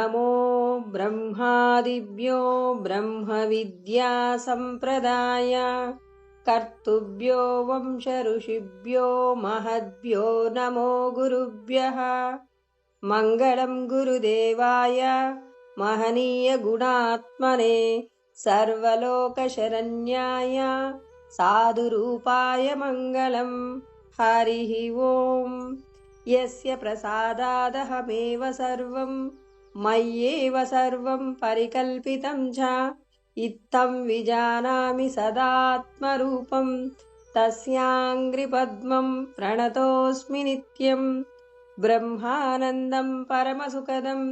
నమో బ్రహ్మాదిభ్యో బ్రహ్మ విద్యా సంప్రదాయ కర్తుభ్యో వంశ ఋషిభ్యో మహద్భ్యో నమో గురుభ్యః. మంగళం గురుదేవాయ మహనీయ గుణాత్మనే సర్వలోక శరణ్యాయ సాధురూపాయ మంగళం. హరి ఓం. యస్య ప్రసాదాదహమేవ సర్వం మయ్యేవ సర్వం పరికల్పితం చ ఇత్థం విజానామి సదాత్మరూపం తస్యాంగ్రి పద్మం ప్రణతోస్మి నిత్యం. బ్రహ్మానందం పరమసుఖదం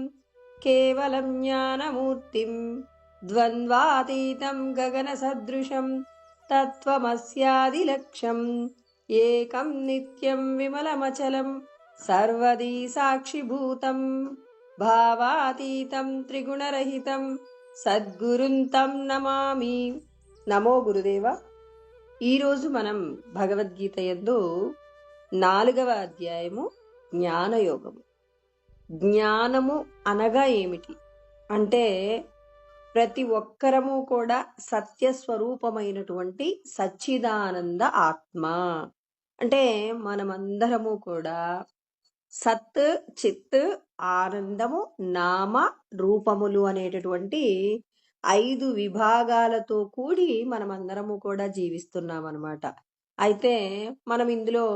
కేవలం జ్ఞానమూర్తిం ద్వంద్వాతీతం గగన సదృశం తత్వమస్యాదిలక్ష్యం ఏకం నిత్యం విమలమచలం సర్వదీ సాక్షిభూతం భావాతీతం త్రిగుణరహితం సద్గురుం తం నమామి. నమో గురుదేవ. ఈరోజు మనం భగవద్గీత యందు 4వ అధ్యాయము జ్ఞానయోగము. జ్ఞానము అనగా ఏమిటి అంటే, ప్రతి ఒక్కరము కూడా సత్యస్వరూపమైనటువంటి సచ్చిదానంద ఆత్మ. అంటే మనమందరము కూడా సత్, చిత్, ఆనందము, నామ, రూపములు అనేటటువంటి 5 విభాగాలతో కూడి మనమందరము కూడా జీవిస్తున్నాం అన్నమాట. అయితే మనం ఇందులో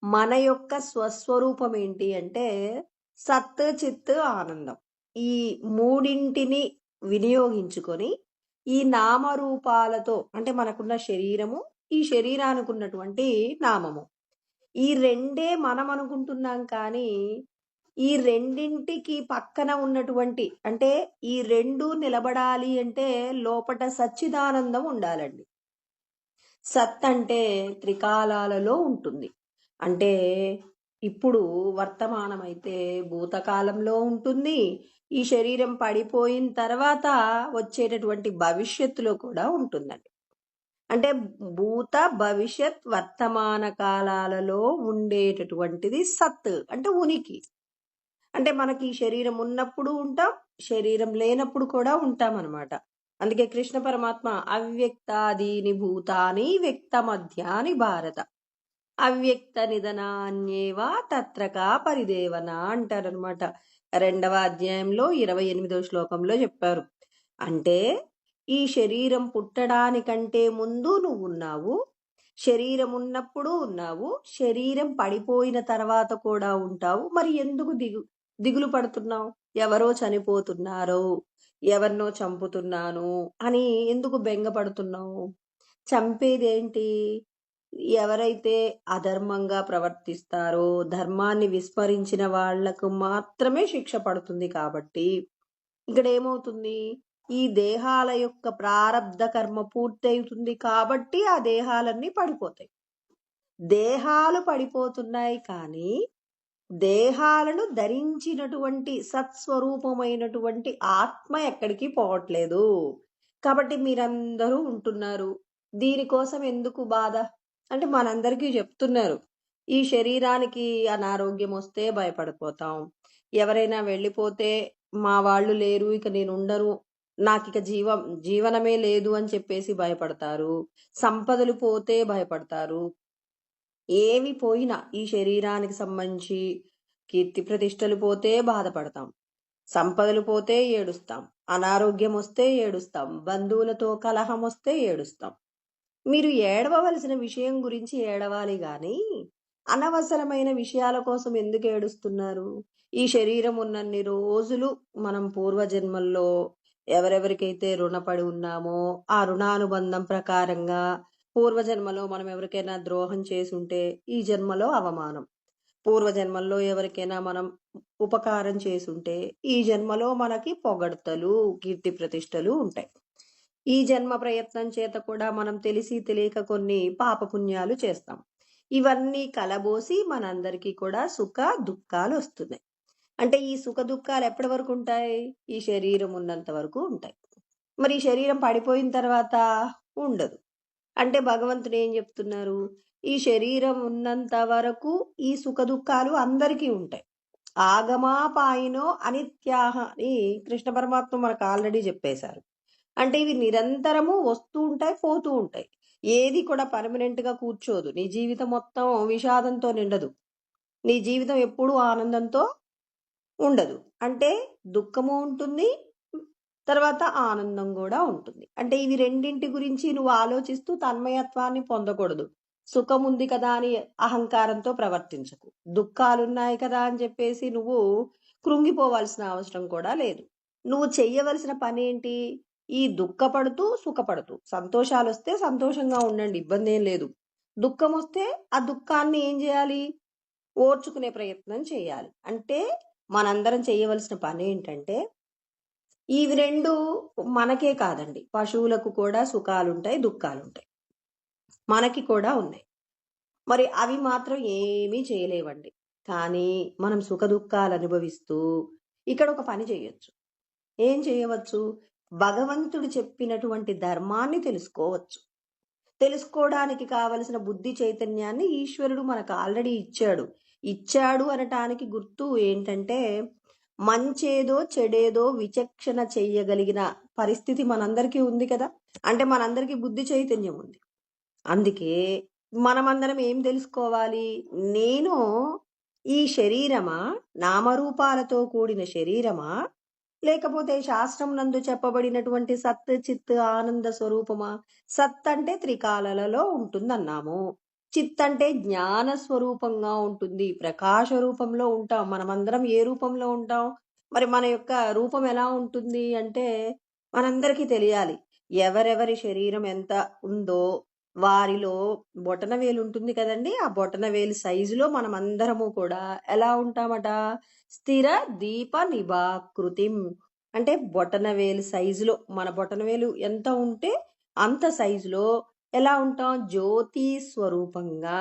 మన యొక్క స్వస్వరూపం ఏంటి అంటే సత్, చిత్, ఆనందం. ఈ మూడింటిని వినియోగించుకొని ఈ నామరూపాలతో, అంటే మనకున్న శరీరము, ఈ శరీరానికి ఉన్నటువంటి నామము, ఈ రెండే మనం అనుకుంటున్నాం. కానీ ఈ రెండింటికి పక్కన ఉన్నటువంటి, అంటే ఈ రెండు నిలబడాలి అంటే లోపట సచ్చిదానందం ఉండాలండి. సత్ అంటే త్రికాలాలలో ఉంటుంది. అంటే ఇప్పుడు వర్తమానమైతే భూతకాలంలో ఉంటుంది. ఈ శరీరం పడిపోయిన తర్వాత వచ్చేటటువంటి భవిష్యత్తులో కూడా ఉంటుందండి. అంటే భూత, భవిష్యత్, వర్తమాన కాలాలలో ఉండేటటువంటిది సత్, అంటే ఉనికి. అంటే మనకి ఈ శరీరం ఉన్నప్పుడు ఉంటాం, శరీరం లేనప్పుడు కూడా ఉంటాం అన్నమాట. అందుకే కృష్ణ పరమాత్మ అవ్యక్తాదీని భూతాని వ్యక్త మధ్యాని భారత అవ్యక్త నిధనాన్యేవా తత్రకా పరిదేవన అంటారనమాట. 2వ అధ్యాయంలో 28వ శ్లోకంలో చెప్పారు. అంటే ఈ శరీరం పుట్టడానికంటే ముందు నువ్వు ఉన్నావు, శరీరం ఉన్నప్పుడు ఉన్నావు, శరీరం పడిపోయిన తర్వాత కూడా ఉంటావు. మరి ఎందుకు దిగులు పడుతున్నావు? ఎవరో చనిపోతున్నారో, ఎవరినో చంపుతున్నాను అని ఎందుకు బెంగపడుతున్నావు? చంపేదేంటి? ఎవరైతే అధర్మంగా ప్రవర్తిస్తారో, ధర్మాన్ని విస్మరించిన వాళ్లకు మాత్రమే శిక్ష పడుతుంది. కాబట్టి ఇక్కడ ఏమవుతుంది, ఈ దేహాల యొక్క ప్రారబ్ధ కర్మ పూర్తవుతుంది. కాబట్టి ఆ దేహాలన్నీ పడిపోతాయి. దేహాలు పడిపోతున్నాయి, కానీ దేహాలను ధరించినటువంటి సత్స్వరూపమైనటువంటి ఆత్మ ఎక్కడికి పోవట్లేదు. కాబట్టి మీరందరూ ఉంటున్నారు. దీనికోసం ఎందుకు బాధ అంటే మనందరికీ చెప్తున్నారు. ఈ శరీరానికి అనారోగ్యం వస్తే భయపడిపోతాం. ఎవరైనా వెళ్ళిపోతే మా వాళ్ళు లేరు, ఇక నేను ఉండను, నాకు ఇక జీవనమే లేదు అని చెప్పేసి భయపడతారు. సంపదలు పోతే భయపడతారు. ఏవి పోయినా, ఈ శరీరానికి సంబంధించి కీర్తి ప్రతిష్టలు పోతే బాధపడతాం, సంపదలు పోతే ఏడుస్తాం, అనారోగ్యం వస్తే ఏడుస్తాం, బంధువులతో కలహం వస్తే ఏడుస్తాం. మీరు ఏడవవలసిన విషయం గురించి ఏడవాలి గాని అనవసరమైన విషయాల కోసం ఎందుకు ఏడుస్తున్నారు? ఈ శరీరం ఉన్నన్ని రోజులు మనం పూర్వజన్మల్లో ఎవరెవరికైతే రుణపడి ఉన్నామో ఆ రుణానుబంధం ప్రకారంగా పూర్వజన్మలో మనం ఎవరికైనా ద్రోహం చేసుంటే ఈ జన్మలో అవమానం, పూర్వజన్మల్లో ఎవరికైనా మనం ఉపకారం చేసుంటే ఈ జన్మలో మనకి పొగడ్తలు, కీర్తి ప్రతిష్టలు ఉంటాయి. ఈ జన్మ ప్రయత్నం చేత కూడా మనం తెలిసి తెలియక కొన్ని పాపపుణ్యాలు చేస్తాం. ఇవన్నీ కలబోసి మనందరికీ కూడా సుఖ దుఃఖాలు వస్తున్నాయి. అంటే ఈ సుఖ దుఃఖాలు ఎప్పటి వరకు ఉంటాయి? ఈ శరీరం ఉన్నంత వరకు ఉంటాయి. మరి ఈ శరీరం పడిపోయిన తర్వాత ఉండదు. అంటే భగవంతుడు ఏం చెప్తున్నారు? ఈ శరీరం ఉన్నంత వరకు ఈ సుఖ దుఃఖాలు అందరికీ ఉంటాయి. ఆగమాపాయినో అనిత్యాహ అని కృష్ణ పరమాత్మ మనకు ఆల్రెడీ చెప్పేశారు. అంటే ఇవి నిరంతరము వస్తూ ఉంటాయి, పోతూ ఉంటాయి. ఏది కూడా పర్మనెంట్ గా కూర్చోదు. నీ జీవితం మొత్తం విషాదంతో నిండదు. నీ జీవితం ఎప్పుడూ ఆనందంతో ఉండదు. అంటే దుఃఖము ఉంటుంది, తర్వాత ఆనందం కూడా ఉంటుంది. అంటే ఇవి రెండింటి గురించి నువ్వు ఆలోచిస్తూ తన్మయత్వాన్ని పొందకూడదు. సుఖం ఉంది కదా అని అహంకారంతో ప్రవర్తించకు. దుఃఖాలున్నాయి కదా అని చెప్పేసి నువ్వు కృంగిపోవాల్సిన అవసరం కూడా లేదు. నువ్వు చెయ్యవలసిన పని ఏంటి? ఈ దుఃఖపడుతూ సుఖపడుతూ సంతోషాలు వస్తే సంతోషంగా ఉండండి, ఇబ్బంది ఏం లేదు. దుఃఖం వస్తే ఆ దుఃఖాన్ని ఏం చేయాలి? ఓర్చుకునే ప్రయత్నం చేయాలి. అంటే మనందరం చేయవలసిన పని ఏంటంటే, ఇవి రెండు మనకే కాదండి, పశువులకు కూడా సుఖాలుంటాయి, దుఃఖాలుంటాయి. మనకి కూడా ఉన్నాయి. మరి అవి మాత్రం ఏమీ చేయలేవండి. కానీ మనం సుఖ దుఃఖాలు అనుభవిస్తూ ఇక్కడ ఒక పని చేయొచ్చు. ఏం చేయవచ్చు? భగవంతుడు చెప్పినటువంటి ధర్మాన్ని తెలుసుకోవచ్చు. తెలుసుకోవడానికి కావలసిన బుద్ధి చైతన్యాన్ని ఈశ్వరుడు మనకు ఆల్రెడీ ఇచ్చాడు. ఇచ్చాడు అనటానికి గుర్తు ఏంటంటే, మంచేదో చెడేదో విచక్షణ చెయ్యగలిగిన పరిస్థితి మనందరికీ ఉంది కదా. అంటే మనందరికీ బుద్ధి చైతన్యం ఉంది. అందుకే మనమందరం ఏం తెలుసుకోవాలి? నేను ఈ శరీరమా, నామరూపాలతో కూడిన శరీరమా, లేకపోతే శాస్త్రం నందు చెప్పబడినటువంటి సత్ చిత్ ఆనంద స్వరూపమా? సత్ అంటే త్రికాలలో ఉంటుందన్నాము. చిత్ అంటే జ్ఞాన స్వరూపంగా ఉంటుంది, ప్రకాశ రూపంలో ఉంటాం. మనమందరం ఏ రూపంలో ఉంటాం? మరి మన యొక్క రూపం ఎలా ఉంటుంది అంటే మనందరికీ తెలియాలి. ఎవరెవరి శరీరం ఎంత ఉందో వారిలో బొటనవేలు ఉంటుంది కదండి, ఆ బొటనవేలు సైజులో మనం అందరము కూడా ఎలా ఉంటామట? స్థిర దీప నిభాకృతిం. అంటే బొటనవేలు సైజులో, మన బొటనవేలు ఎంత ఉంటే అంత సైజులో ఎలా ఉంటాం? జ్యోతి స్వరూపంగా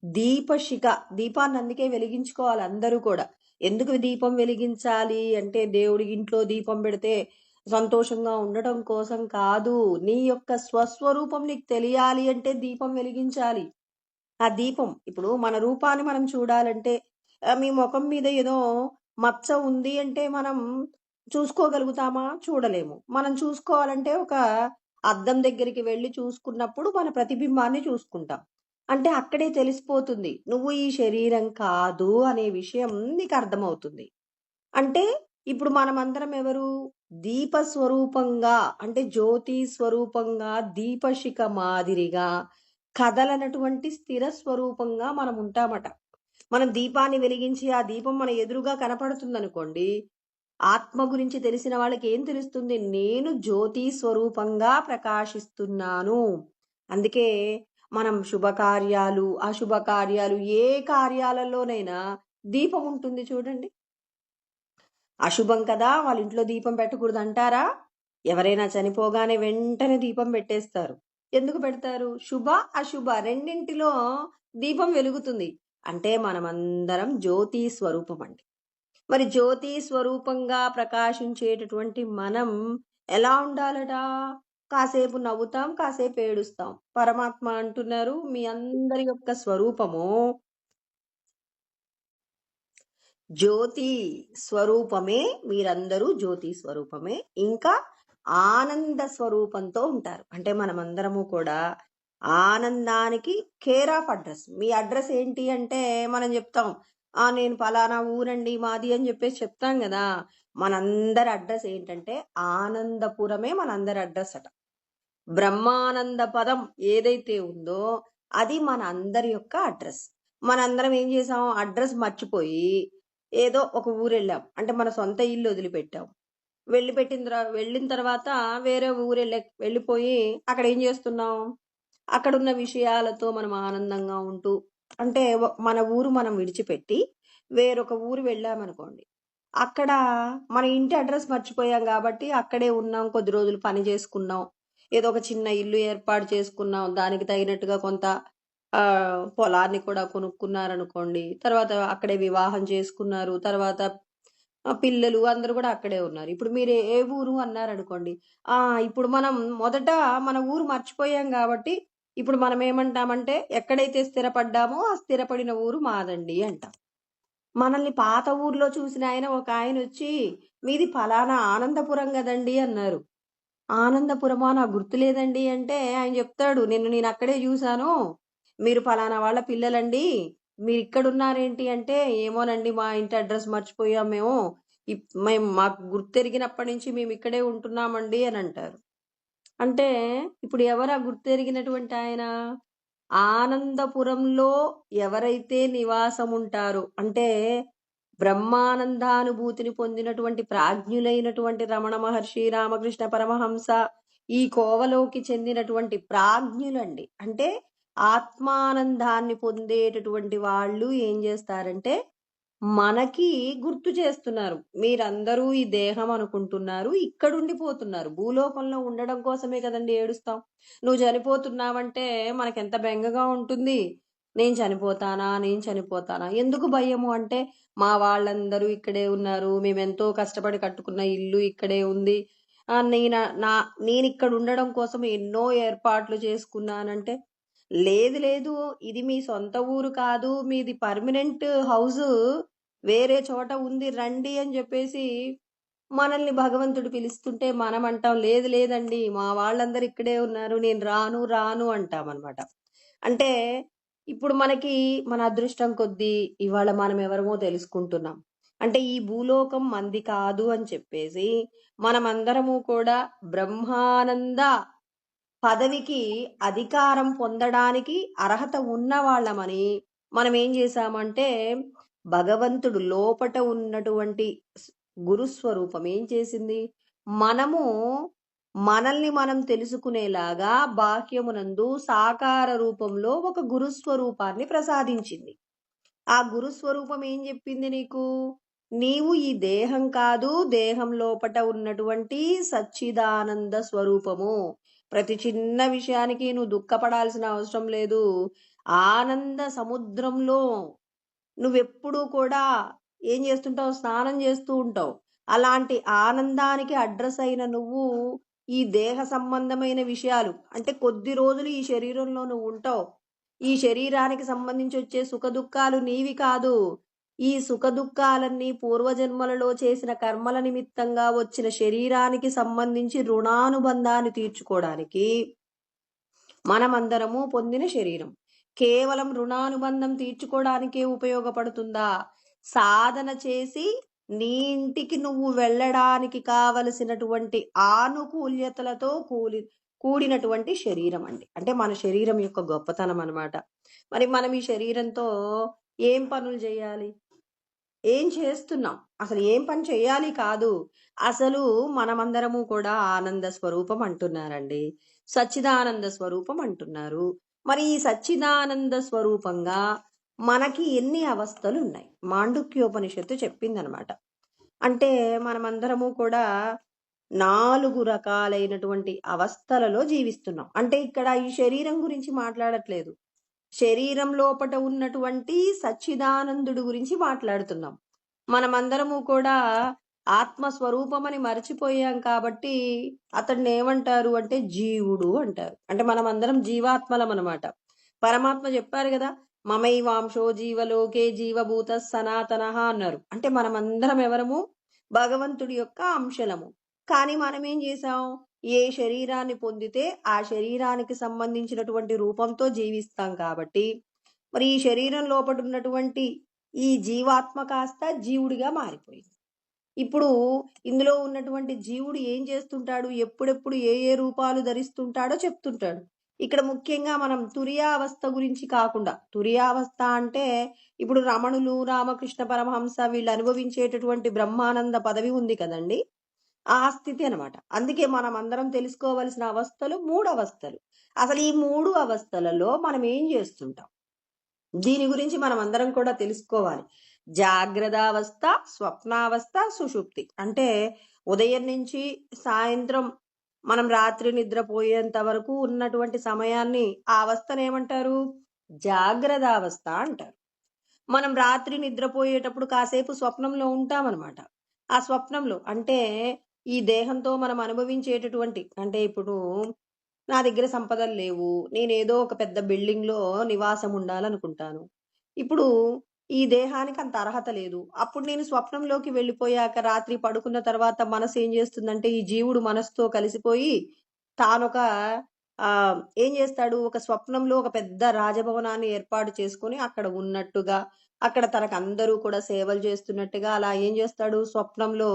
దీపశిఖ. దీపాన్ని అందుకే వెలిగించుకోవాలి అందరూ కూడా. ఎందుకు దీపం వెలిగించాలి అంటే, దేవుడి ఇంట్లో దీపం పెడితే సంతోషంగా ఉండటం కోసం కాదు. నీ యొక్క స్వస్వరూపం నీకు తెలియాలి అంటే దీపం వెలిగించాలి. ఆ దీపం ఇప్పుడు మన రూపాన్ని మనం చూడాలంటే, మీ ముఖం మీద ఏదో మచ్చ ఉంది అంటే మనం చూసుకోగలుగుతామా? చూడలేము. మనం చూసుకోవాలంటే ఒక అద్దం దగ్గరికి వెళ్ళి చూసుకున్నప్పుడు మన ప్రతిబింబాన్ని చూసుకుంటాం. అంటే అక్కడే తెలిసిపోతుంది నువ్వు ఈ శరీరం కాదు అనే విషయం నీకు అర్థమవుతుంది. అంటే ఇప్పుడు మనమందరం ఎవరు? దీప స్వరూపంగా, అంటే జ్యోతి స్వరూపంగా, దీపశిఖ మాదిరిగా కదలనటువంటి స్థిర స్వరూపంగా మనం ఉంటామట. మనం దీపాన్ని వెలిగించి ఆ దీపం మన ఎదురుగా కనపడుతుందనుకోండి, ఆత్మ గురించి తెలిసిన వాళ్ళకి ఏం తెలుస్తుంది? నేను జ్యోతి స్వరూపంగా ప్రకాశిస్తున్నాను. అందుకే మనం శుభకార్యాలు, అశుభకార్యాలు ఏ కార్యాలలోనైనా దీపం ఉంటుంది చూడండి. అశుభం కదా వాళ్ళ ఇంట్లో దీపం పెట్టకూడదు అంటారా? ఎవరైనా చనిపోగానే వెంటనే దీపం పెట్టేస్తారు. ఎందుకు పెడతారు? శుభ అశుభ రెండింటిలో దీపం వెలుగుతుంది. అంటే మనమందరం జ్యోతి స్వరూపం అండి. మరి జ్యోతి స్వరూపంగా ప్రకాశించేటటువంటి మనం ఎలా ఉండాలట? కాసేపు నవ్వుతాం, కాసేపు ఏడుస్తాం. పరమాత్మ అంటున్నారు, మీ అందరి యొక్క స్వరూపము జ్యోతి స్వరూపమే. మీరందరూ జ్యోతి స్వరూపమే. ఇంకా ఆనంద స్వరూపంతో ఉంటారు. అంటే మనమందరము కూడా ఆనందానికి care of address. Me address ఏంటి అంటే మనం చెప్తాం, నేను పలానా ఊరండి మాది అని చెప్పేసి చెప్తాం కదా. మనందరి అడ్రస్ ఏంటంటే ఆనందపురమే మనందరి అడ్రస్ అట. బ్రహ్మానంద పదం ఏదైతే ఉందో అది మన అందరి యొక్క అడ్రస్. మనందరం ఏం చేసాం? అడ్రస్ మర్చిపోయి ఏదో ఒక ఊరు వెళ్ళాం. అంటే మన సొంత ఇల్లు వదిలిపెట్టాం. వెళ్ళిన తర్వాత వేరే ఊరు వెళ్ళిపోయి అక్కడ ఏం చేస్తున్నాం? అక్కడున్న విషయాలతో మనం ఆనందంగా ఉంటూ, అంటే మన ఊరు మనం విడిచిపెట్టి వేరొక ఊరు వెళ్ళామనుకోండి, అక్కడ మన ఇంటి అడ్రస్ మర్చిపోయాం కాబట్టి అక్కడే ఉన్నాం, కొద్ది రోజులు పని చేసుకున్నాం, ఏదో ఒక చిన్న ఇల్లు ఏర్పాటు చేసుకున్నాం, దానికి తగినట్టుగా కొంత పొలాన్ని కూడా కొనుక్కున్నారనుకోండి, తర్వాత అక్కడే వివాహం చేసుకున్నారు, తర్వాత పిల్లలు అందరూ కూడా అక్కడే ఉన్నారు. ఇప్పుడు మీరు ఏ ఊరు అన్నారనుకోండి, ఇప్పుడు మనం మొదట మన ఊరు మర్చిపోయాం కాబట్టి ఇప్పుడు మనం ఏమంటామంటే, ఎక్కడైతే స్థిరపడ్డామో ఆ స్థిరపడిన ఊరు మాదండి అంటాం. మనల్ని పాత ఊర్లో చూసిన ఆయన ఒక ఆయనొచ్చి, "మీది ఫలానా ఆనందపురం గదండీ" అన్నారు. "ఆనందపురమా? నాకు గుర్తులేదండి" అంటే ఆయన జెప్తాడు, నేనక్కడే జూసాను. మీరు ఫలానా వాళ్ళ పిల్లలండి. మీరిక్కడున్నారేంటి" అంటే, "ఏమోనండి మా ఇంటి అడ్రెస్ మర్చిపోయాం మేము. మాకు గుర్తెరిగినప్పటి నుంచి మేమిక్కడే ఉంటున్నామండి" అనంటారు. అంటే ఇప్పుడు ఎవరా గుర్తెరిగినటువంటి ఆయన? ఆనందపురంలో ఎవరైతే నివాసముంటారో అంటే బ్రహ్మానందానుభూతిని పొందినటువంటి ప్రాజ్ఞులైనటువంటి రమణ మహర్షి, రామకృష్ణ పరమహంస ఈ కోవలోకి చెందినటువంటి ప్రాజ్ఞులండి. అంటే ఆత్మానందాన్ని పొందేటటువంటి వాళ్ళు ఏం జేస్తారంటే మనకి గుర్తు చేస్తున్నారు. మీరందరూ ఈ దేహం అనుకుంటున్నారు. ఇక్కడుండిపోతున్నారు. భూలోకంలో ఉండడం కోసమే కదండీ ఏడుస్తాం. నువ్వు చనిపోతున్నావంటే మనకెంత బెంగగా ఉంటుంది. నేను చనిపోతానా? నేను చనిపోతానా? ఎందుకు భయము అంటే, మా వాళ్ళందరూ ఇక్కడే ఉన్నారు. మేమెంతో కష్టపడి కట్టుకున్న ఇల్లు ఇక్కడే ఉంది. ఆహ్, నేన నా నేనిక్కడుండడం కోసం ఎన్నో ఏర్పాట్లు చేసుకున్నానంటే, లేదు లేదు. ఇది మీ సొంత ఊరు కాదు. మీది పర్మనెంట్ హౌసు వేరే చోట ఉంది రండి అని జెప్పేసి మనల్ని భగవంతుడు పిలుస్తుంటే మనమంటాం లేదు లేదండి మా వాళ్ళందరూ ఇక్కడే ఉన్నారు. నేను రాను, రాను అంటామనమాట. అంటే ఇప్పుడు మనకి మన అదృష్టం కొద్దీ ఇవాళ మనం ఎవరమో తెలుసుకుంటున్నాం. అంటే ఈ భూలోకం మనది కాదు అని చెప్పేసి మనమందరము కూడా బ్రహ్మానంద పదవికి అధికారం పొందడానికి అర్హత ఉన్నవాళ్ళమని మనమేం జేశామంటే, భగవంతుడు లోపట ఉన్నటువంటి స్ గురుస్వరూపం ఏం చేసింది? మనము మనల్ని మనం తెలుసుకునేలాగా బాహ్యమునందు సాకార రూపంలో ఒక గురుస్వరూపాన్ని ప్రసాదించింది. ఆ గురుస్వరూపం ఏం జెప్పింది నీకు? నీవు ఈ దేహం కాదు, దేహం లోపట ఉన్నటువంటి సచ్చిదానంద స్వరూపము. ప్రతి చిన్న విషయానికి నువ్వు దుఃఖపడాల్సిన అవసరం లేదు. ఆనంద సముద్రంలో నువ్వెప్పుడూ కూడా ఏం జేస్తుంటావు? స్నానం జేస్తూ ఉంటావు. అలాంటి ఆనందానికి అడ్రెస్ అయిన నువ్వు, ఈ దేహ సంబంధమైన విషయాలు అంటే కొద్ది రోజులు ఈ శరీరంలో నువ్వుంటావు. ఈ శరీరానికి సంబంధించొచ్చే సుఖదుఖాలు నీవి కాదు. ఈ సుఖదుఖాలన్నీ పూర్వజన్మలలో చేసిన కర్మల నిమిత్తంగా వచ్చిన శరీరానికి సంబంధించి రుణానుబంధాన్ని తీర్చుకోవడానికి మనమందరము పొందిన శరీరం. కేవలం రుణానుబంధం తీర్చుకోవడానికే ఉపయోగపడుతుందా? సాధన చేసి నీ ఇంటికి నువ్వు వెళ్ళడానికి కావలసినటువంటి ఆనుకూల్యతలతో కూడినటువంటి శరీరం అండి. అంటే మన శరీరం యొక్క గొప్పతనం అన్నమాట. మరి మనం ఈ శరీరంతో ఏం పనులు చేయాలి? ఏం చేస్తున్నాం? అసలు ఏం పని చేయాలి కాదు. అసలు మనమందరము కూడా ఆనంద స్వరూపం అంటున్నారండి. సచ్చిదానంద స్వరూపం అంటున్నారు. మరి ఈ సచ్చిదానంద స్వరూపంగా మనకి ఎన్ని అవస్థలున్నాయి? మాండుక్యోపనిషత్తు చెప్పిందనమాట. అంటే మనమందరము కూడా 4 రకాలైనటువంటి అవస్థలలో జీవిస్తున్నాం. అంటే ఇక్కడ ఈ శరీరం గురించి మాట్లాడట్లేదు. శరీరం లోపట ఉన్నటువంటి సచ్చిదానందుడు గురించి మాట్లాడుతున్నాం. మనమందరము కూడా ఆత్మ స్వరూపమని మరచిపోయాం కాబట్టి అతడినేమంటారు అంటే జీవుడు అంటారు. అంటే మనమందరం జీవాత్మలమనమాట. పరమాత్మ చెప్పారు గదా! మమైవాంశో జీవలోకే జీవభూతః సనాతనః అన్నారు. అంటే మనమందరం ఎవరము? భగవంతుడి యొక్క అంశలము. కానీ మనమేం చేశాం? ఏ శరీరాన్ని పొందితే ఆ శరీరానికి సంబంధించినటువంటి రూపంతో జీవిస్తాం కాబట్టి, మరి ఈ శరీరం లోపటున్నటువంటి ఈ జీవాత్మ కాస్త జీవుడిగా మారిపోయింది. ఇప్పుడు ఇందులో ఉన్నటువంటి జీవుడు ఏం చేస్తుంటాడు? ఎప్పుడెప్పుడు ఏ ఏ రూపాలు ధరిస్తుంటాడో చెప్తుంటాడు. ఇక్కడ ముఖ్యంగా మనం తురియావస్థ గురించి కాకుండా, తురియావస్థ అంటే ఇప్పుడు రమణులు, రామకృష్ణ పరమహంస వీళ్ళు అనుభవించేటటువంటి బ్రహ్మానంద పదవి ఉంది కదండీ! ఆ స్థితి అనమాట. అందుకే మనమందరం తెలుసుకోవలసిన అవస్థలు 3 అవస్థలు. అసలు ఈ 3 అవస్థలలో మనం ఏం చేస్తుంటాం? దీని గురించి మనమందరం కూడా తెలుసుకోవాలి. జాగ్రత్తావస్థ, స్వప్నావస్థ, సుషుప్తి. అంటే ఉదయం నుంచి సాయంత్రం మనం రాత్రి నిద్రపోయేంత వరకు ఉన్నటువంటి సమయాన్ని ఆ అవస్థనేమంటారు? జాగ్రత్తావస్థ అంటారు. మనం రాత్రి నిద్రపోయేటప్పుడు కాసేపు స్వప్నంలో ఉంటామనమాట. ఆ స్వప్నంలో అంటే ఈ దేహంతో మనం అనుభవించేటటువంటి అంటే ఇప్పుడు నా దగ్గర సంపదలు లేవు. నేనేదో ఒక పెద్ద బిల్డింగ్‌లో నివాసం ఉండాలనుకుంటాను. ఇప్పుడు ఈ దేహానికి అంత అర్హత లేదు. అప్పుడు నేను స్వప్నంలోకి వెళ్ళిపోయాక రాత్రి పడుకున్న తర్వాత మనసు ఏం చేస్తుందంటే, ఈ జీవుడు మనసుతో కలిసిపోయి తానొక ఏం చేస్తాడు, ఒక స్వప్నంలో ఒక పెద్ద రాజభవనాన్ని ఏర్పాటు చేసుకొని అక్కడ ఉన్నట్టుగా, అక్కడ తనకందరూ కూడా సేవలు చేస్తున్నట్టుగా అలా ఏం చేస్తాడు స్వప్నంలో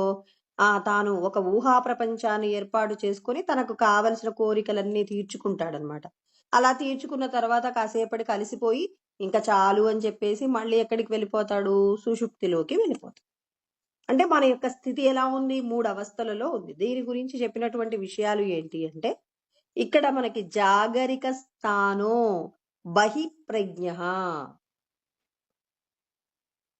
తాను ఒక ఊహా ప్రపంచాన్ని ఏర్పాటు చేసుకొని తనకు కావలసిన కోరికలన్నీ తీర్చుకుంటాడనమాట. అలా తీర్చుకున్న తర్వాత కాసేపటికి అలసిపోయి ఇంకా చాలు అని చెప్పేసి మళ్ళీ ఎక్కడికి వెళ్ళిపోతాడు, సుషుప్తిలోకి వెళ్ళిపోతాడు. అంటే మన యొక్క స్థితి ఎలా ఉంది, 3 అవస్థలలో ఉంది. దీని గురించి చెప్పినటువంటి విషయాలు ఏంటి అంటే, ఇక్కడ మనకి జాగరిక స్థానో బహిప్రజ్ఞ.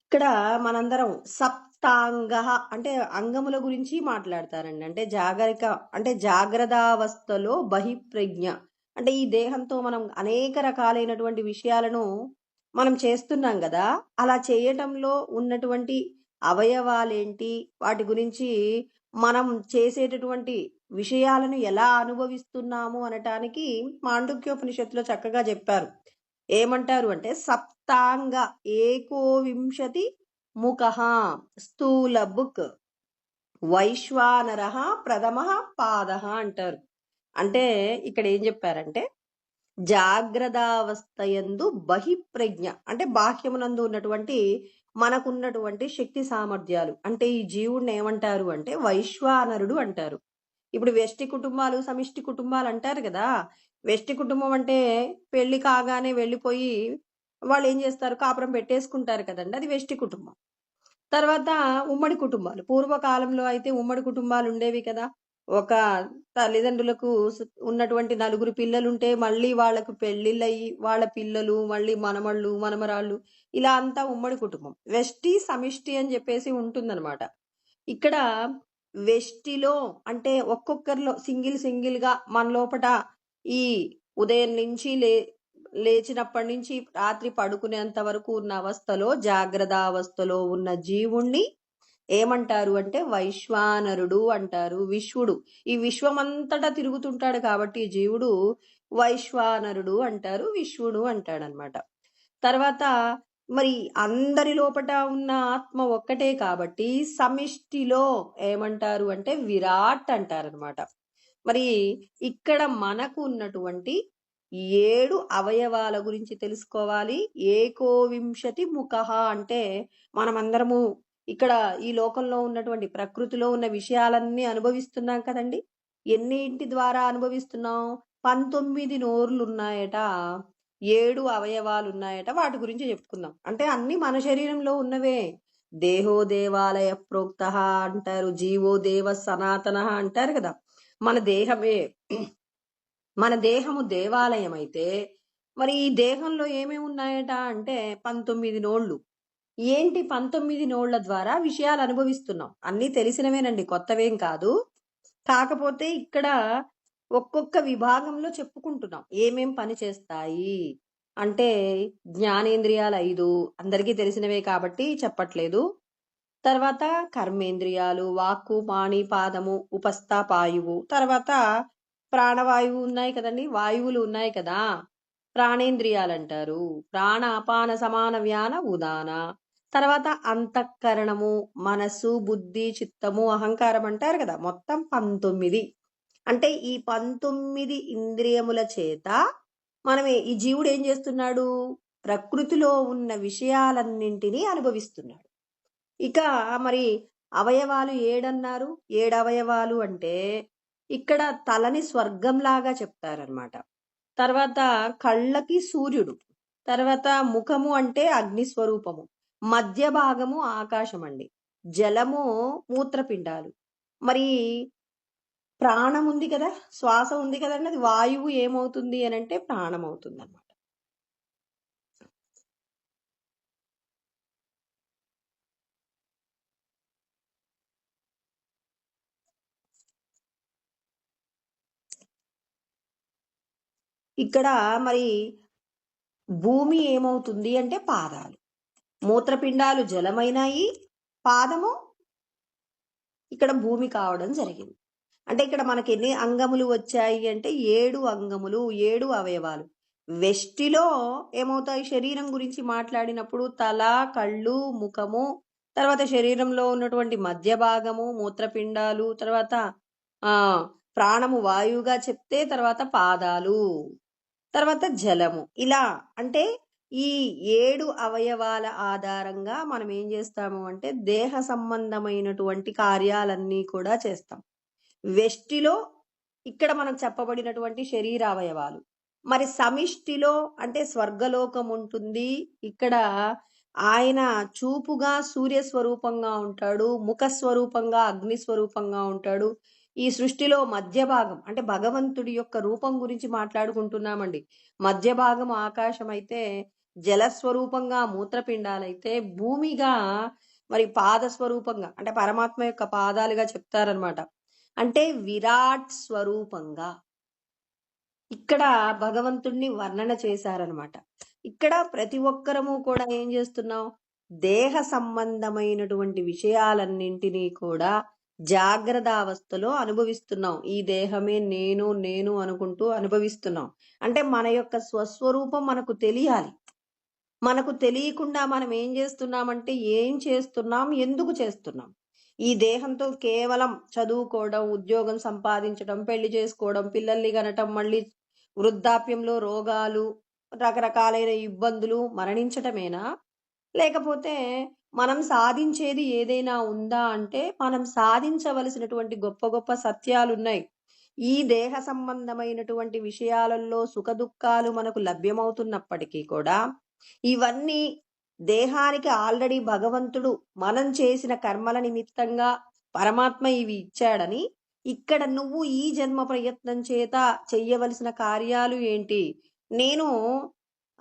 ఇక్కడ మనందరం సప్తాంగ అంటే అంగముల గురించి మాట్లాడతారండి. అంటే అంటే జాగ్రత్తావస్థలో బహిప్రజ్ఞ అంటే ఈ దేహంతో మనం అనేక రకాలైనటువంటి విషయాలను మనం చేస్తున్నాం కదా. అలా చేయటంలో ఉన్నటువంటి అవయవాలేంటి, వాటి గురించి మనం చేసేటటువంటి విషయాలను ఎలా అనుభవిస్తున్నాము అనటానికి మాండుక్యోపనిషత్తులో చక్కగా చెప్పారు. ఏమంటారు అంటే సప్తాంగ ఏకోవింశతి ముఖ స్థూల బుక్ వైశ్వానర ప్రథమ పాద అంటారు. అంటే ఇక్కడ ఏం చెప్పారంటే జాగ్రత్తావస్థయందు బహిప్రజ్ఞ అంటే బాహ్యమునందు ఉన్నటువంటి మనకున్నటువంటి శక్తి సామర్థ్యాలు అంటే ఈ జీవుడిని ఏమంటారు అంటే వైశ్వానరుడు అంటారు. ఇప్పుడు వెష్టి కుటుంబాలు సమిష్టి కుటుంబాలు అంటారు కదా. వెష్టి కుటుంబం అంటే పెళ్లి కాగానే వెళ్ళిపోయి వాళ్ళు ఏం చేస్తారు, కాపురం పెట్టేసుకుంటారు కదండి, అది వెష్టి కుటుంబం. తర్వాత ఉమ్మడి కుటుంబాలు, పూర్వకాలంలో అయితే ఉమ్మడి కుటుంబాలు ఉండేవి కదా. ఒక తల్లిదండ్రులకు ఉన్నటువంటి 4 పిల్లలుంటే మళ్ళీ వాళ్ళకు పెళ్లిళ్ళయి వాళ్ళ పిల్లలు మళ్ళీ మనమళ్ళు మనమరాళ్ళు ఇలా అంతా ఉమ్మడి కుటుంబం. వెష్టి సమిష్టి అని చెప్పేసి ఉంటుందన్నమాట. ఇక్కడ వెష్టిలో అంటే ఒక్కొక్కరిలో సింగిల్ గా మన లోపట ఈ ఉదయం నుంచి లేచినప్పటి నుంచి రాత్రి పడుకునేంత వరకు ఉన్న అవస్థలో జాగ్రత్తావస్థలో ఉన్న జీవుణ్ణి ఏమంటారు అంటే వైశ్వానరుడు అంటారు. విశ్వడు ఈ విశ్వమంతటా తిరుగుతుంటాడు కాబట్టి జీవుడు వైశ్వానరుడు అంటారు, విశ్వడు అంటాడనమాట. తర్వాత మరి అందరి లోపట ఉన్న ఆత్మ ఒక్కటే కాబట్టి సమిష్టిలో ఏమంటారు అంటే విరాట్ అంటారనమాట. మరి ఇక్కడ మనకు ఉన్నటువంటి 7 అవయవాల గురించి తెలుసుకోవాలి. ఏకోవింశతి ముఖ అంటే మనమందరము ఇక్కడ ఈ లోకంలో ఉన్నటువంటి ప్రకృతిలో ఉన్న విషయాలన్నీ అనుభవిస్తున్నాం కదండి. ఎన్నింటి ద్వారా అనుభవిస్తున్నాం, 19 నోర్లు ఉన్నాయట, 7 అవయవాలు ఉన్నాయట. వాటి గురించి చెప్పుకుందాం. అంటే అన్ని మన శరీరంలో ఉన్నవే. దేహో దేవాలయ ప్రోక్త అంటారు, జీవో దేవ సనాతన అంటారు కదా. మన దేహమే మన దేహము దేవాలయం అయితే మరి ఈ దేహంలో ఏమేమి ఉన్నాయట అంటే 19 నోళ్ళు. ఏంటి 19 నోళ్ల ద్వారా విషయాలు అనుభవిస్తున్నాం. అన్నీ తెలిసినవేనండి, కొత్తవేం కాదు. కాకపోతే ఇక్కడ ఒక్కొక్క విభాగంలో చెప్పుకుంటున్నాం ఏమేం పని చేస్తాయి అంటే. జ్ఞానేంద్రియాలు 5 అందరికీ తెలిసినవే కాబట్టి చెప్పట్లేదు. తర్వాత కర్మేంద్రియాలు వాక్కు పాణి పాదము ఉపస్థ పాయువు. తర్వాత ప్రాణవాయువు ఉన్నాయి కదండి, వాయువులు ఉన్నాయి కదా, ప్రాణేంద్రియాలు అంటారు. ప్రాణ అపాన సమాన వ్యాన ఉదాన. తర్వాత అంతఃకరణము మనస్సు బుద్ధి చిత్తము అహంకారం అంటారు కదా. మొత్తం 19. అంటే ఈ 19 ఇంద్రియముల చేత మనమే ఈ జీవుడు ఏం చేస్తున్నాడు, ప్రకృతిలో ఉన్న విషయాలన్నింటినీ అనుభవిస్తున్నాడు. ఇక మరి అవయవాలు 7 అన్నారు. 7 అవయవాలు అంటే ఇక్కడ తలని స్వర్గంలాగా చెప్తారనమాట. తర్వాత కళ్ళకి సూర్యుడు, తర్వాత ముఖము అంటే అగ్ని స్వరూపము, మధ్య భాగము ఆకాశం అండి, జలము మూత్రపిండాలు, మరి ప్రాణం ఉంది కదా, శ్వాస ఉంది కదండి, అది వాయువు ఏమవుతుంది అని అంటే ప్రాణం అవుతుంది అన్నమాట. ఇక్కడ మరి భూమి ఏమవుతుంది అంటే పాదాలు, మూత్రపిండాలు జలమైనాయి, పాదము ఇక్కడ భూమి కావడం జరిగింది. అంటే ఇక్కడ మనకి ఎన్ని అంగములు వచ్చాయి అంటే 7 అంగములు, 7 అవయవాలు. వెష్టిలో ఏమవుతాయి, శరీరం గురించి మాట్లాడినప్పుడు తల, కళ్ళు, ముఖము, తర్వాత శరీరంలో ఉన్నటువంటి మధ్య భాగము, మూత్రపిండాలు, తర్వాత ఆ ప్రాణము వాయువుగా చెప్తే తర్వాత పాదాలు, తర్వాత జలము. ఇలా అంటే ఈ 7 అవయవాల ఆధారంగా మనం ఏం చేస్తాము అంటే దేహ సంబంధమైనటువంటి కార్యాలన్నీ కూడా చేస్తాం. వెష్టిలో ఇక్కడ మనకు చెప్పబడినటువంటి శరీరావయవాలు. మరి సమిష్టిలో అంటే స్వర్గలోకం ఉంటుంది. ఇక్కడ ఆయన చూపుగా సూర్య స్వరూపంగా ఉంటాడు, ముఖ స్వరూపంగా అగ్ని స్వరూపంగా ఉంటాడు. ఈ సృష్టిలో మధ్య భాగం అంటే భగవంతుడి యొక్క రూపం గురించి మాట్లాడుకుంటున్నామండి. మధ్య భాగం ఆకాశం అయితే, జలస్వరూపంగా మూత్రపిండాలైతే, భూమిగా మరి పాద స్వరూపంగా అంటే పరమాత్మ యొక్క పాదాలుగా చెప్తారనమాట. అంటే విరాట్ స్వరూపంగా ఇక్కడ భగవంతుణ్ణి వర్ణన చేశారనమాట. ఇక్కడ ప్రతి ఒక్కరము కూడా ఏం చేస్తున్నాం, దేహ సంబంధమైనటువంటి విషయాలన్నింటినీ కూడా జాగ్రత్త అవస్థలో అనుభవిస్తున్నాం. ఈ దేహమే నేను నేను అనుకుంటూ అనుభవిస్తున్నాం. అంటే మన యొక్క స్వస్వరూపం మనకు తెలియాలి. మనకు తెలియకుండా మనం ఏం చేస్తున్నామంటే ఏం చేస్తున్నాం, ఎందుకు చేస్తున్నాం. ఈ దేహంతో కేవలం చదువుకోవడం, ఉద్యోగం సంపాదించడం, పెళ్లి చేసుకోవడం, పిల్లల్ని కనటం, మళ్ళీ వృద్ధాప్యంలో రోగాలు, రకరకాలైన ఇబ్బందులు, మరణించటమేనా? లేకపోతే మనం సాధించేది ఏదైనా ఉందా అంటే మనం సాధించవలసినటువంటి గొప్ప గొప్ప సత్యాలున్నాయి. ఈ దేహ సంబంధమైనటువంటి విషయాలలో సుఖదుఖాలు మనకు లభ్యమవుతున్నప్పటికీ కూడా ఇవన్నీ దేహానికి ఆల్రెడీ భగవంతుడు మనం చేసిన కర్మల నిమిత్తంగా పరమాత్మ ఇవి ఇచ్చాడని, ఇక్కడ నువ్వు ఈ జన్మ ప్రయత్నం చేత చెయ్యవలసిన కార్యాలు ఏంటి, నేను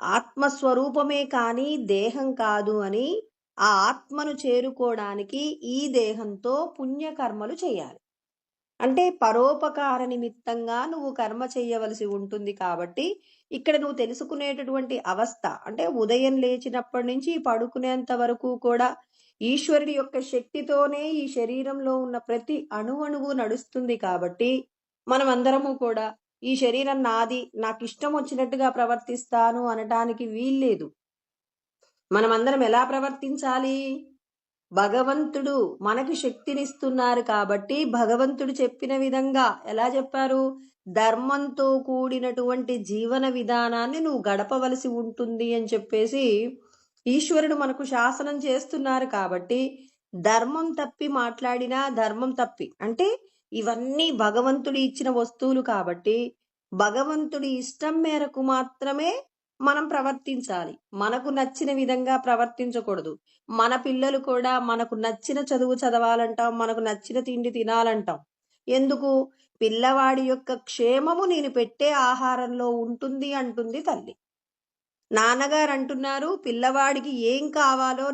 ఆత్మస్వరూపమే కానీ దేహం కాదు అని ఆ ఆత్మను చేరుకోవడానికి ఈ దేహంతో పుణ్యకర్మలు చేయాలి. అంటే పరోపకార నిమిత్తంగా నువ్వు కర్మ చేయవలసి ఉంటుంది. కాబట్టి ఇక్కడ నువ్వు తెలుసుకునేటటువంటి అవస్థ అంటే ఉదయం లేచినప్పటి నుంచి పడుకునేంత వరకు కూడా ఈశ్వరుడి యొక్క శక్తితోనే ఈ శరీరంలో ఉన్న ప్రతి అణువణువు నడుస్తుంది. కాబట్టి మనం అందరము కూడా ఈ శరీరం నాది, నాకు ఇష్టం వచ్చినట్టుగా ప్రవర్తిస్తాను అనటానికి వీల్లేదు. మనమందరం ఎలా ప్రవర్తించాలి? భగవంతుడు మనకి శక్తినిస్తున్నారు కాబట్టి భగవంతుడు చెప్పిన విధంగా ఎలా చెప్పారు, ధర్మంతో కూడినటువంటి జీవన విధానాన్ని నువ్వు గడపవలసి ఉంటుంది అని చెప్పేసి ఈశ్వరుడు మనకు శాసనం చేస్తున్నారు. కాబట్టి ధర్మం తప్పి మాట్లాడినా ధర్మం తప్పి అంటే ఇవన్నీ భగవంతుడి ఇచ్చిన వస్తువులు కాబట్టి భగవంతుడి ఇష్టం మేరకు మాత్రమే మనం ప్రవర్తించాలి. మనకు నచ్చిన విధంగా ప్రవర్తించకూడదు. మన పిల్లలు కూడా మనకు నచ్చిన చదువు చదవాలంటాం, మనకు నచ్చిన తిండి తినాలంటాం. ఎందుకు? పిల్లవాడి యొక్క క్షేమము నేను పెట్టే ఆహారంలో ఉంటుంది అంటుంది తల్లి. నాన్నగారు అంటున్నారు పిల్లవాడికి ఏం కావాలో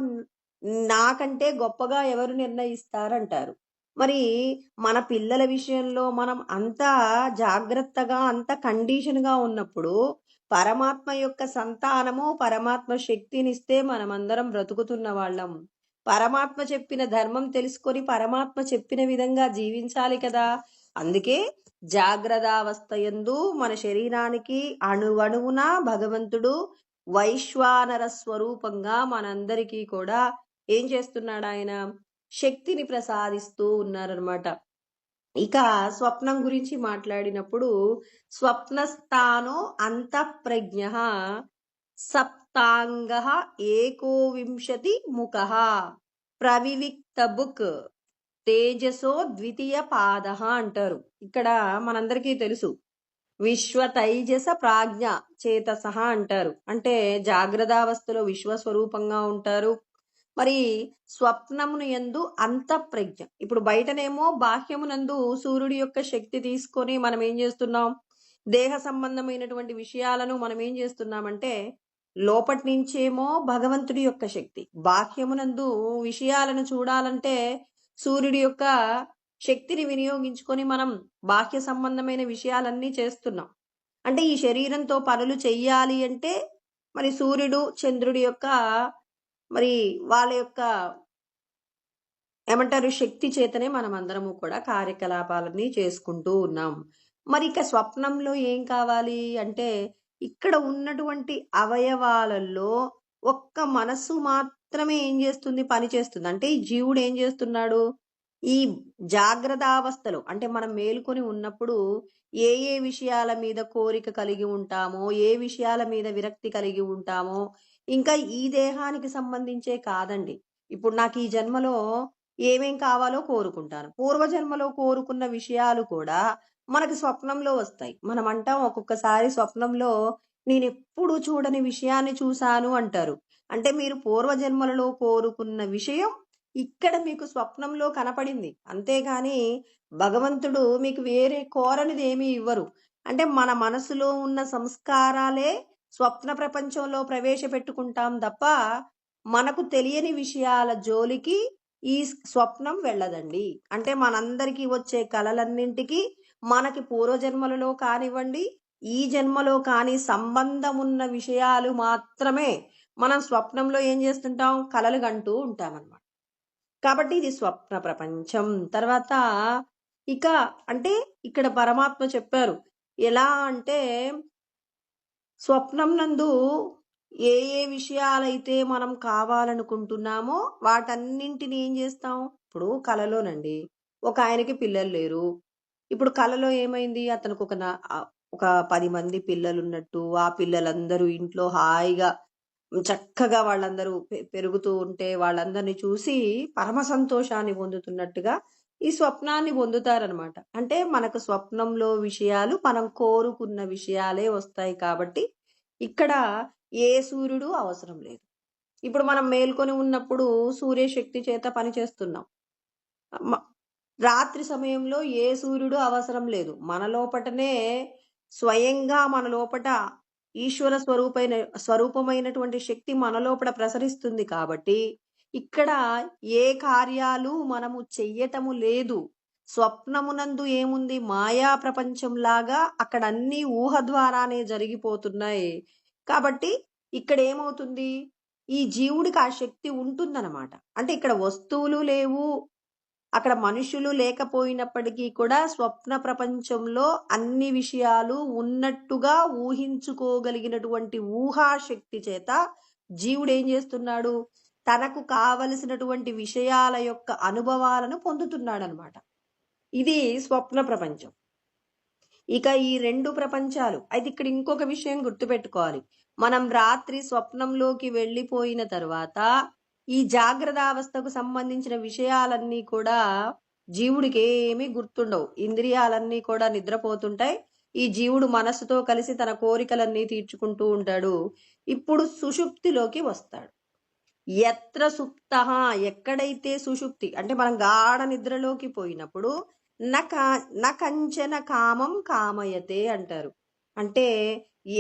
నాకంటే గొప్పగా ఎవరు నిర్ణయిస్తారంటారు. మరి మన పిల్లల విషయంలో మనం అంత జాగ్రత్తగా అంత కండిషన్గా ఉన్నప్పుడు పరమాత్మ యొక్క సంతానము పరమాత్మ శక్తినిస్తే మనమందరం బ్రతుకుతున్న వాళ్ళం. పరమాత్మ చెప్పిన ధర్మం తెలుసుకొని పరమాత్మ చెప్పిన విధంగా జీవించాలి కదా. అందుకే జాగ్రత్తావస్థ యందు మన శరీరానికి అణువణువున భగవంతుడు వైశ్వానర స్వరూపంగా మనందరికీ కూడా ఏం చేస్తున్నాడు, ఆయన శక్తిని ప్రసాదిస్తూ ఉన్నారనమాట. ఇక స్వప్నం గురించి మాట్లాడినప్పుడు స్వప్నస్థానో అంతఃప్రజ్ఞ సప్తాంగ ఏకోవింశతి ముఖ ప్రవివిక్త బుక్ తేజసో ద్వితీయ పాద అంటారు. ఇక్కడ మనందరికీ తెలుసు విశ్వ తైజస ప్రాజ్ఞ చేతస అంటారు. అంటే జాగ్రత్తావస్థలో విశ్వస్వరూపంగా ఉంటారు. మరి స్వప్నమును యందు అంతఃప్రజ్ఞ. ఇప్పుడు బయటనేమో బాహ్యమునందు సూర్యుడి యొక్క శక్తి తీసుకొని మనం ఏం చేస్తున్నాం, దేహ సంబంధమైనటువంటి విషయాలను మనం ఏం చేస్తున్నామంటే లోపటి నుంచేమో భగవంతుడి యొక్క శక్తి, బాహ్యమునందు విషయాలను చూడాలంటే సూర్యుడి యొక్క శక్తిని వినియోగించుకొని మనం బాహ్య సంబంధమైన విషయాలన్నీ చేస్తున్నాం. అంటే ఈ శరీరంతో పనులు చెయ్యాలి అంటే మరి సూర్యుడు చంద్రుడి యొక్క మరి వాళ్ళ యొక్క ఏమంటారు శక్తి చేతనే మనం అందరము కూడా కార్యకలాపాలన్నీ చేసుకుంటూ ఉన్నాం. మరి ఇక స్వప్నంలో ఏం కావాలి అంటే ఇక్కడ ఉన్నటువంటి అవయవాలలో ఒక్క మనస్సు మాత్రమే ఏం చేస్తుంది? పని చేస్తుంది. అంటే ఈ జీవుడు ఏం చేస్తున్నాడు? ఈ జాగ్రత్తావస్థలో అంటే మనం మేలుకొని ఉన్నప్పుడు ఏ ఏ విషయాల మీద కోరిక కలిగి ఉంటామో, ఏ విషయాల మీద విరక్తి కలిగి ఉంటామో, ఇంకా ఈ దేహానికి సంబంధించే కాదండి. ఇప్పుడు నాకు ఈ జన్మలో ఏమేం కావాలో కోరుకుంటాను. పూర్వజన్మలో కోరుకున్న విషయాలు కూడా మనకి స్వప్నంలో వస్తాయి. మనం అంటాం ఒక్కొక్కసారి స్వప్నంలో నేనెప్పుడు చూడని విషయాన్ని చూశాను అంటారు. అంటే మీరు పూర్వజన్మలలో కోరుకున్న విషయం ఇక్కడ మీకు స్వప్నంలో కనపడింది. అంతేగాని భగవంతుడు మీకు వేరే కోరనిదేమీ ఇవ్వరు. అంటే మన మనసులో ఉన్న సంస్కారాలే స్వప్న ప్రపంచంలో ప్రవేశపెట్టుకుంటాం తప్ప, మనకు తెలియని విషయాల జోలికి ఈ స్వప్నం వెళ్ళదండి. అంటే మనందరికీ వచ్చే కలలన్నింటికి మనకి పూర్వజన్మలలో కానివ్వండి, ఈ జన్మలో కానీ సంబంధం ఉన్న విషయాలు మాత్రమే మనం స్వప్నంలో ఏం చేస్తుంటాం? కలలు కంటూ ఉంటామన్నమాట. కాబట్టి ఇది స్వప్న ప్రపంచం. తర్వాత ఇక అంటే ఇక్కడ పరమాత్మ చెప్పారు. ఎలా అంటే స్వప్నం నందు ఏ ఏ విషయాలైతే మనం కావాలనుకుంటున్నామో వాటన్నింటిని ఏం చేస్తాం? ఇప్పుడు కలలోనండి ఒక ఆయనకి పిల్లలు లేరు. ఇప్పుడు కలలో ఏమైంది? అతనికి ఒక 10 మంది పిల్లలున్నట్టు, ఆ పిల్లలందరూ ఇంట్లో హాయిగా చక్కగా వాళ్ళందరూ పెరుగుతూ ఉంటే వాళ్ళందరిని చూసి పరమ సంతోషాన్ని పొందుతున్నట్టుగా ఈ స్వప్నాన్ని పొందుతారనమాట. అంటే మనకు స్వప్నంలో విషయాలు మనం కోరుకున్న విషయాలే వస్తాయి కాబట్టి ఇక్కడ ఏ సూర్యుడు అవసరం లేదు. ఇప్పుడు మనం మేల్కొని ఉన్నప్పుడు సూర్యశక్తి చేత పనిచేస్తున్నాం. రాత్రి సమయంలో ఏ సూర్యుడు అవసరం లేదు. మన లోపటనే స్వయంగా మన లోపట ఈశ్వర స్వరూపమైనటువంటి శక్తి మన లోపల ప్రసరిస్తుంది కాబట్టి ఇక్కడ ఏ కార్యాలు మనము చెయ్యటము లేదు. స్వప్నమునందు ఏముంది? మాయా ప్రపంచంలాగా అక్కడ అన్ని ఊహ ద్వారానే జరిగిపోతున్నాయి. కాబట్టి ఇక్కడ ఏమవుతుంది? ఈ జీవుడికి ఆ శక్తి ఉంటుందన్నమాట. అంటే ఇక్కడ వస్తువులు లేవు, అక్కడ మనుషులు లేకపోయినప్పటికీ కూడా స్వప్న ప్రపంచంలో అన్ని విషయాలు ఉన్నట్టుగా ఊహించుకోగలిగినటువంటి ఊహాశక్తి చేత జీవుడు ఏం చేస్తున్నాడు? తనకు కావలసినటువంటి విషయాల యొక్క అనుభవాలను పొందుతున్నాడనమాట. ఇది స్వప్న ప్రపంచం. ఇక ఈ 2 ప్రపంచాలు అయితే ఇక్కడ ఇంకొక విషయం గుర్తుపెట్టుకోవాలి. మనం రాత్రి స్వప్నంలోకి వెళ్ళిపోయిన తర్వాత ఈ జాగ్రత్తావస్థకు సంబంధించిన విషయాలన్నీ కూడా జీవుడికి ఏమీ గుర్తుండవు. ఇంద్రియాలన్నీ కూడా నిద్రపోతుంటాయి. ఈ జీవుడు మనస్సుతో కలిసి తన కోరికలన్నీ తీర్చుకుంటూ ఉంటాడు. ఇప్పుడు సుషుప్తిలోకి వస్తాడు. ఎత్ర సుప్త, ఎక్కడైతే సుషుప్తి అంటే మనం గాఢ నిద్రలోకి పోయినప్పుడు నకంచన కామం కామయతే అంటారు. అంటే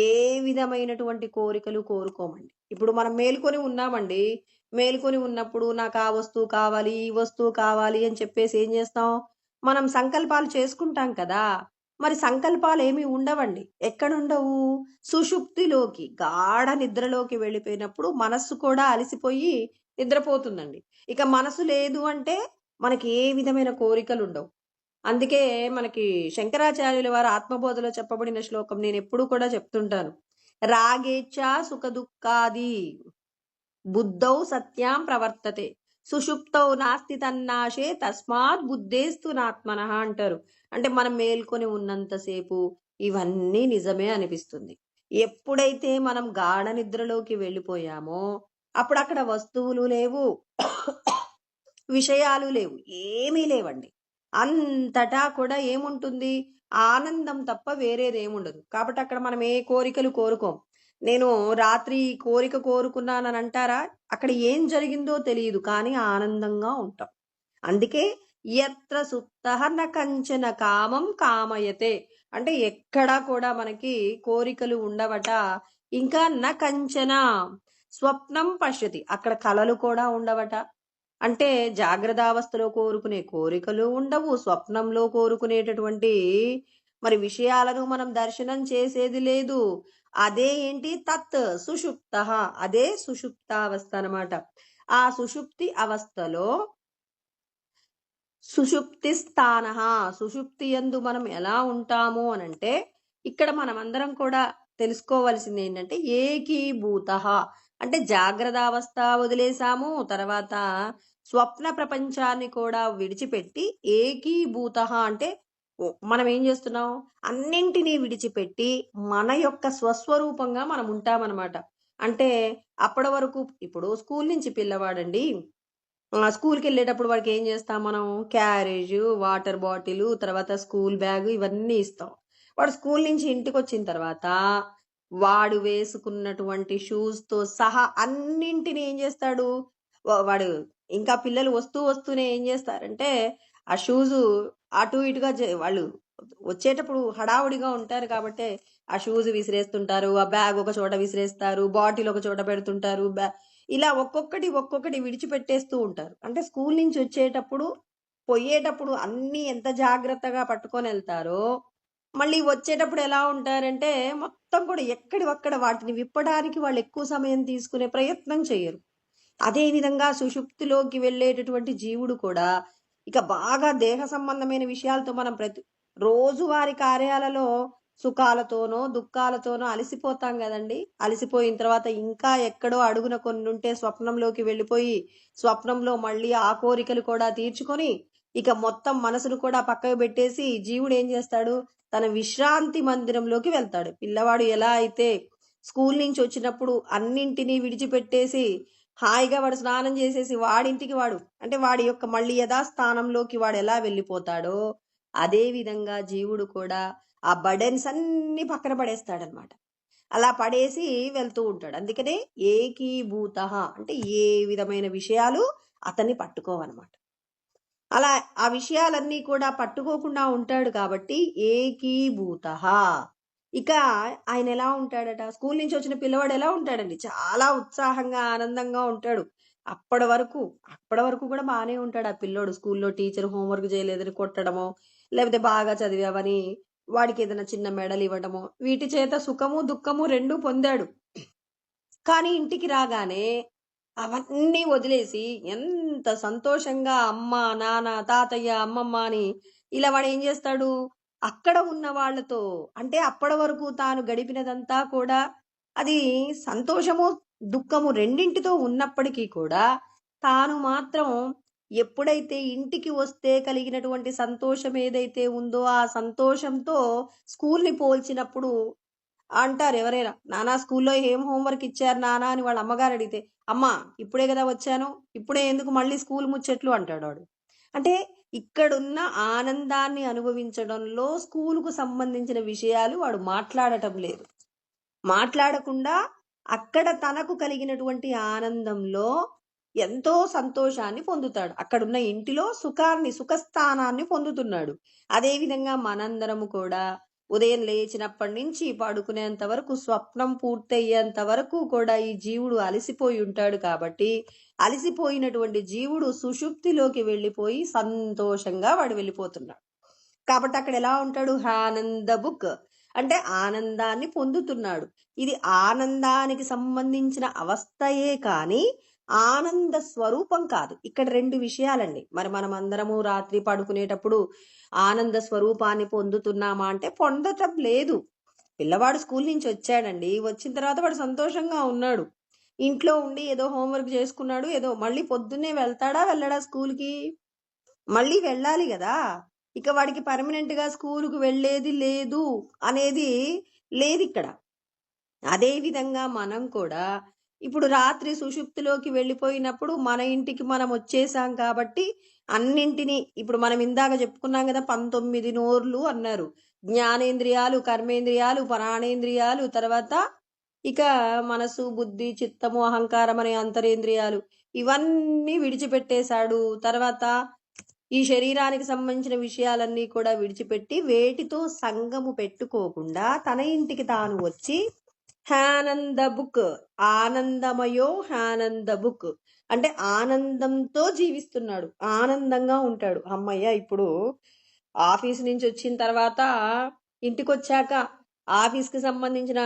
ఏ విధమైనటువంటి కోరికలు కోరుకోమండి. ఇప్పుడు మనం మేల్కొని ఉన్నామండి. మేల్కొని ఉన్నప్పుడు నాకు ఆ వస్తువు కావాలి, ఈ వస్తువు కావాలి అని చెప్పేసి ఏం చేస్తాం? మనం సంకల్పాలు చేసుకుంటాం కదా. మరి సంకల్పాలు ఏమీ ఉండవండి. ఎక్కడుండవు? సుషుప్తిలోకి గాఢ నిద్రలోకి వెళ్ళిపోయినప్పుడు మనస్సు కూడా అలసిపోయి నిద్రపోతుందండి. ఇక మనసు లేదు అంటే మనకి ఏ విధమైన కోరికలు ఉండవు. అందుకే మనకి శంకరాచార్యుల వారు ఆత్మబోధలో చెప్పబడిన శ్లోకం నేను ఎప్పుడు కూడా చెప్తుంటాను. రాగేచ్ఛ సుఖ దుఃఖాది బుద్ధౌ సత్యాం ప్రవర్తతే సుషుప్తౌ నాస్తి తన్నాశే తస్మాత్ బుద్ధేస్తు నాత్మనః అంటారు. అంటే మనం మేల్కొని ఉన్నంతసేపు ఇవన్నీ నిజమే అనిపిస్తుంది. ఎప్పుడైతే మనం గాఢ నిద్రలోకి వెళ్ళిపోయామో అప్పుడు అక్కడ వస్తువులు లేవు, విషయాలు లేవు, ఏమీ లేవండి. అంతటా కూడా ఏముంటుంది? ఆనందం తప్ప వేరేదేముండదు. కాబట్టి అక్కడ మనం ఏ కోరికలు కోరుకోం. నేను రాత్రి కోరిక కోరుకున్నానని అంటారా? అక్కడ ఏం జరిగిందో తెలియదు, కానీ ఆనందంగా ఉంటాం. అందుకే యత్ర సుప్తః న కంచన కామం కామయతే అంటే ఎక్కడా కూడా మనకి కోరికలు ఉండవట. ఇంకా న కంచన స్వప్నం పశ్యతి అక్కడ కలలు కూడా ఉండవట. అంటే జాగ్రత్తావస్థలో కోరుకునే కోరికలు ఉండవు, స్వప్నంలో కోరుకునేటటువంటి మరి విషయాలను మనం దర్శనం చేసేది లేదు. అదే ఏంటి? తత్ సుషుప్త, అదే సుషుప్తావస్థ అన్నమాట. ఆ సుషుప్తి అవస్థలో సుషుప్తి స్థాన, సుషుప్తి యందు మనం ఎలా ఉంటాము అనంటే ఇక్కడ మనమందరం కూడా తెలుసుకోవాల్సింది ఏంటంటే ఏకీభూత అంటే జాగ్రత్త అవస్థ వదిలేసాము, తర్వాత స్వప్న ప్రపంచాన్ని కూడా విడిచిపెట్టి ఏకీభూత అంటే మనం ఏం చేస్తున్నాం, అన్నింటినీ విడిచిపెట్టి మన యొక్క స్వస్వరూపంగా మనం ఉంటామన్నమాట. అంటే అప్పటి వరకు ఇప్పుడు స్కూల్ నుంచి పిల్లవాడండి, స్కూల్కి వెళ్ళేటప్పుడు వాడికి ఏం చేస్తాం మనం, క్యారేజ్, వాటర్ బాటిల్, తర్వాత స్కూల్ బ్యాగ్ ఇవన్నీ ఇస్తాం. వాడు స్కూల్ నుంచి ఇంటికి వచ్చిన తర్వాత వాడు వేసుకున్నటువంటి షూస్ తో సహా అన్నింటిని ఏం చేస్తాడు, వాడు ఇంకా పిల్లలు వస్తూనే ఏం చేస్తారంటే ఆ షూస్ అటు ఇటుగా వాళ్ళు వచ్చేటప్పుడు హడావుడిగా ఉంటారు కాబట్టి ఆ షూస్ విసిరేస్తుంటారు, ఆ బ్యాగ్ ఒక చోట విసిరేస్తారు, బాటిల్ ఒక చోట పెడుతుంటారు, ఇలా ఒక్కొక్కటి విడిచిపెట్టేస్తూ ఉంటారు. అంటే స్కూల్ నుంచి వచ్చేటప్పుడు పోయేటప్పుడు అన్ని ఎంత జాగ్రత్తగా పట్టుకొని వెళ్తారో మళ్ళీ వచ్చేటప్పుడు ఎలా ఉంటారంటే మొత్తం కూడా ఎక్కడివక్కడ వాటిని విప్పడానికి వాళ్ళు ఎక్కువ సమయం తీసుకునే ప్రయత్నం చేయరు. అదే విధంగా సుషుప్తిలోకి వెళ్ళేటటువంటి జీవుడు కూడా ఇక బాగా దేహ సంబంధమైన విషయాలతో మనం రోజువారి కార్యాలలో సుఖాలతోనో దుఃఖాలతోనో అలసిపోతాం కదండి. అలసిపోయిన తర్వాత ఇంకా ఎక్కడో అడుగున కొన్ని ఉంటే స్వప్నంలోకి వెళ్ళిపోయి స్వప్నంలో మళ్ళీ ఆ కోరికలు కూడా తీర్చుకొని ఇక మొత్తం మనసును కూడా పక్కకు పెట్టేసి జీవుడు ఏం చేస్తాడు, తన విశ్రాంతి మందిరంలోకి వెళ్తాడు. పిల్లవాడు ఎలా అయితే స్కూల్ నుంచి వచ్చినప్పుడు అన్నింటినీ విడిచిపెట్టేసి హాయిగా వాడు స్నానం చేసేసి వాడింటికి వాడు అంటే వాడి యొక్క మళ్ళీ యథాస్థానంలోకి వాడు ఎలా వెళ్ళిపోతాడో అదే విధంగా జీవుడు కూడా ఆ బర్డెన్స్ అన్ని పక్కన పడేస్తాడనమాట. అలా పడేసి వెళ్తూ ఉంటాడు. అందుకనే ఏకీభూత అంటే ఏ విధమైన విషయాలు అతన్ని పట్టుకోవన్నమాట. అలా ఆ విషయాలన్నీ కూడా పట్టుకోకుండా ఉంటాడు కాబట్టి ఏకీభూత. ఇక ఆయన ఎలా ఉంటాడట, స్కూల్ నుంచి వచ్చిన పిల్లవాడు ఎలా ఉంటాడండి, చాలా ఉత్సాహంగా ఆనందంగా ఉంటాడు. అప్పటి వరకు కూడా బాగానే ఉంటాడు ఆ పిల్లోడు. స్కూల్లో టీచర్ హోంవర్క్ చేయలేదని కొట్టడమో, లేకపోతే బాగా చదివావని వాడికి ఏదైనా చిన్న మెడల్ ఇవ్వడమో, వీటి చేత సుఖము దుఃఖము రెండు పొందాడు. కానీ ఇంటికి రాగానే అవన్నీ వదిలేసి ఎంత సంతోషంగా అమ్మ నాన్న తాతయ్య అమ్మమ్మ అని ఇలా వాడు ఏం చేస్తాడు, అక్కడ ఉన్న వాళ్ళతో అంటే అప్పటి వరకు తాను గడిపినదంతా కూడా అది సంతోషము దుఃఖము రెండింటితో ఉన్నప్పటికీ కూడా తాను మాత్రం ఎప్పుడైతే ఇంటికి వస్తే కలిగినటువంటి సంతోషం ఏదైతే ఉందో ఆ సంతోషంతో స్కూల్ని పోల్చినప్పుడు అంటారు ఎవరైనా, నానా స్కూల్లో ఏం హోంవర్క్ ఇచ్చారు నానా అని వాళ్ళ అమ్మగారు అడిగితే, అమ్మా ఇప్పుడే కదా వచ్చాను, ఇప్పుడే ఎందుకు మళ్ళీ స్కూల్ ముచ్చట్లు అంటాడు వాడు. అంటే ఇక్కడున్న ఆనందాన్ని అనుభవించడంలో స్కూలుకు సంబంధించిన విషయాలు వాడు మాట్లాడటం లేదు. మాట్లాడకుండా అక్కడ తనకు కలిగినటువంటి ఆనందంలో ఎంతో సంతోషాన్ని పొందుతాడు. అక్కడున్న ఇంటిలో సుఖస్థానాన్ని పొందుతున్నాడు. అదేవిధంగా మనందరము కూడా ఉదయం లేచినప్పటి నుంచి పడుకునేంత వరకు స్వప్నం పూర్తయ్యేంత వరకు కూడా ఈ జీవుడు అలసిపోయి ఉంటాడు కాబట్టి అలసిపోయినటువంటి జీవుడు సుషుప్తిలోకి వెళ్ళిపోయి సంతోషంగా వాడు వెళ్ళిపోతున్నాడు. కాబట్టి అక్కడ ఎలా ఉంటాడు, ఆనంద బుక్ అంటే ఆనందాన్ని పొందుతున్నాడు. ఇది ఆనందానికి సంబంధించిన అవస్థయే కానీ ఆనంద స్వరూపం కాదు. ఇక్కడ రెండు విషయాలండి. మరి మనం అందరము రాత్రి పడుకునేటప్పుడు ఆనంద స్వరూపాన్ని పొందుతున్నామా అంటే పొందటం లేదు. పిల్లవాడు స్కూల్ నుంచి వచ్చాడండి, వచ్చిన తర్వాత వాడు సంతోషంగా ఉన్నాడు, ఇంట్లో ఉండి ఏదో హోంవర్క్ చేసుకున్నాడు, ఏదో మళ్ళీ పొద్దున్నే వెళ్ళడా స్కూల్కి, మళ్ళీ వెళ్ళాలి కదా. ఇక వాడికి పర్మనెంట్ గా స్కూలుకు వెళ్ళేది లేదు అనేది లేదు ఇక్కడ. అదే విధంగా మనం కూడా ఇప్పుడు రాత్రి సుషుప్తిలోకి వెళ్ళిపోయినప్పుడు మన ఇంటికి మనం వచ్చేసాం కాబట్టి అన్నింటినీ ఇప్పుడు మనం ఇందాక చెప్పుకున్నాం కదా, 19 నోర్లు అన్నారు, జ్ఞానేంద్రియాలు, కర్మేంద్రియాలు, ప్రాణేంద్రియాలు, తర్వాత ఇక మనసు బుద్ధి చిత్తము అహంకారం అనే అంతరేంద్రియాలు ఇవన్నీ విడిచిపెట్టేశాడు. తర్వాత ఈ శరీరానికి సంబంధించిన విషయాలన్నీ కూడా విడిచిపెట్టి వేటితో సంగము పెట్టుకోకుండా తన ఇంటికి తాను వచ్చి ఆనంద బుక్, ఆనందమయో ఆనంద బుక్ అంటే ఆనందంతో జీవిస్తున్నాడు, ఆనందంగా ఉంటాడు. అమ్మయ్య ఇప్పుడు ఆఫీస్ నుంచి వచ్చిన తర్వాత ఇంటికి వచ్చాక ఆఫీస్కి సంబంధించిన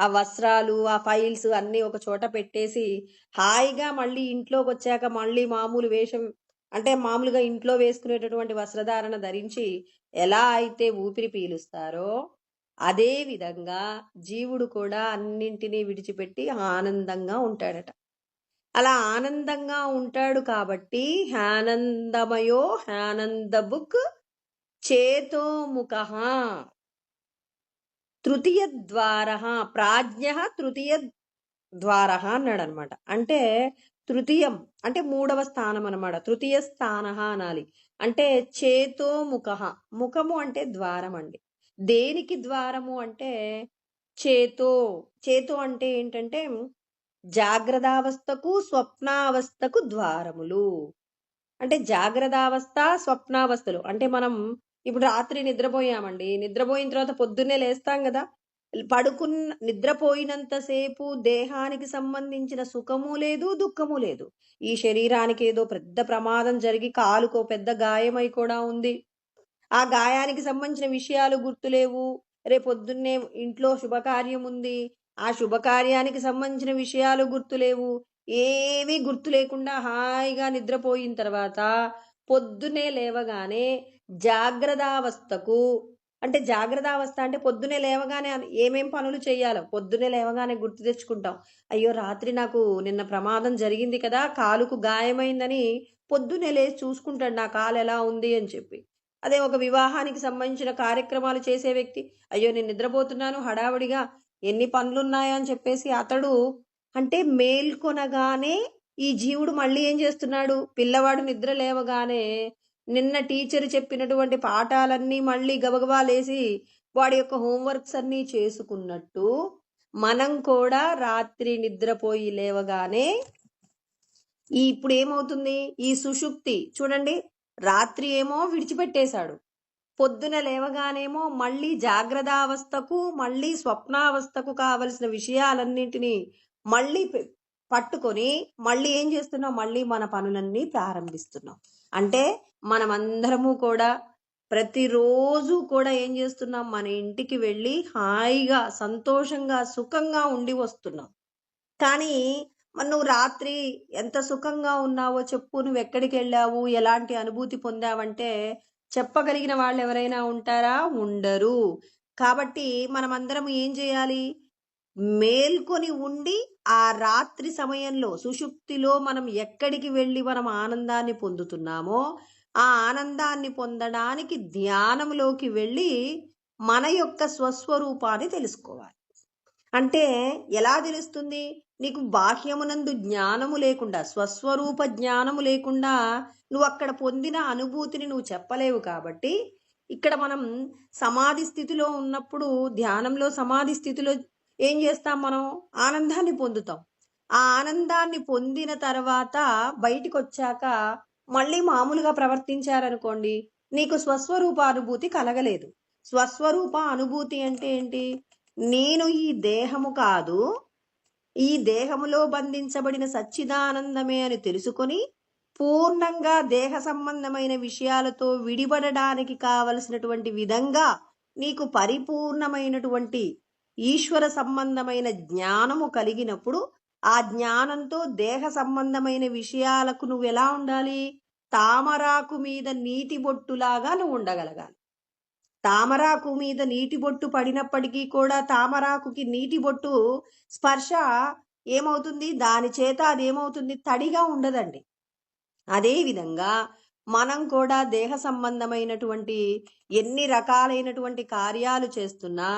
ఆ వస్త్రాలు ఆ ఫైల్స్ అన్నీ ఒక చోట పెట్టేసి హాయిగా మళ్ళీ ఇంట్లోకి వచ్చాక మళ్ళీ మామూలు వేషం అంటే మామూలుగా ఇంట్లో వేసుకునేటటువంటి వస్త్రధారణ ధరించి ఎలా అయితే ఊపిరి పీలుస్తారో అదే విధంగా జీవుడు కూడా అన్నింటినీ విడిచిపెట్టి ఆనందంగా ఉంటాడట. అలా ఆనందంగా ఉంటాడు కాబట్టి హ్యానందమయో హ్యానంద బుక్ చేతోముఖ తృతీయ ద్వార ప్రాజ్ఞ తృతీయ ద్వార అన్నాడు అనమాట. అంటే తృతీయం అంటే మూడవ స్థానం అనమాట. తృతీయ స్థాన అనాలి. అంటే చేతో ముఖ, ముఖము అంటే ద్వారం అండి. దేనికి ద్వారము అంటే చేతో. చేతో అంటే ఏంటంటే జాగ్రత్తావస్థకు స్వప్నావస్థకు ద్వారములు. అంటే జాగ్రత్తావస్థ స్వప్నావస్థలు అంటే మనం ఇప్పుడు రాత్రి నిద్రపోయామండి. నిద్రపోయిన తర్వాత పొద్దున్నే లేస్తాం కదా. నిద్రపోయినంతసేపు దేహానికి సంబంధించిన సుఖము లేదు, దుఃఖము లేదు. ఈ శరీరానికి ఏదో పెద్ద ప్రమాదం జరిగి కాలుకో పెద్ద గాయమై కూడా ఉంది. ఆ గాయానికి సంబంధించిన విషయాలు గుర్తులేవు. రేపొద్దున్నే ఇంట్లో శుభకార్యం ఉంది. ఆ శుభకార్యానికి సంబంధించిన విషయాలు గుర్తులేవు. ఏమీ గుర్తు లేకుండా హాయిగా నిద్రపోయిన తర్వాత పొద్దున్నే లేవగానే జాగ్రత్తావస్థకు అంటే జాగ్రత్తావస్థ అంటే పొద్దున్నే లేవగానే ఏమేం పనులు చేయాలో పొద్దున్నే లేవగానే గుర్తు తెచ్చుకుంటాం. అయ్యో రాత్రి నాకు నిన్న ప్రమాదం జరిగింది కదా, కాలుకు గాయమైందని పొద్దున్నే లేచి చూసుకుంటాడు నా కాలు ఎలా ఉంది అని చెప్పి. అదే ఒక వివాహానికి సంబంధించిన కార్యక్రమాలు చేసే వ్యక్తి, అయ్యో నేను నిద్రపోతున్నాను హడావుడిగా ఎన్ని పనులున్నాయా అని చెప్పేసి అతడు అంటే మేల్కొనగానే ఈ జీవుడు మళ్ళీ ఏం చేస్తున్నాడు, పిల్లవాడు నిద్ర లేవగానే నిన్న టీచర్ చెప్పినటువంటి పాఠాలన్నీ మళ్ళీ గబగబా లేసి వాడి యొక్క హోంవర్క్స్ అన్నీ చేసుకున్నట్టు మనం కూడా రాత్రి నిద్రపోయి లేవగానే ఇప్పుడు ఏమవుతుంది, ఈ సుషుప్తి చూడండి, రాత్రి ఏమో విడిచిపెట్టేశాడు, పొద్దున లేవగానేమో మళ్ళీ జాగ్రత్తావస్థకు మళ్ళీ స్వప్నావస్థకు కావలసిన విషయాలన్నింటినీ మళ్ళీ పట్టుకొని మళ్ళీ ఏం చేస్తున్నాం, మళ్ళీ మన పనులన్నీ ప్రారంభిస్తున్నాం. అంటే మనమందరము కూడా ప్రతిరోజు కూడా ఏం చేస్తున్నాం, మన ఇంటికి వెళ్ళి హాయిగా సంతోషంగా సుఖంగా ఉండి వస్తున్నాం. కానీ నువ్వు రాత్రి ఎంత సుఖంగా ఉన్నావో చెప్పు, నువ్వు ఎక్కడికి వెళ్ళావు, ఎలాంటి అనుభూతి పొందావంటే చెప్పగలిగిన వాళ్ళు ఎవరైనా ఉంటారా, ఉండరు. కాబట్టి మనమందరం ఏం చేయాలి, మేల్కొని ఉండి ఆ రాత్రి సమయంలో సుషుప్తిలో మనం ఎక్కడికి వెళ్ళి మనం ఆనందాన్ని పొందుతున్నామో ఆ ఆనందాన్ని పొందడానికి ధ్యానంలోకి వెళ్ళి మన యొక్క స్వస్వరూపాన్ని తెలుసుకోవాలి. అంటే ఎలా తెలుస్తుంది, నీకు బాహ్యమునందు జ్ఞానము లేకుండా స్వస్వరూప జ్ఞానము లేకుండా నువ్వు అక్కడ పొందిన అనుభూతిని నువ్వు చెప్పలేవు. కాబట్టి ఇక్కడ మనం సమాధి స్థితిలో ఉన్నప్పుడు ధ్యానంలో సమాధి స్థితిలో ఏం చేస్తాం, మనం ఆనందాన్ని పొందుతాం. ఆ ఆనందాన్ని పొందిన తర్వాత బయటికి వచ్చాక మళ్ళీ మామూలుగా ప్రవర్తించారనుకోండి, నీకు స్వస్వరూప అనుభూతి కలగలేదు. స్వస్వరూప అనుభూతి అంటే ఏంటి, నేను ఈ దేహము కాదు, ఈ దేహములో బంధించబడిన సచ్చిదానందమే అని తెలుసుకొని పూర్ణంగా దేహ సంబంధమైన విషయాలతో విడిపడడానికి కావలసినటువంటి విధంగా నీకు పరిపూర్ణమైనటువంటి ఈశ్వర సంబంధమైన జ్ఞానము కలిగినప్పుడు ఆ జ్ఞానంతో దేహ సంబంధమైన విషయాలకు నువ్వు ఎలా ఉండాలి, తామరాకు మీద నీటి బొట్టులాగా నువ్వు ఉండగలగాలి. తామరాకు మీద నీటి బొట్టు పడినప్పటికీ కూడా తామరాకుకి నీటి బొట్టు స్పర్శ ఏమవుతుంది, దాని చేత అదేమవుతుంది, తడిగా ఉండదండి. అదే విధంగా మనం కూడా దేహ సంబంధమైనటువంటి ఎన్ని రకాలైనటువంటి కార్యాలు చేస్తున్నా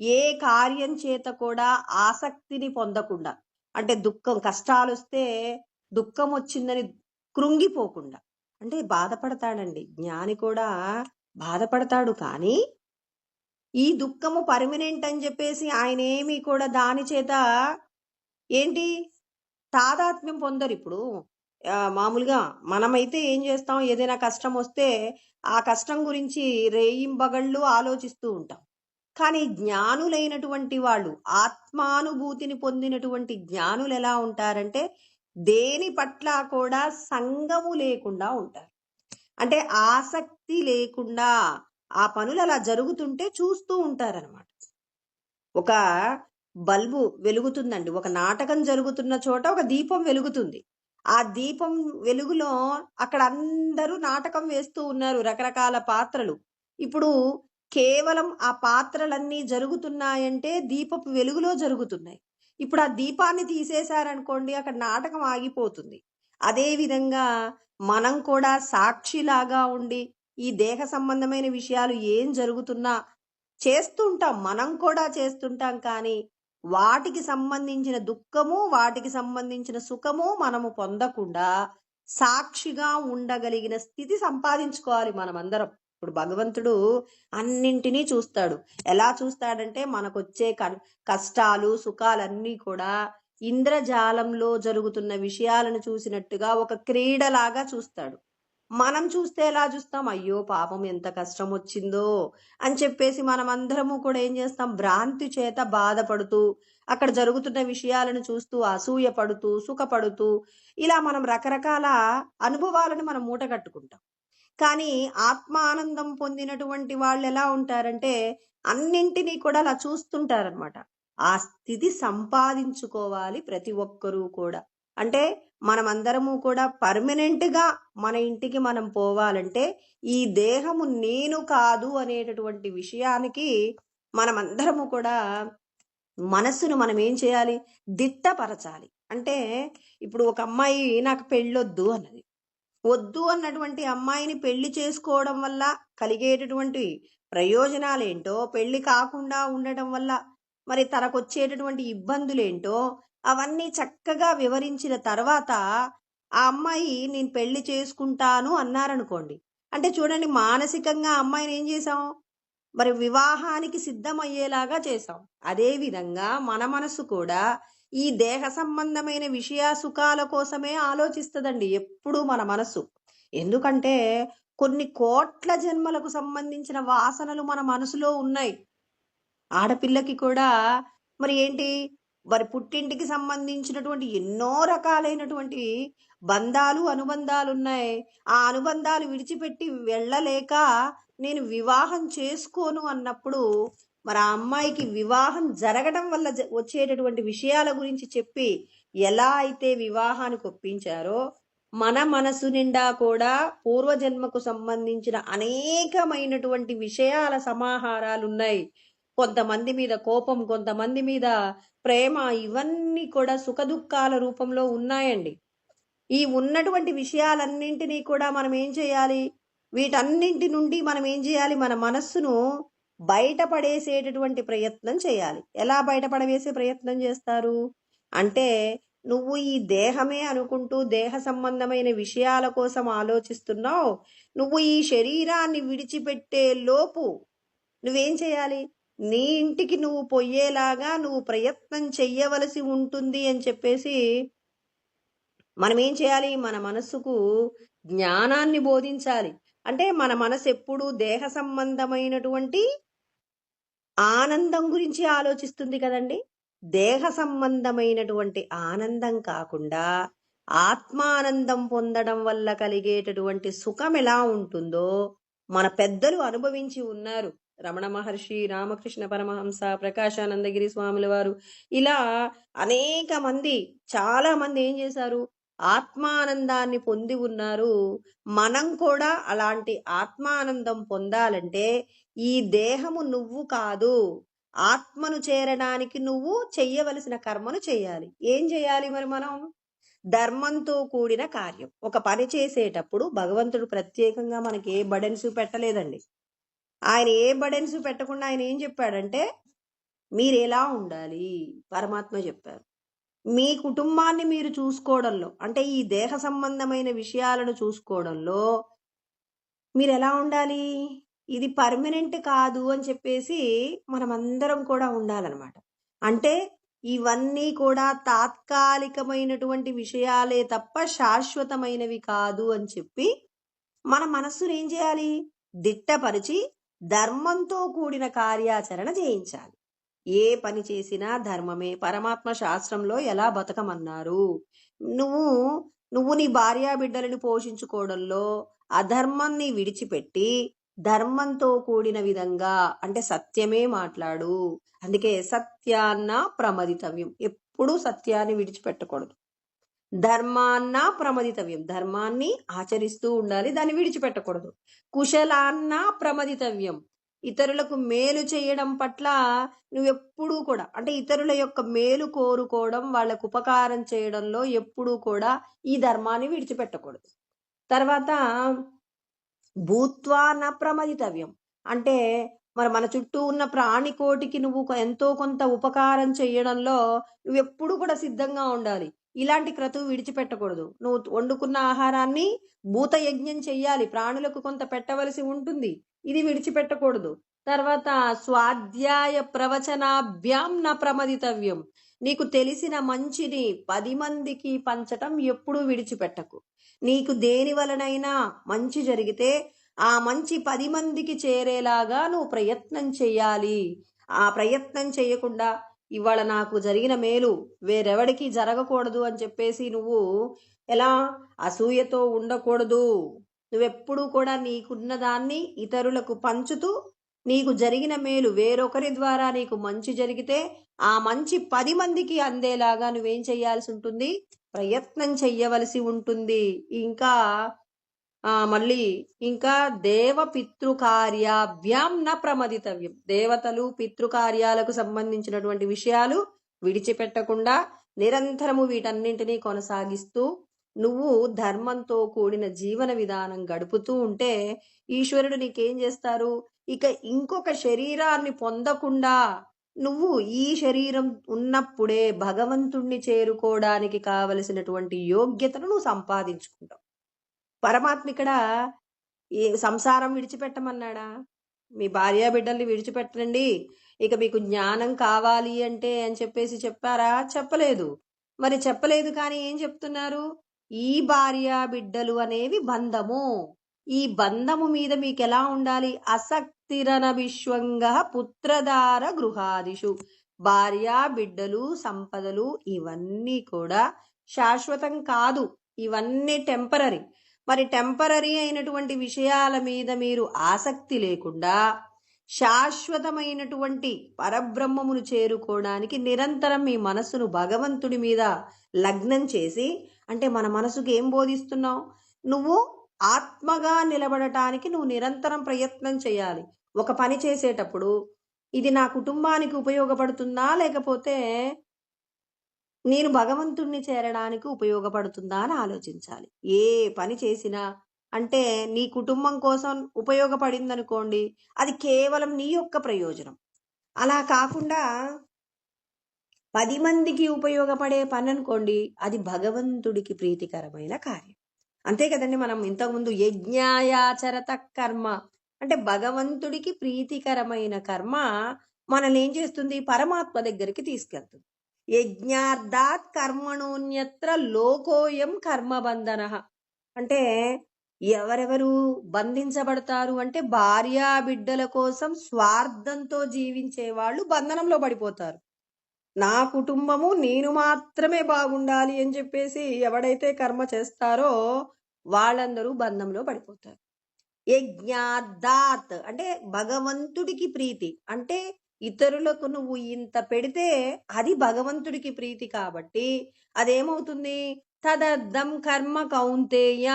ఏ కార్యం చేత కూడా ఆసక్తిని పొందకుండా, అంటే దుఃఖం కష్టాలు వస్తే దుఃఖం వచ్చిందని కృంగిపోకుండా, అంటే బాధపడతాడండి జ్ఞాని కూడా బాధపడతాడు. కానీ ఈ దుఃఖము పర్మనెంట్ అని చెప్పేసి ఆయన ఏమీ కూడా దాని చేత ఏంటి తాదాత్మ్యం పొందరు. ఇప్పుడు మామూలుగా మనమైతే ఏం చేస్తాం, ఏదైనా కష్టం వస్తే ఆ కష్టం గురించి రేయింబగళ్ళు ఆలోచిస్తూ ఉంటాం. కానీ జ్ఞానులైనటువంటి వాళ్ళు, ఆత్మానుభూతిని పొందినటువంటి జ్ఞానులు ఎలా ఉంటారంటే దేని పట్ల కూడా సంగము లేకుండా ఉంటారు. అంటే ఆసక్తి లేకుండా ఆ పనులు అలా జరుగుతుంటే చూస్తూ ఉంటారనమాట. ఒక బల్బు వెలుగుతుందండి, ఒక నాటకం జరుగుతున్న చోట ఒక దీపం వెలుగుతుంది. ఆ దీపం వెలుగులో అక్కడ అందరూ నాటకం వేస్తూ ఉన్నారు, రకరకాల పాత్రలు. ఇప్పుడు కేవలం ఆ పాత్రలన్నీ జరుగుతున్నాయంటే దీపపు వెలుగులో జరుగుతున్నాయి. ఇప్పుడు ఆ దీపాన్ని తీసేశారనుకోండి, అక్కడ నాటకం ఆగిపోతుంది. అదే విధంగా మనం కూడా సాక్షిలాగా ఉండి, ఈ దేహ సంబంధమైన విషయాలు ఏం జరుగుతున్నా చేస్తుంటాం. మనం కూడా చేస్తుంటాం. కానీ వాటికి సంబంధించిన దుఃఖము, వాటికి సంబంధించిన సుఖము మనము పొందకుండా సాక్షిగా ఉండగలిగిన స్థితి సంపాదించుకోవాలి మనమందరం. ఇప్పుడు భగవంతుడు అన్నింటినీ చూస్తాడు. ఎలా చూస్తాడంటే మనకొచ్చే కష్టాలు, సుఖాలన్నీ కూడా ఇంద్రజాలంలో జరుగుతున్న విషయాలను చూసినట్టుగా ఒక క్రీడలాగా చూస్తాడు. మనం చూస్తే ఎలా చూస్తాం? అయ్యో పాపం ఎంత కష్టం వచ్చిందో అని చెప్పేసి మనమందరము కూడా ఏం చేస్తాం? భ్రాంతి చేత బాధపడుతూ, అక్కడ జరుగుతున్న విషయాలను చూస్తూ అసూయ పడుతూ, సుఖపడుతూ, ఇలా మనం రకరకాల అనుభవాలను మనం మూట కట్టుకుంటాం. కానీ ఆత్మానందం పొందినటువంటి వాళ్ళు ఎలా ఉంటారంటే అన్నింటినీ కూడా అలా చూస్తుంటారనమాట. ఆ స్థితి సంపాదించుకోవాలి ప్రతి ఒక్కరూ కూడా. అంటే మనమందరము కూడా పర్మనెంట్ గా మన ఇంటికి మనం పోవాలంటే ఈ దేహము నేను కాదు అనేటటువంటి విషయానికి మనమందరము కూడా మనస్సును మనం ఏం చేయాలి? దిట్టపరచాలి. అంటే ఇప్పుడు ఒక అమ్మాయి నాకు పెళ్ళొద్దు అన్నది. వద్దు అన్నటువంటి అమ్మాయిని పెళ్లి చేసుకోవడం వల్ల కలిగేటటువంటి ప్రయోజనాలేంటో, పెళ్లి కాకుండా ఉండటం వల్ల మరి తనకొచ్చేటటువంటి ఇబ్బందులేంటో అవన్నీ చక్కగా వివరించిన తర్వాత ఆ అమ్మాయి నేను పెళ్లి చేసుకుంటాను అన్నారనుకోండి. అంటే చూడండి, మానసికంగా ఆ అమ్మాయిని ఏం చేసాం? మరి వివాహానికి సిద్ధమయ్యేలాగా చేసాం. అదే విధంగా మన మనసు కూడా ఈ దేహ సంబంధమైన విషయ సుఖాల కోసమే ఆలోచిస్తదండి ఎప్పుడు మన మనసు. ఎందుకంటే కొన్ని కోట్ల జన్మలకు సంబంధించిన వాసనలు మన మనసులో ఉన్నాయి. ఆడపిల్లకి కూడా మరి ఏంటి, మరి పుట్టింటికి సంబంధించినటువంటి ఎన్నో రకాలైనటువంటి బంధాలు, అనుబంధాలు ఉన్నాయి. ఆ అనుబంధాలు విడిచిపెట్టి వెళ్ళలేక నేను వివాహం చేసుకోను అన్నప్పుడు మరి ఆ అమ్మాయికి వివాహం జరగడం వల్ల వచ్చేటటువంటి విషయాల గురించి చెప్పి ఎలా అయితే వివాహానికి ఒప్పించారో, మన మనసు నిండా కూడా పూర్వజన్మకు సంబంధించిన అనేకమైనటువంటి విషయాల సమాహారాలు ఉన్నాయి. కొంతమంది మీద కోపం, కొంతమంది మీద ప్రేమ, ఇవన్నీ కూడా సుఖదుఖాల రూపంలో ఉన్నాయండి. ఈ ఉన్నటువంటి విషయాలన్నింటినీ కూడా మనం ఏం చేయాలి? వీటన్నింటి నుండి మనం ఏం చేయాలి? మన మనస్సును బయటపడేసేటటువంటి ప్రయత్నం చేయాలి. ఎలా బయటపడవేసే ప్రయత్నం చేస్తారు అంటే, నువ్వు ఈ దేహమే అనుకుంటూ దేహ సంబంధమైన విషయాల కోసం ఆలోచిస్తున్నావు. నువ్వు ఈ శరీరాన్ని విడిచిపెట్టే లోపు నువ్వేం చేయాలి? నీ ఇంటికి నువ్వు పొయ్యేలాగా నువ్వు ప్రయత్నం చెయ్యవలసి ఉంటుంది అని చెప్పేసి మనం ఏం చేయాలి? మన మనస్సుకు జ్ఞానాన్ని బోధించాలి. అంటే మన మనసు ఎప్పుడు దేహ సంబంధమైనటువంటి ఆనందం గురించి ఆలోచిస్తుంది కదండి. దేహ సంబంధమైనటువంటి ఆనందం కాకుండా ఆత్మానందం పొందడం వల్ల కలిగేటటువంటి సుఖం ఎలా ఉంటుందో మన పెద్దలు అనుభవించి ఉన్నారు. రమణ మహర్షి, రామకృష్ణ పరమహంస, ప్రకాశానందగిరి స్వాముల వారు, ఇలా అనేక మంది, చాలా మంది ఏం చేశారు? ఆత్మానందాన్ని పొంది ఉన్నారు. మనం కూడా అలాంటి ఆత్మానందం పొందాలంటే ఈ దేహము నువ్వు కాదు, ఆత్మను చేరడానికి నువ్వు చెయ్యవలసిన కర్మను చెయ్యాలి. ఏం చేయాలి మరి మనం? ధర్మంతో కూడిన కార్యం. ఒక పని చేసేటప్పుడు భగవంతుడు ప్రత్యేకంగా మనకి ఏ బర్డెన్స్ పెట్టలేదండి. ఆయన ఏ బర్డెన్స్ పెట్టకుండా ఆయన ఏం చెప్పాడంటే, మీరు ఎలా ఉండాలి పరమాత్మ చెప్పారు. మీ కుటుంబాన్ని మీరు చూసుకోవడంలో, అంటే ఈ దేహ సంబంధమైన విషయాలను చూసుకోవడంలో మీరు ఎలా ఉండాలి? ఇది పర్మనెంట్ కాదు అని చెప్పేసి మనమందరం కూడా ఉండాలన్నమాట. అంటే ఇవన్నీ కూడా తాత్కాలికమైనటువంటి విషయాలే తప్ప శాశ్వతమైనవి కాదు అని చెప్పి మన మనస్సును ఏం చేయాలి? దిట్టపరిచి ధర్మంతో కూడిన కార్యాచరణ చేయించాలి. ఏ పని చేసినా ధర్మమే. పరమాత్మ శాస్త్రంలో ఎలా బతకమన్నారు? నువ్వు నువ్వు నీ భార్యా బిడ్డలను పోషించుకోవడంలో అధర్మాన్ని విడిచిపెట్టి ధర్మంతో కూడిన విధంగా, అంటే సత్యమే మాట్లాడు. అందుకే సత్యాన్న ప్రమదితవ్యం. ఎప్పుడూ సత్యాన్ని విడిచిపెట్టకూడదు. ధర్మాన్న ప్రమదితవ్యం. ధర్మాన్ని ఆచరిస్తూ ఉండాలి, దాన్ని విడిచిపెట్టకూడదు. కుశలాన్న ప్రమదితవ్యం. ఇతరులకు మేలు చేయడం పట్ల నువ్వెప్పుడూ కూడా అంటే ఇతరుల యొక్క మేలు కోరుకోవడం, వాళ్ళకు ఉపకారం చేయడంలో ఎప్పుడూ కూడా ఈ ధర్మాన్ని విడిచిపెట్టకూడదు. తర్వాత భూత్వా న ప్రమదితవ్యం. అంటే మరి మన చుట్టూ ఉన్న ప్రాణికోటికి నువ్వు ఎంతో కొంత ఉపకారం చేయడంలో నువ్వెప్పుడూ కూడా సిద్ధంగా ఉండాలి. ఇలాంటి క్రతువు విడిచిపెట్టకూడదు. నువ్వు వండుకున్న ఆహారాన్ని భూతయజ్ఞం చెయ్యాలి. ప్రాణులకు కొంత పెట్టవలసి ఉంటుంది. ఇది విడిచిపెట్టకూడదు. తర్వాత స్వాధ్యాయ ప్రవచనాభ్యాం న ప్రమదితవ్యం. నీకు తెలిసిన మంచిని 10 మందికి పంచటం ఎప్పుడూ విడిచిపెట్టకు. నీకు దేని వలనైనా మంచి జరిగితే ఆ మంచి 10 మందికి చేరేలాగా నువ్వు ప్రయత్నం చెయ్యాలి. ఆ ప్రయత్నం చేయకుండా ఇవాళ నాకు జరిగిన మేలు వేరెవడికి జరగకూడదు అని చెప్పేసి నువ్వు ఎలా అసూయతో ఉండకూడదు. నువ్వెప్పుడూ కూడా నీకున్న దాన్ని ఇతరులకు పంచుతూ నీకు జరిగిన మేలు వేరొకరి ద్వారా నీకు మంచి జరిగితే ఆ మంచి 10 మందికి అందేలాగా నువ్వేం చెయ్యాల్సి ఉంటుంది? ప్రయత్నం చెయ్యవలసి ఉంటుంది. ఇంకా మళ్ళీ ఇంకా దేవ పితృకార్యాభ్యాం న ప్రమదితవ్యం. దేవతలు పితృకార్యాలకు సంబంధించినటువంటి విషయాలు విడిచిపెట్టకుండా నిరంతరము వీటన్నింటినీ కొనసాగిస్తూ నువ్వు ధర్మంతో కూడిన జీవన విధానం గడుపుతూ ఉంటే ఈశ్వరుడు నీకేం చేస్తారు? ఇక ఇంకొక శరీరాన్ని పొందకుండా నువ్వు ఈ శరీరం ఉన్నప్పుడే భగవంతుణ్ణి చేరుకోవడానికి కావలసినటువంటి యోగ్యతను నువ్వు సంపాదించుకుంటావు. పరమాత్మ ఇక్కడ సంసారం విడిచిపెట్టమన్నాడా? మీ భార్యా బిడ్డల్ని విడిచిపెట్టండి, ఇక మీకు జ్ఞానం కావాలి అంటే అని చెప్పేసి చెప్పారా? చెప్పలేదు. మరి చెప్పలేదు కానీ ఏం చెప్తున్నారు? ఈ భార్యా బిడ్డలు అనేవి బంధము. ఈ బంధము మీద మీకు ఎలా ఉండాలి? అసక్తిరన విశ్వంగ పుత్రధార గృహాదిషు. భార్యా బిడ్డలు సంపదలు ఇవన్నీ కూడా శాశ్వతం కాదు. ఇవన్నీ టెంపరరీ. మరి టెంపరరీ అయినటువంటి విషయాల మీద మీరు ఆసక్తి లేకుండా శాశ్వతమైనటువంటి పరబ్రహ్మమును చేరుకోవడానికి నిరంతరం మీ మనసును భగవంతుడి మీద లగ్నం చేసి, అంటే మన మనసుకు ఏం బోధిస్తున్నావు? నువ్వు ఆత్మగా నిలబడటానికి నువ్వు నిరంతరం ప్రయత్నం చేయాలి. ఒక పని చేసేటప్పుడు ఇది నా కుటుంబానికి ఉపయోగపడుతుందా, లేకపోతే నేను భగవంతుణ్ణి చేరడానికి ఉపయోగపడుతుందా అని ఆలోచించాలి. ఏ పని చేసినా అంటే నీ కుటుంబం కోసం ఉపయోగపడిందనుకోండి, అది కేవలం నీ యొక్క ప్రయోజనం. అలా కాకుండా 10 మందికి ఉపయోగపడే పని అనుకోండి, అది భగవంతుడికి ప్రీతికరమైన కార్యం. అంతే కదండి. మనం ఇంతకుముందు యజ్ఞాయాచరత కర్మ అంటే భగవంతుడికి ప్రీతికరమైన కర్మ మనల్ని ఏం చేస్తుంది? పరమాత్మ దగ్గరికి తీసుకెళ్తుంది. యజ్ఞార్థాత్ కర్మణోన్యత్ర లోకోయం కర్మబంధన. అంటే ఎవరెవరు బంధించబడతారు అంటే భార్యా బిడ్డల కోసం స్వార్థంతో జీవించే వాళ్ళు బంధనంలో పడిపోతారు. నా కుటుంబము నేను మాత్రమే బాగుండాలి అని చెప్పేసి ఎవడైతే కర్మ చేస్తారో వాళ్ళందరూ బంధంలో పడిపోతారు. యజ్ఞార్థాత్ అంటే భగవంతుడికి ప్రీతి, అంటే ఇతరులకు నువ్వు ఇంత పెడితే అది భగవంతుడికి ప్రీతి కాబట్టి అదేమవుతుంది? తదర్థం కర్మ కౌంతేయ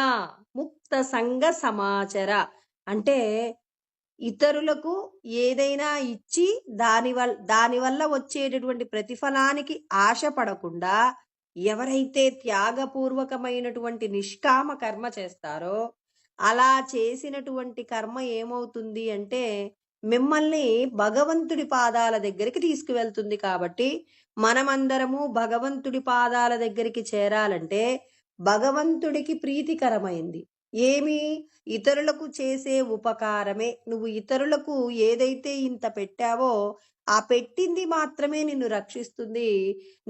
ముక్త సంగ సమాచర. అంటే ఇతరులకు ఏదైనా ఇచ్చి దానివల్ల వచ్చేటటువంటి ప్రతిఫలానికి ఆశ పడకుండా ఎవరైతే త్యాగపూర్వకమైనటువంటి నిష్కామ కర్మ చేస్తారో అలా చేసినటువంటి కర్మ ఏమవుతుంది అంటే మిమ్మల్ని భగవంతుడి పాదాల దగ్గరికి తీసుకువెళ్తుంది. కాబట్టి మనమందరము భగవంతుడి పాదాల దగ్గరికి చేరాలంటే భగవంతుడికి ప్రీతికరమైంది ఏమి? ఇతరులకు చేసే ఉపకారమే. నువ్వు ఇతరులకు ఏదైతే ఇంత పెట్టావో ఆ పెట్టింది మాత్రమే నిన్ను రక్షిస్తుంది.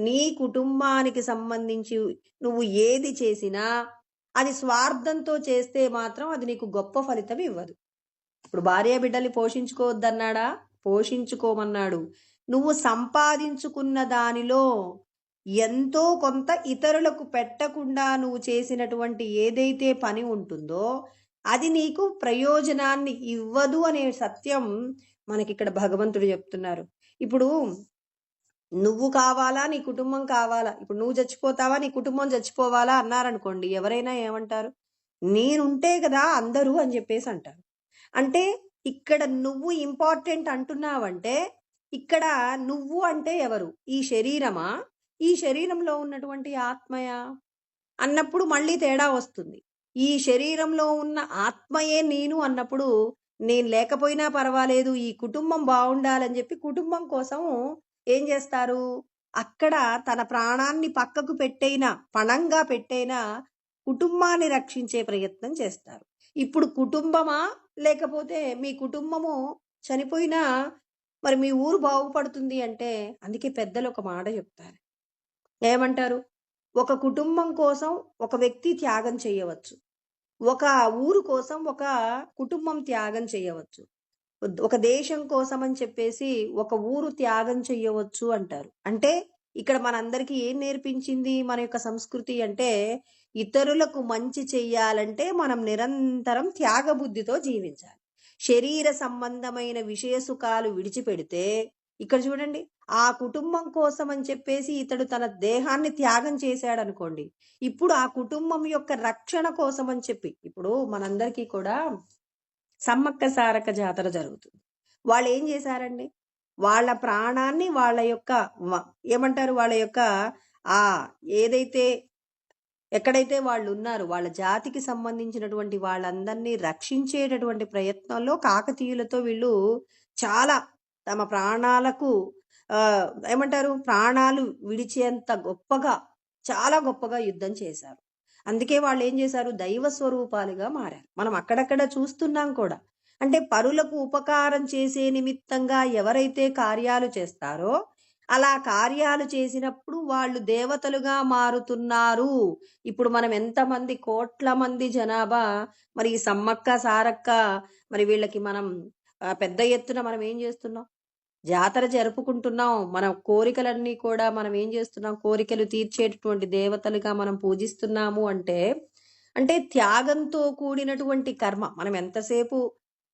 నీ కుటుంబానికి సంబంధించి నువ్వు ఏది చేసినా అది స్వార్థంతో చేస్తే మాత్రం అది నీకు గొప్ప ఫలితం ఇవ్వదు. ఇప్పుడు భార్య బిడ్డల్ని పోషించుకోవద్దన్నాడా? పోషించుకోమన్నాడు. నువ్వు సంపాదించుకున్న దానిలో ఎంతో కొంత ఇతరులకు పెట్టకుండా నువ్వు చేసినటువంటి ఏదైతే పని ఉంటుందో అది నీకు ప్రయోజనాన్ని ఇవ్వదు అనే సత్యం మనకి ఇక్కడ భగవంతుడు చెప్తున్నారు. ఇప్పుడు నువ్వు కావాలా, నీ కుటుంబం కావాలా? ఇప్పుడు నువ్వు చచ్చిపోతావా, నీ కుటుంబం చచ్చిపోవాలా అన్నారనుకోండి, ఎవరైనా ఏమంటారు? నేనుంటే కదా అందరూ అని చెప్పేసి అంటారు. అంటే ఇక్కడ నువ్వు ఇంపార్టెంట్ అంటున్నావంటే ఇక్కడ నువ్వు అంటే ఎవరు? ఈ శరీరమా? ఈ శరీరంలో ఉన్నటువంటి ఆత్మయా? అన్నప్పుడు మళ్ళీ తేడా వస్తుంది. ఈ శరీరంలో ఉన్న ఆత్మయే నేను అన్నప్పుడు నేను లేకపోయినా పర్వాలేదు, ఈ కుటుంబం బావుండాలని జెప్పి కుటుంబం కోసం ఏం జేస్తారు? అక్కడ తన ప్రాణాన్ని పక్కకు పెట్టైనా, పణంగా పెట్టైనా కుటుంబాన్ని రక్షించే ప్రయత్నం చేస్తారు. ఇప్పుడు కుటుంబమా? లేకపోతే మీ కుటుంబము చనిపోయినా మరి మీ ఊరు బాగుపడుతుంది అంటే అందుకే పెద్దలు ఒక మాట చెప్తారు. ఏమంటారు? ఒక కుటుంబం కోసం ఒక వ్యక్తి త్యాగం చేయవచ్చు. ఒక ఊరు కోసం ఒక కుటుంబం త్యాగం చేయవచ్చు. ఒక దేశం కోసం అని చెప్పేసి ఒక ఊరు త్యాగం చెయ్యవచ్చు అంటారు. అంటే ఇక్కడ మనందరికీ ఏం నేర్పించింది మన యొక్క సంస్కృతి అంటే, ఇతరులకు మంచి చెయ్యాలంటే మనం నిరంతరం త్యాగబుద్ధితో జీవించాలి. శరీర సంబంధమైన విషయ సుఖాలు విడిచిపెడితే ఇక్కడ చూడండి, ఆ కుటుంబం కోసం అని చెప్పేసి ఇతడు తన దేహాన్ని త్యాగం చేశాడనుకోండి. ఇప్పుడు ఆ కుటుంబం యొక్క రక్షణ కోసం అని చెప్పి ఇప్పుడు మనందరికీ కూడా సమ్మక్క సారక్క జాతర జరుగుతుంది. వాళ్ళేం చేశారండి? వాళ్ళ ప్రాణాన్ని వాళ్ళ యొక్క ఏమంటారు? వాళ్ళ యొక్క ఏదైతే ఎక్కడైతే వాళ్ళున్నారో వాళ్ళ జాతికి సంబంధించినటువంటి వాళ్ళందరినీ రక్షించేటటువంటి ప్రయత్నంలో కాకతీయులతో వీళ్ళు చాలా తమ ప్రాణాలకు ఏమంటారు? ప్రాణాలు విడిచేంత గొప్పగా, చాలా గొప్పగా యుద్ధం చేశారు. అందుకే వాళ్ళు ఏం చేశారు? దైవ స్వరూపాలుగా మారారు. మనం అక్కడక్కడ చూస్తున్నాం కూడా. అంటే పరులకు ఉపకారం చేసే నిమిత్తంగా ఎవరైతే కార్యాలు చేస్తారో అలా కార్యాలు చేసినప్పుడు వాళ్ళు దేవతలుగా మారుతున్నారు. ఇప్పుడు మనం ఎంతమంది కోట్ల మంది జనాభా మరి ఈ సమ్మక్క సారక్క మరి వీళ్ళకి మనం పెద్ద ఎత్తున మనం ఏం చేస్తున్నాం? జాతర జరుపుకుంటున్నాం. మన కోరికలన్నీ కూడా మనం ఏం చేస్తున్నాం? కోరికలు తీర్చేటటువంటి దేవతలుగా మనం పూజిస్తున్నాము అంటే, అంటే త్యాగంతో కూడినటువంటి కర్మ. మనం ఎంతసేపు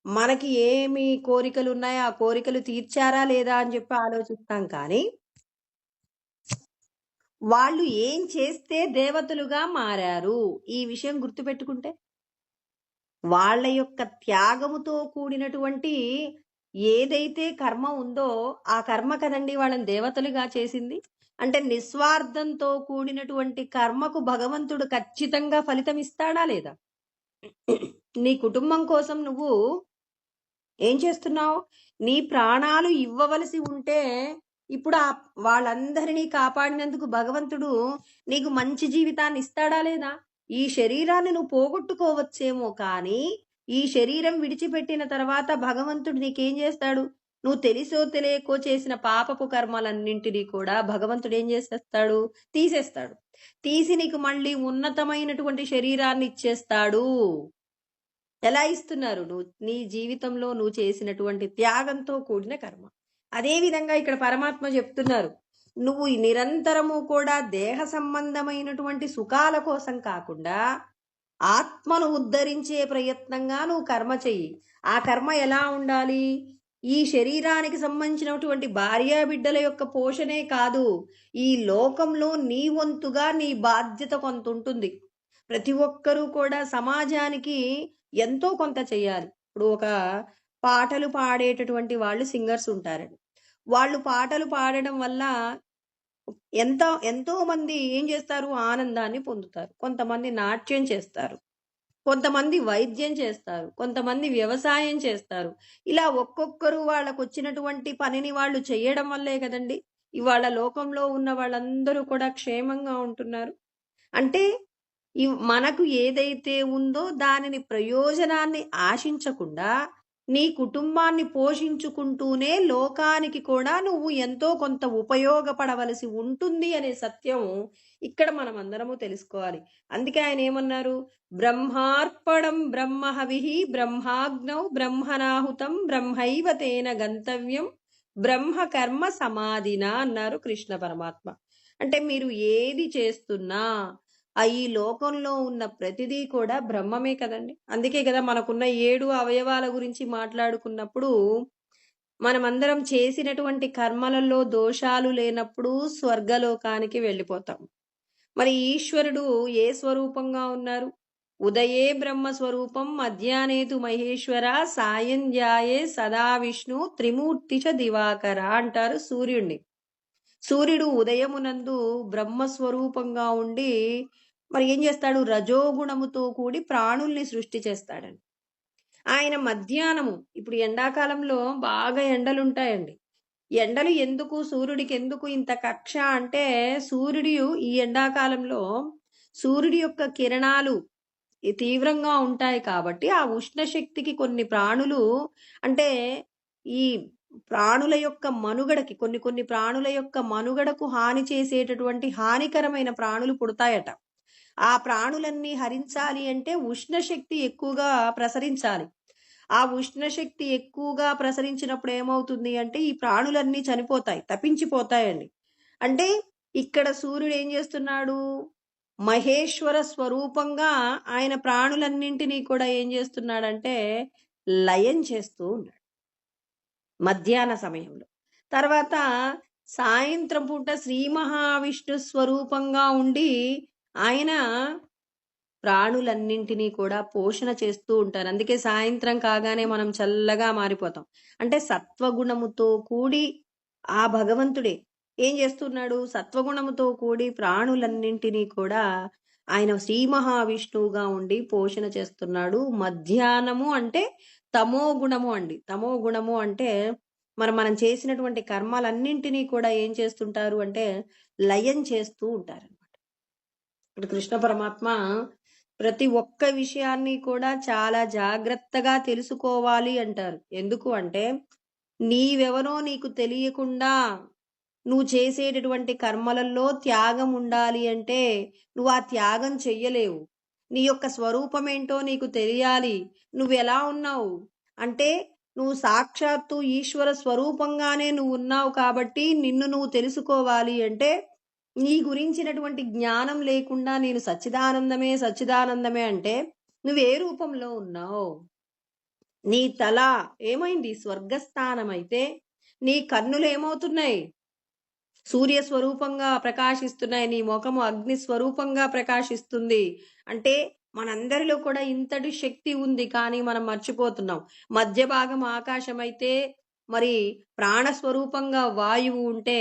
మనకి ఏమి కోరికలు ఉన్నాయో ఆ కోరికలు తీర్చారా లేదా అని చెప్పి ఆలోచిస్తాం కానీ, వాళ్ళు ఏం చేస్తే దేవతలుగా మారారు ఈ విషయం గుర్తుపెట్టుకుంటే, వాళ్ళ యొక్క త్యాగముతో కూడినటువంటి ఏదైతే కర్మ ఉందో ఆ కర్మ కదండి వాళ్ళని దేవతలుగా చేసింది. అంటే నిస్వార్థంతో కూడినటువంటి కర్మకు భగవంతుడు ఖచ్చితంగా ఫలితం ఇస్తాడా లేదా? నీ కుటుంబం కోసం నువ్వు ఏం చేస్తున్నావు? నీ ప్రాణాలు ఇవ్వవలసి ఉంటే ఇప్పుడు వాళ్ళందరినీ కాపాడినందుకు భగవంతుడు నీకు మంచి జీవితాన్ని ఇస్తాడా లేదా? ఈ శరీరాన్ని నువ్వు పోగొట్టుకోవచ్చేమో కానీ ఈ శరీరం విడిచిపెట్టిన తర్వాత భగవంతుడు నీకేం చేస్తాడు? నువ్వు తెలిసో తెలియకో చేసిన పాపపు కర్మలన్నింటినీ కూడా భగవంతుడు ఏం చేసేస్తాడు? తీసేస్తాడు. తీసి నీకు మళ్ళీ ఉన్నతమైనటువంటి శరీరాన్ని ఇచ్చేస్తాడు. ఎలా ఇస్తున్నారు? నువ్వు నీ జీవితంలో నువ్వు చేసినటువంటి త్యాగంతో కూడిన కర్మ. అదే విధంగా ఇక్కడ పరమాత్మ చెప్తున్నారు, నువ్వు నిరంతరము కూడా దేహ సంబంధమైనటువంటి సుఖాల కోసం కాకుండా ఆత్మను ఉద్ధరించే ప్రయత్నంగా నువ్వు కర్మ చెయ్యి. ఆ కర్మ ఎలా ఉండాలి? ఈ శరీరానికి సంబంధించినటువంటి భార్యా బిడ్డల యొక్క పోషణే కాదు, ఈ లోకంలో నీ వంతుగా నీ బాధ్యత కొంత ఉంటుంది. ప్రతి ఒక్కరూ కూడా సమాజానికి ఎంతో కొంత చెయ్యాలి. ఇప్పుడు ఒక పాటలు పాడేటటువంటి వాళ్ళు సింగర్స్ ఉంటారండి. వాళ్ళు పాటలు పాడడం వల్ల ఎంతో మంది ఏం చేస్తారు? ఆనందాన్ని పొందుతారు. కొంతమంది నాట్యం చేస్తారు, కొంతమంది వైద్యం చేస్తారు, కొంతమంది వ్యవసాయం చేస్తారు. ఇలా ఒక్కొక్కరు వాళ్ళకు వచ్చినటువంటి పనిని వాళ్ళు చేయడం వల్లే కదండి ఇవాళ లోకంలో ఉన్న వాళ్ళందరూ కూడా క్షేమంగా ఉంటున్నారు. అంటే మనకు ఏదైతే ఉందో దానిని ప్రయోజనాన్ని ఆశించకుండా నీ కుటుంబాన్ని పోషించుకుంటూనే లోకానికి కూడా నువ్వు ఎంతో కొంత ఉపయోగపడవలసి ఉంటుంది అనే సత్యం ఇక్కడ మనం అందరము తెలుసుకోవాలి. అందుకే ఆయన ఏమన్నారు? బ్రహ్మార్పణం బ్రహ్మహవిః బ్రహ్మాగ్నౌ బ్రహ్మనాహుతం బ్రహ్మైవ తేన గంతవ్యం బ్రహ్మ కర్మ సమాధిన అన్నారు కృష్ణ పరమాత్మ. అంటే మీరు ఏది చేస్తున్నా ఈ లోకంలో ఉన్న ప్రతిదీ కూడా బ్రహ్మమే కదండి. అందుకే కదా మనకున్న 7 అవయవాల గురించి మాట్లాడుకున్నప్పుడు మనమందరం చేసినటువంటి కర్మలలో దోషాలు లేనప్పుడు స్వర్గలోకానికి వెళ్ళిపోతాం. మరి ఈశ్వరుడు ఏ స్వరూపంగా ఉన్నారు? ఉదయే బ్రహ్మస్వరూపం మధ్యాహ్నేతు మహేశ్వర సాయం ధ్యాయే సదా విష్ణు త్రిమూర్తిచ దివాకర అంటారు సూర్యుణ్ణి. సూర్యుడు ఉదయమునందు బ్రహ్మస్వరూపంగా ఉండి మరి ఏం చేస్తాడు, రజోగుణముతో కూడి ప్రాణుల్ని సృష్టి చేస్తాడండి. ఆయన మధ్యాహ్నము, ఇప్పుడు ఎండాకాలంలో బాగా ఎండలుంటాయండి. ఎండలు ఎందుకు, సూర్యుడికి ఎందుకు ఇంత కక్ష అంటే, సూర్యుడు ఈ ఎండాకాలంలో సూర్యుడి యొక్క కిరణాలు తీవ్రంగా ఉంటాయి కాబట్టి ఆ ఉష్ణ శక్తికి కొన్ని ప్రాణులు, అంటే ఈ ప్రాణుల యొక్క మనుగడకి, కొన్ని కొన్ని ప్రాణుల యొక్క మనుగడకు హాని చేసేటటువంటి హానికరమైన ప్రాణులు పుడతాయట. ఆ ప్రాణులన్నీ హరించాలి అంటే ఉష్ణ శక్తి ఎక్కువగా ప్రసరించాలి. ఆ ఉష్ణ శక్తి ఎక్కువగా ప్రసరించినప్పుడు ఏమవుతుంది అంటే ఈ ప్రాణులన్నీ చనిపోతాయి, తప్పించిపోతాయండి. అంటే ఇక్కడ సూర్యుడు ఏం చేస్తున్నాడు, మహేశ్వర స్వరూపంగా ఆయన ప్రాణులన్నింటినీ కూడా ఏం చేస్తున్నాడంటే లయం చేస్తూ ఉన్నాడు మధ్యాహ్న సమయంలో. తర్వాత సాయంత్రం పూట శ్రీ మహావిష్ణు స్వరూపంగా ఉండి ఆయన ప్రాణులన్నింటినీ కూడా పోషణ చేస్తూ ఉంటారు. అందుకే సాయంత్రం కాగానే మనం చల్లగా మారిపోతాం. అంటే సత్వగుణముతో కూడి ఆ భగవంతుడే ఏం చేస్తున్నాడు, సత్వగుణముతో కూడి ప్రాణులన్నింటినీ కూడా ఆయన శ్రీ మహావిష్ణువుగా ఉండి పోషణ చేస్తున్నాడు. మధ్యాహ్నము అంటే తమో గుణము అండి. తమో గుణము అంటే మనం చేసినటువంటి కర్మలన్నింటినీ కూడా ఏం చేస్తుంటారు అంటే లయం చేస్తూ ఉంటారనమాట. ఇప్పుడు కృష్ణ పరమాత్మ ప్రతి ఒక్క విషయాన్ని కూడా చాలా జాగ్రత్తగా తెలుసుకోవాలి అంటారు. ఎందుకు అంటే నీవెవరో నీకు తెలియకుండా నువ్వు చేసేటటువంటి కర్మలలో త్యాగం ఉండాలి అంటే నువ్వు ఆ త్యాగం చెయ్యలేవు. నీ యొక్క స్వరూపం ఏంటో నీకు తెలియాలి. నువ్వు ఎలా ఉన్నావు అంటే నువ్వు సాక్షాత్తు ఈశ్వర స్వరూపంగానే నువ్వు ఉన్నావు కాబట్టి నిన్ను నువ్వు తెలుసుకోవాలి అంటే నీ గురించినటువంటి జ్ఞానం లేకుండా నేను సచ్చిదానందమే సచ్చిదానందమే అంటే నువ్వు ఏ రూపంలో ఉన్నావు? నీ తల ఏమైంది, స్వర్గస్థానం అయితే నీ కన్నులు ఏమవుతున్నాయి, సూర్య స్వరూపంగా ప్రకాశిస్తున్నాయి. నీ ముఖము అగ్ని స్వరూపంగా ప్రకాశిస్తుంది. అంటే మనందరిలో కూడా ఇంతటి శక్తి ఉంది, కానీ మనం మర్చిపోతున్నాం. మధ్య భాగం ఆకాశం అయితే మరి ప్రాణస్వరూపంగా వాయువు ఉంటే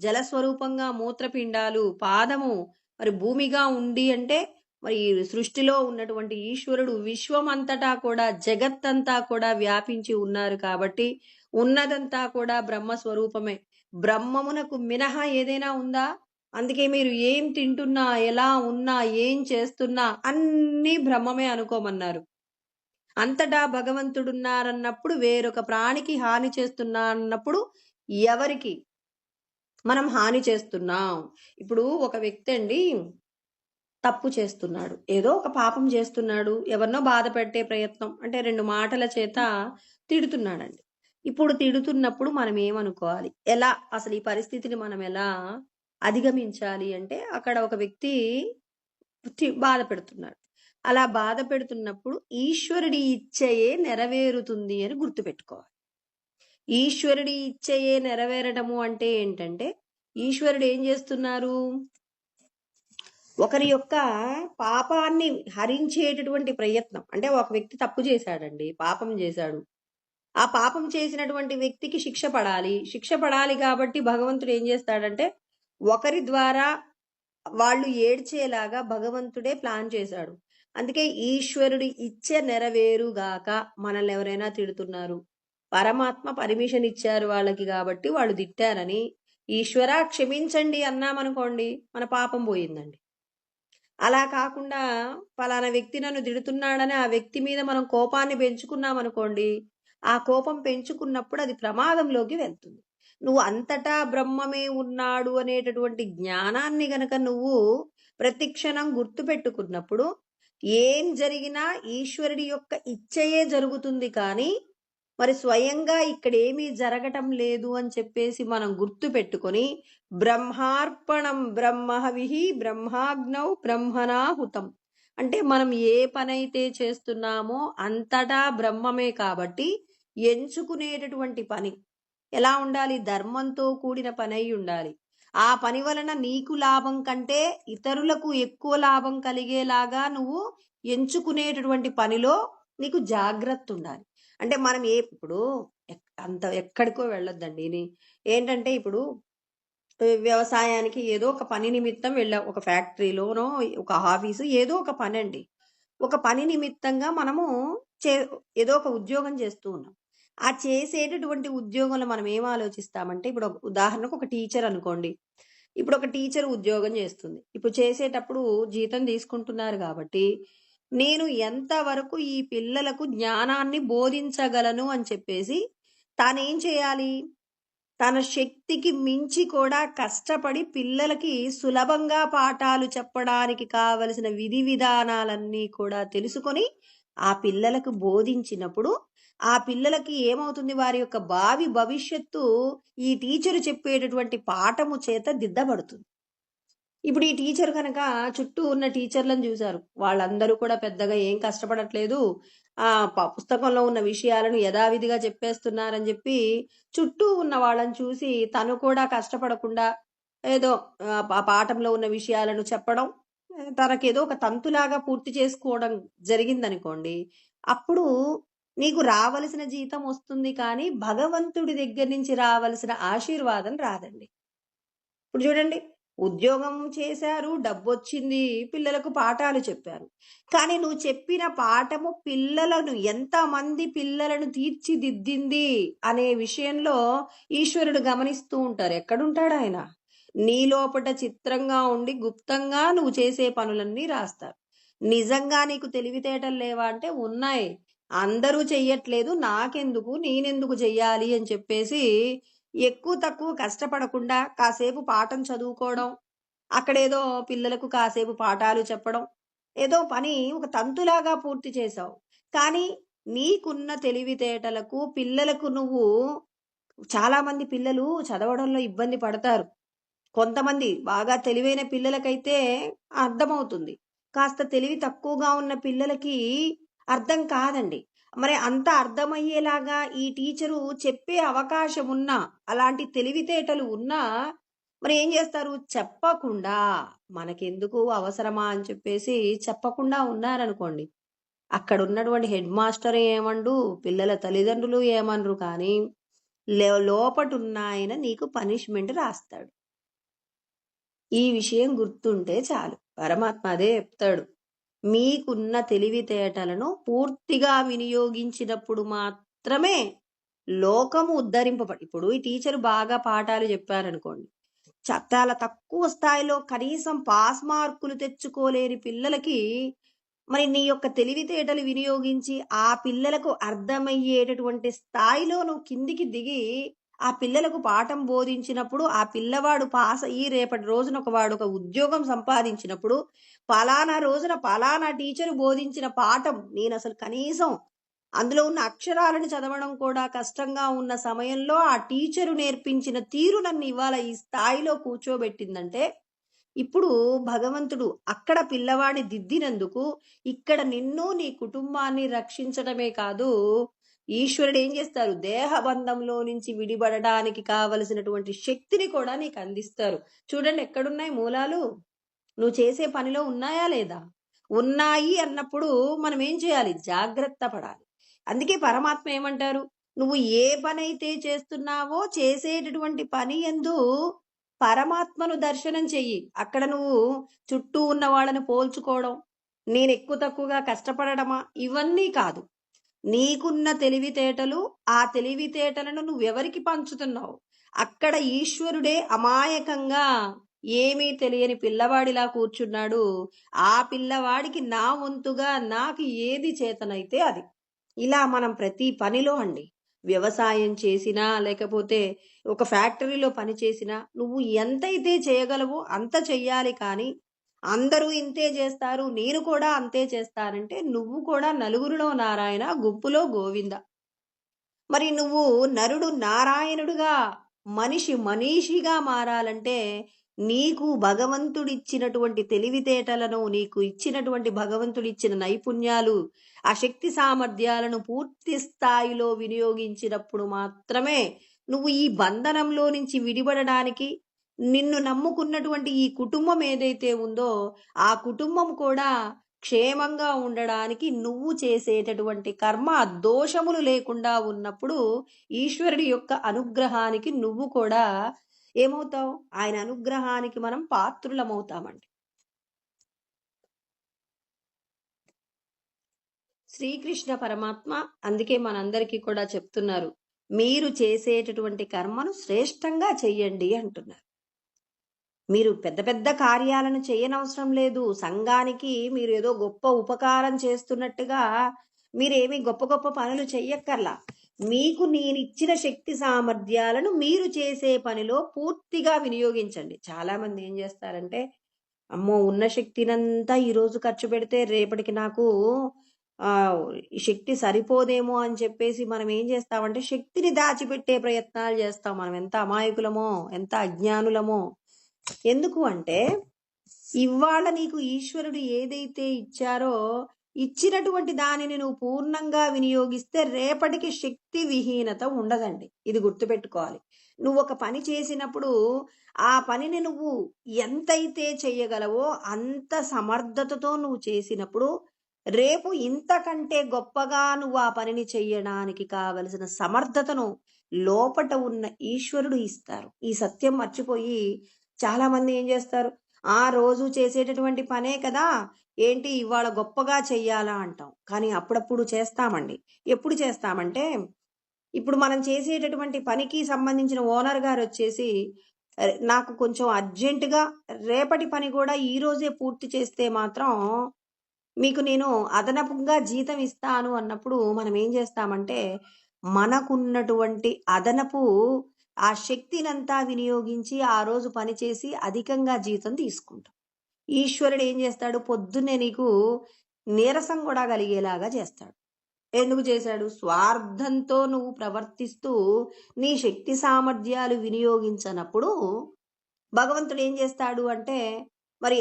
జల స్వరూపంగా మూత్రపిండాలు, పాదము మరి భూమిగా ఉంది అంటే మరి సృష్టిలో ఉన్నటువంటి ఈశ్వరుడు విశ్వం అంతటా కూడా జగత్తంతా కూడా వ్యాపించి ఉన్నారు కాబట్టి ఉన్నదంతా కూడా బ్రహ్మస్వరూపమే. బ్రహ్మమునకు మినహా ఏదైనా ఉందా? అందుకే మీరు ఏం తింటున్నా, ఎలా ఉన్నా, ఏం చేస్తున్నా అన్నీ బ్రహ్మమే అనుకోమన్నారు. అంతటా భగవంతుడున్నారన్నప్పుడు వేరొక ప్రాణికి హాని చేస్తున్నా అన్నప్పుడు ఎవరికి మనం హాని చేస్తున్నాం? ఇప్పుడు ఒక వ్యక్తి అండి తప్పు చేస్తున్నాడు, ఏదో ఒక పాపం చేస్తున్నాడు, ఎవరినో బాధ పెట్టే ప్రయత్నం అంటే 2 మాటల చేత తిడుతున్నాడండి. ఇప్పుడు తిడుతున్నప్పుడు మనం ఏమనుకోవాలి, ఎలా అసలు ఈ పరిస్థితిని మనం ఎలా అధిగమించాలి అంటే అక్కడ ఒక వ్యక్తి బాధ పెడుతున్నాడు. అలా బాధ పెడుతున్నప్పుడు ఈశ్వరుడి ఇచ్చయే నెరవేరుతుంది అని గుర్తుపెట్టుకోవాలి. ఈశ్వరుడి ఇచ్చయే నెరవేరడము అంటే ఏంటంటే ఈశ్వరుడు ఏం చేస్తున్నారు, ఒకరి యొక్క పాపాన్ని హరించేటటువంటి ప్రయత్నం. అంటే ఒక వ్యక్తి తప్పు చేశాడండి, పాపం చేశాడు. ఆ పాపం చేసినటువంటి వ్యక్తికి శిక్ష పడాలి. శిక్ష పడాలి కాబట్టి భగవంతుడు ఏం చేస్తాడంటే ఒకరి ద్వారా వాళ్ళు ఏడ్చేలాగా భగవంతుడే ప్లాన్ చేశాడు. అందుకే ఈశ్వరుడి ఇచ్చే నెరవేరుగాక. మనల్ని ఎవరైనా తిడుతున్నారు, పరమాత్మ పర్మిషన్ ఇచ్చారు వాళ్ళకి కాబట్టి వాళ్ళు తిట్టారని ఈశ్వరా క్షమించండి అన్నామనుకోండి మన పాపం పోయిందండి. అలా కాకుండా ఫలానా వ్యక్తి నన్ను తిడుతున్నాడని ఆ వ్యక్తి మీద మనం కోపాన్ని పెంచుకున్నామనుకోండి, ఆ కోపం పెంచుకున్నప్పుడు అది ప్రమాదంలోకి వెళ్తుంది. నువ్వు అంతటా బ్రహ్మమే ఉన్నాడు అనేటటువంటి జ్ఞానాన్ని గనక నువ్వు ప్రతిక్షణం గుర్తుపెట్టుకున్నప్పుడు ఏం జరిగినా ఈశ్వరుడి యొక్క ఇచ్చయే జరుగుతుంది. కానీ మరి స్వయంగా ఇక్కడ ఏమీ జరగటం లేదు అని చెప్పేసి మనం గుర్తు పెట్టుకొని బ్రహ్మార్పణం బ్రహ్మహవిహి బ్రహ్మాగ్నౌ బ్రహ్మణాహుతం అంటే మనం ఏ పనైతే చేస్తున్నామో అంతటా బ్రహ్మమే కాబట్టి ఎంచుకునేటటువంటి పని ఎలా ఉండాలి, ధర్మంతో కూడిన పని అయి ఉండాలి. ఆ పని వలన నీకు లాభం కంటే ఇతరులకు ఎక్కువ లాభం కలిగేలాగా నువ్వు ఎంచుకునేటటువంటి పనిలో నీకు జాగ్రత్త ఉండాలి. అంటే మనం ఇప్పుడు అంత ఎక్కడికో వెళ్ళొద్దండి. ఏంటంటే ఇప్పుడు వ్యవసాయానికి ఏదో ఒక పని నిమిత్తం వెళ్ళాం. ఒక ఫ్యాక్టరీలోనో, ఒక ఆఫీసు ఏదో ఒక పనండి. ఒక పని నిమిత్తంగా మనము చే ఏదో ఒక ఉద్యోగం చేస్తూ ఉన్నాం. ఆ చేసేటటువంటి ఉద్యోగంలో మనం ఏం ఆలోచిస్తామంటే, ఇప్పుడు ఒక ఉదాహరణకు ఒక టీచర్ అనుకోండి. ఇప్పుడు ఒక టీచర్ ఉద్యోగం చేస్తుంది. ఇప్పుడు చేసేటప్పుడు జీతం తీసుకుంటున్నారు కాబట్టి, నేను ఎంతవరకు ఈ పిల్లలకు జ్ఞానాన్ని బోధించగలను అని చెప్పేసి తానేం చేయాలి? తన శక్తికి మించి కూడా కష్టపడి పిల్లలకి సులభంగా పాఠాలు చెప్పడానికి కావలసిన విధి విధానాలన్నీ కూడా తెలుసుకొని ఆ పిల్లలకు బోధించినప్పుడు ఆ పిల్లలకి ఏమవుతుంది, వారి యొక్క భావి భవిష్యత్తు ఈ టీచరు చెప్పేటటువంటి పాఠము చేత దిద్దబడుతుంది. ఇప్పుడు ఈ టీచర్ కనుక చుట్టూ ఉన్న టీచర్లను చూశారు, వాళ్ళందరూ కూడా పెద్దగా ఏం కష్టపడట్లేదు, పుస్తకంలో ఉన్న విషయాలను యథావిధిగా చెప్పేస్తున్నారని చెప్పి చుట్టూ ఉన్న వాళ్ళని చూసి తను కూడా కష్టపడకుండా ఏదో ఆ పాఠంలో ఉన్న విషయాలను చెప్పడం, తనకేదో ఒక తంతులాగా పూర్తి చేసుకోవడం జరిగిందనుకోండి. అప్పుడు నీకు రావలసిన జీతం వస్తుంది, కానీ భగవంతుడి దగ్గర నుంచి రావలసిన ఆశీర్వాదం రాదండి. ఇప్పుడు చూడండి, ఉద్యోగం చేశారు, డబ్బొచ్చింది, పిల్లలకు పాఠాలు చెప్పారు. కానీ నువ్వు చెప్పిన పాఠము పిల్లలను ఎంతమంది పిల్లలను తీర్చిదిద్దింది అనే విషయంలో ఈశ్వరుడు గమనిస్తూ ఉంటారు. ఎక్కడుంటాడు ఆయన? నీ లోపట చిత్రంగా ఉండి గుప్తంగా నువ్వు చేసే పనులన్నీ రాస్తారు. నిజంగా నీకు తెలివితేటలు లేవా అంటే ఉన్నాయి. అందరూ చెయ్యట్లేదు, నాకెందుకు, నేనెందుకు చెయ్యాలి అని చెప్పేసి ఎక్కువ తక్కువ కష్టపడకుండా కాసేపు పాఠం చదువుకోవడం, అక్కడేదో పిల్లలకు కాసేపు పాఠాలు చెప్పడం, ఏదో పని ఒక తంతులాగా పూర్తి చేశావు. కానీ నీకున్న తెలివితేటలకు పిల్లలకు నువ్వు చాలా మంది పిల్లలు చదవడంలో ఇబ్బంది పడతారు. కొంతమంది బాగా తెలివైన పిల్లలకైతే అర్థమవుతుంది. కాస్త తెలివి తక్కువగా ఉన్న పిల్లలకి అర్థం కాదండి. మరి అంత అర్థమయ్యేలాగా ఈ టీచరు చెప్పే అవకాశం ఉన్నా, అలాంటి తెలివితేటలు ఉన్నా మరి ఏం చేస్తారు? చెప్పకుండా, మనకెందుకు అవసరమా అని చెప్పేసి చెప్పకుండా ఉన్నారనుకోండి, అక్కడ ఉన్నటువంటి హెడ్ మాస్టర్ ఏమండు, పిల్లల తల్లిదండ్రులు ఏమనరు, కానీ లోపటున్న ఆయన నీకు పనిష్మెంట్ రాస్తాడు. ఈ విషయం గుర్తుంటే చాలు. పరమాత్మ అదే చెప్తాడు. మీకున్న తెలివితేటలను పూర్తిగా వినియోగించినప్పుడు మాత్రమే లోకము ఇప్పుడు ఈ టీచర్ బాగా పాఠాలు చెప్పారనుకోండి, చాలా తక్కువ స్థాయిలో కనీసం పాస్ మార్కులు తెచ్చుకోలేని పిల్లలకి మరి నీ యొక్క తెలివితేటలు వినియోగించి ఆ పిల్లలకు అర్థమయ్యేటటువంటి స్థాయిలో నువ్వు కిందికి దిగి ఆ పిల్లలకు పాఠం బోధించినప్పుడు ఆ పిల్లవాడు పాస్ అయ్యి రేపటి రోజున వాడు ఒక ఉద్యోగం సంపాదించినప్పుడు, పలానా రోజున పలానా టీచరు బోధించిన పాఠం నేను అసలు కనీసం అందులో ఉన్న అక్షరాలను చదవడం కూడా కష్టంగా ఉన్న సమయంలో ఆ టీచరు నేర్పించిన తీరు నన్ను ఇవాళ ఈ స్థాయిలో కూర్చోబెట్టిందంటే, ఇప్పుడు భగవంతుడు అక్కడ పిల్లవాడిని దిద్దినందుకు ఇక్కడ నిన్ను నీ కుటుంబాన్ని రక్షించడమే కాదు, ఈశ్వరుడు ఏం చేస్తారు, దేహబంధంలో నుంచి విడిపడడానికి కావలసినటువంటి శక్తిని కూడా నీకు అందిస్తారు. చూడండి, ఎక్కడున్నాయి మూలాలు? నువ్వు చేసే పనిలో ఉన్నాయా లేదా? ఉన్నాయి అన్నప్పుడు మనం ఏం చేయాలి? జాగ్రత్త పడాలి. అందుకే పరమాత్మ ఏమంటారు, నువ్వు ఏ పనైతే చేస్తున్నావో చేసేటటువంటి పని యందు పరమాత్మను దర్శనం చెయ్యి. అక్కడ నువ్వు చుట్టూ ఉన్న వాళ్ళని పోల్చుకోవడం, నేను ఎక్కువ తక్కువగా కష్టపడడమా, ఇవన్నీ కాదు. నీకున్న తెలివితేటలు, ఆ తెలివితేటలను నువ్వెవరికి పంచుతున్నావు? అక్కడ ఈశ్వరుడే అమాయకంగా ఏమీ తెలియని పిల్లవాడిలా కూర్చున్నాడు. ఆ పిల్లవాడికి నా వంతుగా నాకు ఏది చేతనైతే అది. ఇలా మనం ప్రతి పనిలో అండి, వ్యవసాయం చేసినా లేకపోతే ఒక ఫ్యాక్టరీలో పని చేసినా నువ్వు ఎంతైతే చేయగలవో అంత చెయ్యాలి. కానీ అందరూ ఇంతే చేస్తారు, నేను కూడా అంతే చేస్తానంటే నువ్వు కూడా నలుగురిలో నారాయణ, గుంపులో గోవింద. మరి నువ్వు నరుడు నారాయణుడుగా, మనిషి మనీషిగా మారాలంటే నీకు భగవంతుడిచ్చినటువంటి తెలివితేటలను, నీకు ఇచ్చినటువంటి భగవంతుడిచ్చిన నైపుణ్యాలు, ఆ శక్తి సామర్థ్యాలను పూర్తి స్థాయిలో వినియోగించినప్పుడు మాత్రమే నువ్వు ఈ బంధనంలో నుంచి విడిపడడానికి, నిన్ను నమ్ముకున్నటువంటి ఈ కుటుంబం ఏదైతే ఉందో ఆ కుటుంబం కూడా క్షేమంగా ఉండడానికి నువ్వు చేసేటటువంటి కర్మ దోషములు లేకుండా ఉన్నప్పుడు ఈశ్వరుడి యొక్క అనుగ్రహానికి నువ్వు కూడా ఏమవుతావు? ఆయన అనుగ్రహానికి మనం పాత్రులమవుతామండి. శ్రీకృష్ణ పరమాత్మ అందుకే మనందరికీ కూడా చెప్తున్నారు, మీరు చేసేటటువంటి కర్మను శ్రేష్టంగా చెయ్యండి అంటున్నారు. మీరు పెద్ద పెద్ద కార్యాలను చేయనవసరం లేదు. సంఘానికి మీరు ఏదో గొప్ప ఉపకారం చేస్తున్నట్టుగా మీరేమి గొప్ప గొప్ప పనులు చెయ్యక్కర్లా. మీకు నేనిచ్చిన శక్తి సామర్థ్యాలను మీరు చేసే పనిలో పూర్తిగా వినియోగించండి. చాలా మంది ఏం చేస్తారంటే, అమ్మో ఉన్న శక్తినంతా ఈరోజు ఖర్చు పెడితే రేపటికి నాకు ఈ శక్తి సరిపోదేమో అని చెప్పేసి మనం ఏం చేస్తామంటే శక్తిని దాచిపెట్టే ప్రయత్నాలు చేస్తాం. మనం ఎంత అమాయకులమో, ఎంత అజ్ఞానులమో. ఎందుకు అంటే ఇవాళ నీకు ఈశ్వరుడు ఏదైతే ఇచ్చారో ఇచ్చినటువంటి దానిని నువ్వు పూర్ణంగా వినియోగిస్తే రేపటికి శక్తి విహీనత ఉండదండి. ఇది గుర్తుపెట్టుకోవాలి. నువ్వు ఒక పని చేసినప్పుడు ఆ పనిని నువ్వు ఎంతైతే చెయ్యగలవో అంత సమర్థతతో నువ్వు చేసినప్పుడు రేపు ఇంతకంటే గొప్పగా నువ్వు ఆ పనిని చెయ్యడానికి కావలసిన సమర్థతను లోపట ఉన్న ఈశ్వరుడు ఇస్తారు. ఈ సత్యం మర్చిపోయి చాలా మంది ఏం చేస్తారు, ఆ రోజు చేసేటటువంటి పనే కదా, ఏంటి ఇవాళ గొప్పగా చెయ్యాలా అంటాం. కానీ అప్పుడప్పుడు చేస్తామండి. ఎప్పుడు చేస్తామంటే, ఇప్పుడు మనం చేసేటటువంటి పనికి సంబంధించిన ఓనర్ గారు వచ్చేసి నాకు కొంచెం అర్జెంటుగా రేపటి పని కూడా ఈ రోజే పూర్తి చేస్తే మాత్రం మీకు నేను అదనపుగా జీతం ఇస్తాను అన్నప్పుడు మనం ఏం చేస్తామంటే మనకున్నటువంటి అదనపు ఆ శక్తినంతా వినియోగించి ఆ రోజు పనిచేసి అధికంగా జీతం తీసుకుంటాం. ఈశ్వరుడు ఏం చేస్తాడు? పొద్దున్నే నీకు నీరసం కూడా కలిగేలాగా చేస్తాడు. ఎందుకు చేశాడు? స్వార్థంతో నువ్వు ప్రవర్తిస్తూ నీ శక్తి సామర్థ్యాలు వినియోగించనప్పుడు భగవంతుడు ఏం చేస్తాడు అంటే, మరి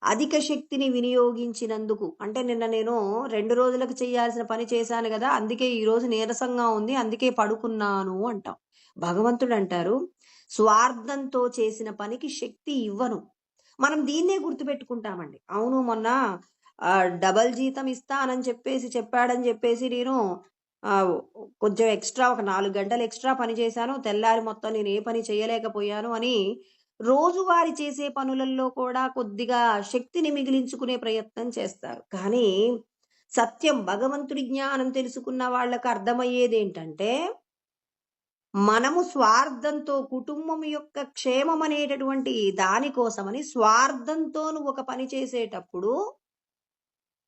అధిక శక్తిని వినియోగించినందుకు అంటే నిన్న నేను 2 రోజులకు చేయాల్సిన పని చేశాను కదా, అందుకే ఈ రోజు నీరసంగా ఉంది, అందుకే పడుకున్నాను అంటాం. భగవంతుడు అంటారు, స్వార్థంతో చేసిన పనికి శక్తి ఇవ్వను. మనం దీన్నే గుర్తుపెట్టుకుంటామండి. అవును మొన్న డబల్ జీతం ఇస్తానని చెప్పాడని చెప్పేసి నేను కొంచెం ఎక్స్ట్రా ఒక 4 గంటలు ఎక్స్ట్రా పని చేశాను, తెల్లారి మొత్తం నేను ఏ పని చేయలేకపోయాను అని రోజువారీ చేసే పనులలో కూడా కొద్దిగా శక్తిని మిగిలించుకునే ప్రయత్నం చేస్తారు. కానీ సత్యం భగవంతుడి జ్ఞానం తెలుసుకున్న వాళ్ళకు అర్థమయ్యేది ఏంటంటే, మనము స్వార్థంతో కుటుంబం యొక్క క్షేమం అనేటటువంటి దానికోసమని స్వార్థంతో నువ్వు ఒక పని చేసేటప్పుడు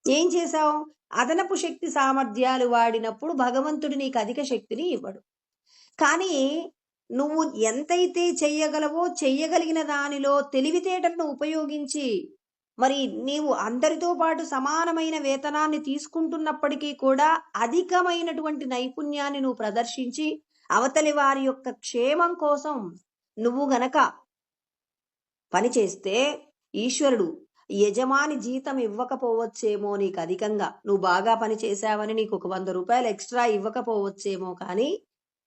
ఏం చేశావు? అదనపు శక్తి సామర్థ్యాలు వాడినప్పుడు భగవంతుడు నీకు అధిక శక్తిని ఇవ్వడు. కానీ నువ్వు ఎంతైతే చెయ్యగలవో చెయ్యగలిగిన దానిలో తెలివితేటలను ఉపయోగించి మరి నీవు అందరితో పాటు సమానమైన వేతనాన్ని తీసుకుంటున్నప్పటికీ కూడా అధికమైనటువంటి నైపుణ్యాన్ని నువ్వు ప్రదర్శించి అవతలి వారి యొక్క క్షేమం కోసం నువ్వు గనక పని చేస్తే ఈశ్వరుడు యజమాని జీతం ఇవ్వకపోవచ్చేమో నీకు అధికంగా, నువ్వు బాగా పని చేశావని నీకు ఒక 100 రూపాయలు ఎక్స్ట్రా ఇవ్వకపోవచ్చేమో, కానీ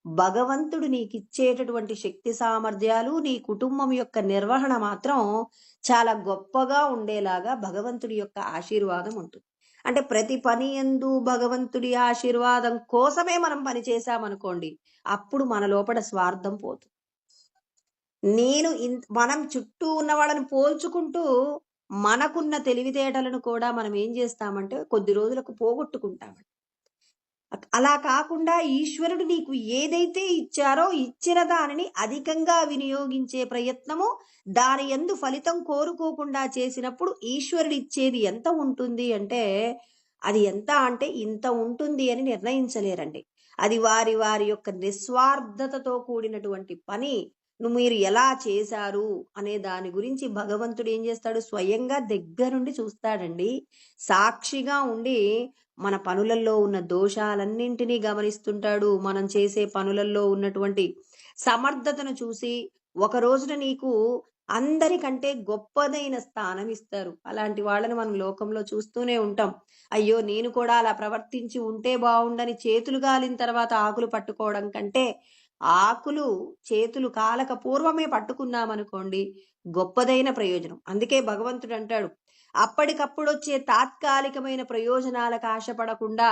భగవంతుడు నీకిచ్చేటటువంటి శక్తి సామర్థ్యాలు నీ కుటుంబం యొక్క నిర్వహణ మాత్రం చాలా గొప్పగా ఉండేలాగా భగవంతుడి యొక్క ఆశీర్వాదం ఉంటుంది. అంటే ప్రతి పని యందు భగవంతుడి ఆశీర్వాదం కోసమే మనం పని చేశామనుకోండి, అప్పుడు మన లోపల స్వార్థం పోతుంది. మనం చుట్టూ ఉన్న వాళ్ళని పోల్చుకుంటూ మనకున్న తెలివితేటలను కూడా మనం ఏం చేస్తామంటే కొద్ది రోజులకు పోగొట్టుకుంటామండి. అలా కాకుండా ఈశ్వరుడు నీకు ఏదైతే ఇచ్చారో ఇచ్చిన దానిని అధికంగా వినియోగించే ప్రయత్నము, దాని యందు ఫలితం కోరుకోకుండా చేసినప్పుడు ఈశ్వరుడు ఇచ్చేది ఎంత ఉంటుంది అంటే, అది ఎంత అంటే ఇంత ఉంటుంది అని నిర్ణయించలేరండి. అది వారి వారి యొక్క నిస్వార్థతతో కూడినటువంటి పని. మీరు ఎలా చేశారు అనే దాని గురించి భగవంతుడు ఏం చేస్తాడు? స్వయంగా దగ్గరుండి చూస్తాడండి. సాక్షిగా ఉండి మన పనులలో ఉన్న దోషాలన్నింటినీ గమనిస్తుంటాడు. మనం చేసే పనులలో ఉన్నటువంటి సమర్థతను చూసి ఒక రోజున నీకు అందరికంటే గొప్పదైన స్థానం ఇస్తారు. అలాంటి వాళ్ళని మనం లోకంలో చూస్తూనే ఉంటాం. అయ్యో నేను కూడా అలా ప్రవర్తించి ఉంటే బాగుండని చేతులు గాలిన తర్వాత ఆకులు పట్టుకోవడం కంటే ఆకులు చేతులు కాలక పూర్వమే పట్టుకున్నామనుకోండి, గొప్పదైన ప్రయోజనం. అందుకే భగవంతుడు అంటాడు, అప్పటికప్పుడొచ్చే తాత్కాలికమైన ప్రయోజనాలకు ఆశపడకుండా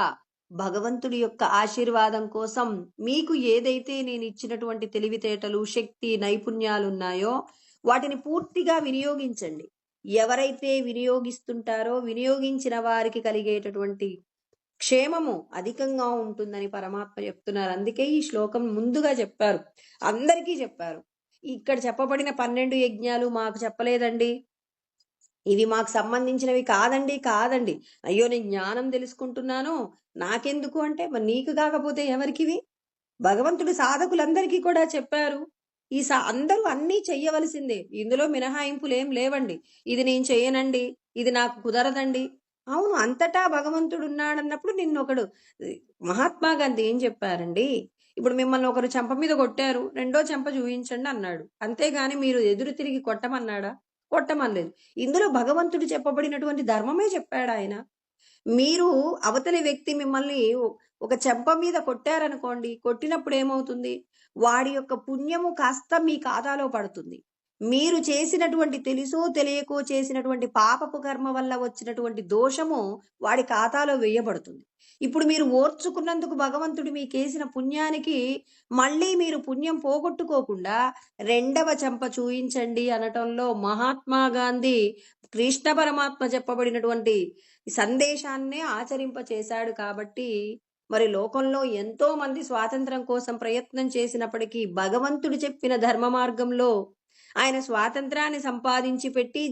భగవంతుడి యొక్క ఆశీర్వాదం కోసం మీకు ఏదైతే నేను ఇచ్చినటువంటి తెలివితేటలు, శక్తి, నైపుణ్యాలున్నాయో వాటిని పూర్తిగా వినియోగించండి. ఎవరైతే వినియోగిస్తుంటారో వినియోగించిన వారికి కలిగేటటువంటి క్షేమము అధికంగా ఉంటుందని పరమాత్మ చెప్తున్నారు. అందుకే ఈ శ్లోకం ముందుగా చెప్పారు, అందరికీ చెప్పారు. ఇక్కడ చెప్పబడిన 12 యజ్ఞాలు మాకు చెప్పలేదండి, ఇవి మాకు సంబంధించినవి కాదండి. అయ్యో నేను జ్ఞానం తెలుసుకుంటున్నాను, నాకెందుకు అంటే, మరి నీకు కాకపోతే ఎవరికివి? భగవంతుడు సాధకులందరికీ కూడా చెప్పారు. అందరూ అన్నీ చెయ్యవలసిందే, ఇందులో మినహాయింపులు ఏం లేవండి. ఇది నేను చెయ్యనండి, ఇది నాకు కుదరదండి. అవును, అంతటా భగవంతుడు ఉన్నాడన్నప్పుడు నిన్నొకడు మహాత్మా గాంధీ ఏం చెప్పారండి, ఇప్పుడు మిమ్మల్ని ఒకరు చెంప మీద కొట్టారు, రెండో చెంప చూయించండి అన్నాడు. అంతేగాని మీరు ఎదురు తిరిగి కొట్టమన్నాడా? కొట్టమనలేదు. ఇందులో భగవంతుడు చెప్పబడినటువంటి ధర్మమే చెప్పాడు ఆయన. మీరు అవతలి వ్యక్తి మిమ్మల్ని ఒక చెంప మీద కొట్టారనుకోండి, కొట్టినప్పుడు ఏమవుతుంది? వాడి యొక్క పుణ్యము కాస్త మీ ఖాతాలో పడుతుంది. మీరు చేసినటువంటి తెలుసో తెలియకో చేసినటువంటి పాపపు కర్మ వల్ల వచ్చినటువంటి దోషము వాడి ఖాతాలో వేయబడుతుంది. ఇప్పుడు మీరు ఓర్చుకున్నందుకు భగవంతుడు మీకేసిన పుణ్యానికి మళ్ళీ మీరు పుణ్యం పోగొట్టుకోకుండా రెండవ చెంప చూయించండి అనటంలో మహాత్మా గాంధీ కృష్ణ పరమాత్మ చెప్పబడినటువంటి సందేశాన్నే ఆచరింప చేశాడు. కాబట్టి మరి లోకంలో ఎంతో మంది స్వాతంత్రం కోసం ప్రయత్నం చేసినప్పటికీ భగవంతుడు చెప్పిన ధర్మ మార్గంలో ఆయన స్వాతంత్రాన్ని సంపాదించి పెట్టి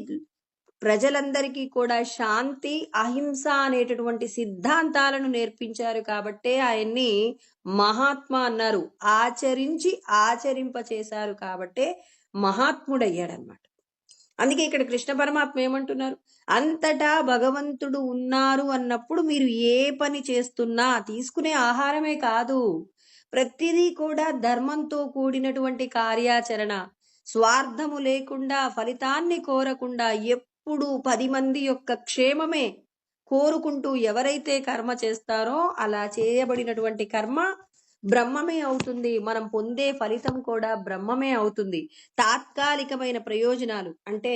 ప్రజలందరికీ కూడా శాంతి, అహింస అనేటటువంటి సిద్ధాంతాలను నేర్పించారు. కాబట్టే ఆయన్ని మహాత్మా అన్నారు. ఆచరించి ఆచరింప చేశారు కాబట్టే మహాత్ముడయ్యాడనమాట. అందుకే ఇక్కడ కృష్ణ పరమాత్మ ఏమంటున్నారు, అంతటా భగవంతుడు ఉన్నారు అన్నప్పుడు మీరు ఏ పని చేస్తున్నా, తీసుకునే ఆహారమే కాదు, ప్రతిదీ కూడా ధర్మంతో కూడినటువంటి కార్యాచరణ, స్వార్థము లేకుండా, ఫలితాన్ని కోరకుండా, ఎప్పుడు 10 మంది యొక్క క్షేమమే కోరుకుంటూ ఎవరైతే కర్మ చేస్తారో అలా చేయబడినటువంటి కర్మ బ్రహ్మమే అవుతుంది. మనం పొందే ఫలితం కూడా బ్రహ్మమే అవుతుంది. తాత్కాలికమైన ప్రయోజనాలు అంటే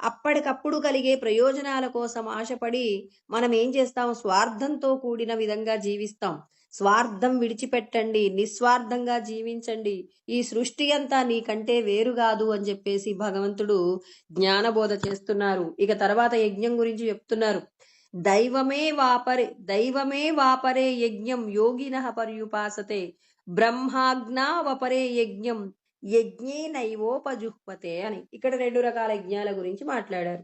అప్పటికప్పుడు కలిగే ప్రయోజనాల కోసం ఆశపడి మనం ఏం చేస్తాం? స్వార్థంతో కూడిన విధంగా జీవిస్తాం. స్వార్థం విడిచిపెట్టండి, నిస్వార్థంగా జీవించండి, ఈ సృష్టి అంతా నీకంటే వేరు కాదు అని చెప్పేసి భగవంతుడు జ్ఞానబోధ చేస్తున్నారు. ఇక తర్వాత యజ్ఞం గురించి చెప్తున్నారు. దైవమే వాపరే యజ్ఞం యోగినః పర్యుపాసతే బ్రహ్మాజ్ఞా వపరే యజ్ఞం యజ్ఞే నైవోపజుహ్వతే అని ఇక్కడ 2 రకాల యజ్ఞాల గురించి మాట్లాడారు.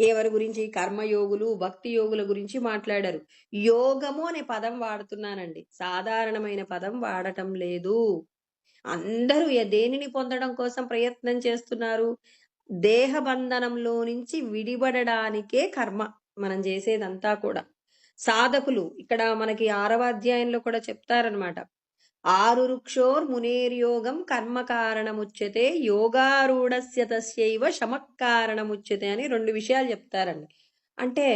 ఎవరి గురించి? కర్మయోగులు, భక్తి యోగుల గురించి మాట్లాడారు. యోగము అనే పదం వాడుతున్నానండి, సాధారణమైన పదం వాడటం లేదు. అందరూ దేనిని పొందడం కోసం ప్రయత్నం చేస్తున్నారు? దేహబంధనంలో నుంచి విడిపడడానికే కర్మ మనం చేసేదంతా కూడా. సాధకులు ఇక్కడ మనకి 6వ అధ్యాయంలో కూడా చెప్తారనమాట. 6 వృక్షోర్ మునేర్యోగం కర్మ కారణముచ్యతే యోగారూఢస్య తస్యైవ శమకారణముచ్యతే అని 2 విషయాలు చెప్తారండి. అంటే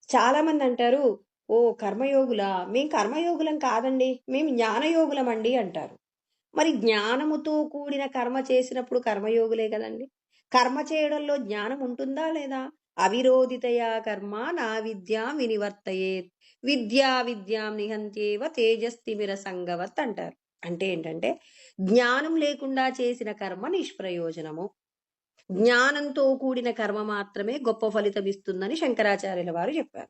చాలా మంది అంటారు, ఓ కర్మయోగులా? మేం కర్మయోగులం కాదండి, మేము జ్ఞానయోగులం అండి అంటారు. మరి జ్ఞానముతో కూడిన కర్మ చేసినప్పుడు కర్మయోగులే కదండి. కర్మ చేయడంలో జ్ఞానం ఉంటుందా లేదా? అవిరోధితయా కర్మ నా విద్యాం వినివర్తయేత్ విద్యాం నిహంత్యేవ తేజస్తిమిర సంగవత్ అంటారు. అంటే ఏంటంటే జ్ఞానం లేకుండా చేసిన కర్మ నిష్ప్రయోజనము, జ్ఞానంతో కూడిన కర్మ మాత్రమే గొప్ప ఫలితం ఇస్తుందని శంకరాచార్యుల వారు చెప్పారు.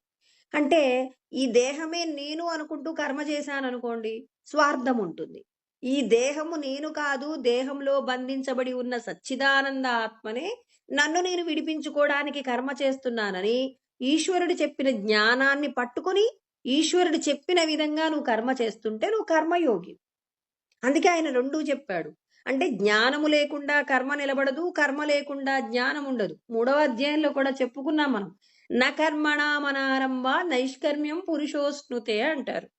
అంటే ఈ దేహమే నేను అనుకుంటూ కర్మ చేశాను అనుకోండి, స్వార్థం ఉంటుంది. ఈ దేహము నేను కాదు, దేహంలో బంధించబడి ఉన్న సచ్చిదానంద ఆత్మనే నన్ను నేను విడిపించుకోవడానికి కర్మ చేస్తున్నానని ఈశ్వరుడు చెప్పిన జ్ఞానాన్ని పట్టుకొని ఈశ్వరుడు చెప్పిన విధంగా నువ్వు కర్మ చేస్తుంటే నువ్వు కర్మయోగి. అందుకే ఆయన 2 చెప్పాడు. అంటే జ్ఞానము లేకుండా కర్మ నిలబడదు, కర్మ లేకుండా జ్ఞానం ఉండదు. 3వ అధ్యాయంలో కూడా చెప్పుకున్నాం మనం. న కర్మణామనారంభ నైష్కర్మ్యం పురుషోస్నుతే అంటారు.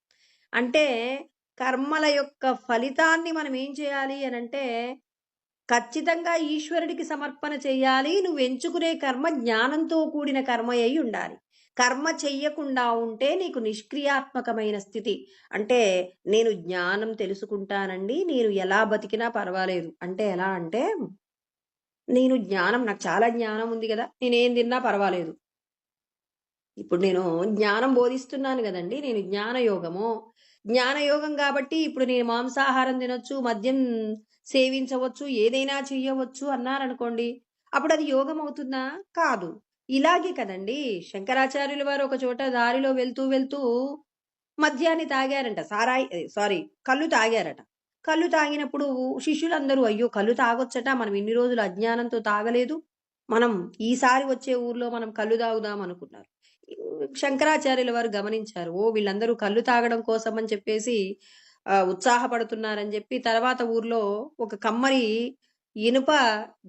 అంటే కర్మల యొక్క ఫలితాన్ని మనం ఏం చేయాలి అనంటే ఖచ్చితంగా ఈశ్వరుడికి సమర్పణ చేయాలి. నువ్వు ఎంచుకునే కర్మ జ్ఞానంతో కూడిన కర్మ అయి ఉండాలి. కర్మ చెయ్యకుండా ఉంటే నీకు నిష్క్రియాత్మకమైన స్థితి. అంటే నేను జ్ఞానం తెలుసుకుంటానండి. నేను ఎలా బతికినా పర్వాలేదు. అంటే ఎలా అంటే నాకు చాలా జ్ఞానం ఉంది గదా! నేనేం తిన్నా పర్వాలేదు. ఇప్పుడు నేను జ్ఞానం బోధిస్తున్నాను గదండీ! నేను జ్ఞానయోగము. జ్ఞానయోగం గాబట్టి ఇప్పుడు నేను మాంసాహారం తినొచ్చు, మద్యం సేవించవచ్చు, ఏదైనా చెయ్యవచ్చు అన్నారనుకోండి. అప్పుడది యోగం అవుతుందా? కాదు. ఇలాగే కదండీ! శంకరాచార్యుల వారు ఒక చోట దారిలో వెళ్తూ మద్యాన్ని తాగారంట. కల్లు తాగారట. కల్లు తాగినప్పుడు శిష్యులందరూ అయ్యో! కల్లు తాగొచ్చట. మనం ఇన్ని రోజులు అజ్ఞానంతో తాగలేదు. మనం ఈసారి వచ్చే ఊర్లో మనం కల్లు తాగుదాం అనుకున్నారు. శంకరాచార్యుల వారు గమనించారు. ఓహ్! వీళ్ళందరూ కల్లు తాగడం కోసం అని చెప్పేసి ఉత్సాహపడుతున్నారని జెప్పి తర్వాత ఊర్లో ఒక కమ్మరి ఇనుప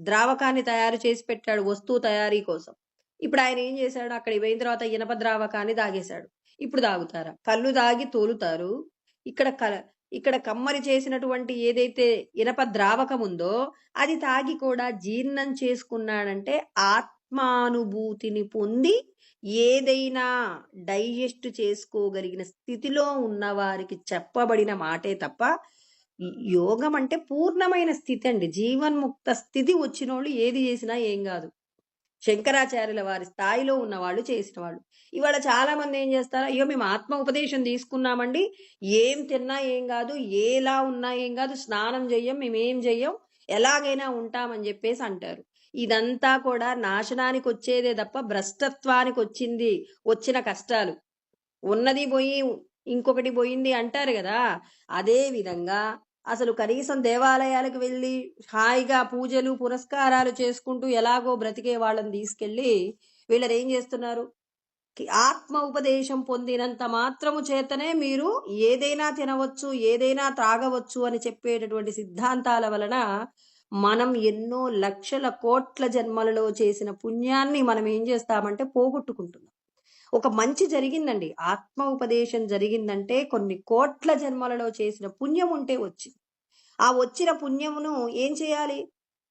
ద్రావకాన్ని తయారు చేసి పెట్టాడు వస్తువు తయారీ కోసం. ఇప్పుడు ఆయన ఏం చేశాడు? అక్కడికి పోయిన తర్వాత ఇనప ద్రావకాన్ని తాగేశాడు. ఇప్పుడు తాగుతారా? కల్లు తాగి తోలుతారు. ఇక్కడ క ఇక్కడ కమ్మరి చేసినటువంటి ఏదైతే ఇనప ద్రావకం ఉందో అది తాగి కూడా జీర్ణం చేసుకున్నాడంటే ఆత్మానుభూతిని పొంది ఏదైనా డైజెస్ట్ చేసుకోగలిగిన స్థితిలో ఉన్నవారికి చెప్పబడిన మాటే తప్ప యోగం అంటే పూర్ణమైన స్థితి అండి. జీవన్ముక్త స్థితి వచ్చినోళ్ళు ఏది చేసినా ఏం గాదు. శంకరాచార్యుల వారి స్థాయిలో ఉన్నవాళ్ళు చేసిన వాళ్ళు. ఇవాళ చాలా మంది ఏం చేస్తారు, అయ్యో! మేము ఆత్మ ఉపదేశం తీసుకున్నామండి. ఏం తిన్నా ఏం గాదు, ఎలా ఉన్నా ఏం గాదు, స్నానం జెయ్యం, మేమేం జెయ్యం, ఎలాగైనా ఉంటామని జెప్పేసి అంటారు. ఇదంతా కూడా నాశనానికొచ్చేదే తప్ప వచ్చిన కష్టాలు. ఉన్నది బోయి ఇంకొకటి బోయింది అంటారు గదా! అదే విధంగా అసలు కనీసం దేవాలయాలకు వెళ్ళి హాయిగా పూజలు, పునస్కారాలు చేసుకుంటూ ఎలాగో బ్రతికే వాళ్ళని తీసుకెళ్ళి వీళ్ళనేం జేస్తున్నారు? ఆత్మ ఉపదేశం పొందినంత మాత్రము చేతనే మీరు ఏదైనా తినవచ్చు, ఏదైనా త్రాగవచ్చు అని చెప్పేటటువంటి సిద్ధాంతాల వలన మనం ఎన్నో లక్షల కోట్ల జన్మలలో చేసిన పుణ్యాన్ని మనం ఏం చేస్తామంటే పోగొట్టుకుంటున్నాం. ఒక మంచి జరిగిందండి. ఆత్మ ఉపదేశం జరిగిందంటే కొన్ని కోట్ల జన్మలలో చేసిన పుణ్యం ఉంటే వచ్చింది. ఆ వచ్చిన పుణ్యమును ఏం చేయాలి?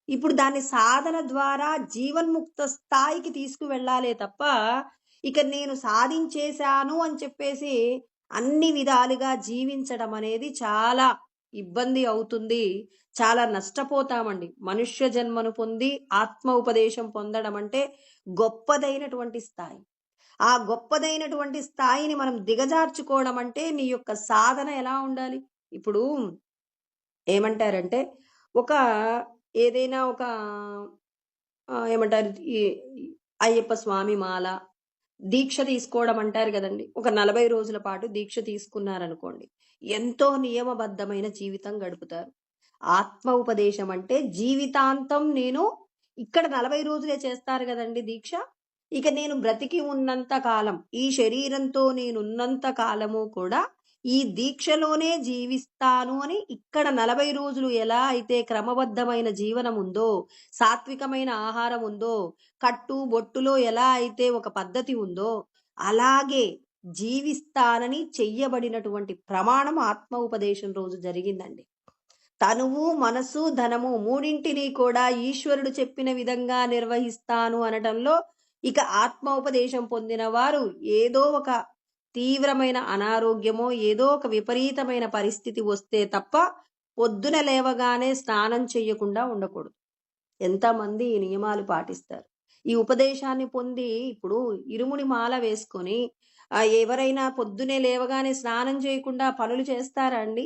ఇప్పుడు దాన్ని సాధన ద్వారా జీవన్ముక్త స్థాయికి తీసుకువెళ్ళాలే తప్ప, ఇక నేను సాధించేశాను అని చెప్పేసి అన్ని విధాలుగా జీవించడం అనేది చాలా ఇబ్బంది అవుతుంది. చాలా నష్టపోతామండి. మనుష్య జన్మను పొంది ఆత్మ ఉపదేశం పొందడం అంటే గొప్పదైనటువంటి స్థాయి. ఆ గొప్పదైనటువంటి స్థాయిని మనం దిగజార్చుకోవడం అంటే నీ యొక్క సాధన ఎలా ఉండాలి? ఇప్పుడు ఏమంటారంటే ఒక ఏదైనా ఒక ఏమంటారు ఈ అయ్యప్ప స్వామి మాల దీక్ష తీసుకోవడం అంటారు కదండి. ఒక 40 రోజుల పాటు దీక్ష తీసుకున్నారనుకోండి. ఎంతో నియమబద్ధమైన జీవితం గడుపుతారు. ఆత్మ ఉపదేశం అంటే జీవితాంతం నేను ఇక్కడ 40 రోజులే చేస్తారు కదండి దీక్ష. ఇక నేను బ్రతికి ఉన్నంత కాలం, ఈ శరీరంతో నేనున్నంత కాలము కూడా ఈ దీక్షలోనే జీవిస్తాను అని ఇక్కడ 40 రోజులు ఎలా అయితే క్రమబద్ధమైన జీవనం ఉందో, సాత్వికమైన ఆహారం ఉందో, కట్టు బొట్టులో ఎలా అయితే ఒక పద్ధతి ఉందో, అలాగే జీవిస్తానని చెయ్యబడినటువంటి ప్రమాణం ఆత్మ ఉపదేశం రోజు జరిగిందండి. తనువు, మనసు, ధనము మూడింటిని కూడా ఈశ్వరుడు చెప్పిన విధంగా నిర్వహిస్తాను అనటంలో ఇక ఆత్మోపదేశం పొందిన వారు ఏదో ఒక తీవ్రమైన అనారోగ్యమో ఏదో ఒక విపరీతమైన పరిస్థితి వస్తే తప్ప పొద్దున లేవగానే స్నానం చెయ్యకుండా ఉండకూడదు. ఎంతమంది ఈ నియమాలు పాటిస్తారు. ఈ ఉపదేశాన్ని పొంది ఇప్పుడు ఇరుముడి మాల వేసుకొని ఎవరైనా పొద్దునే లేవగానే స్నానం చేయకుండా పనులు చేస్తారా అండి?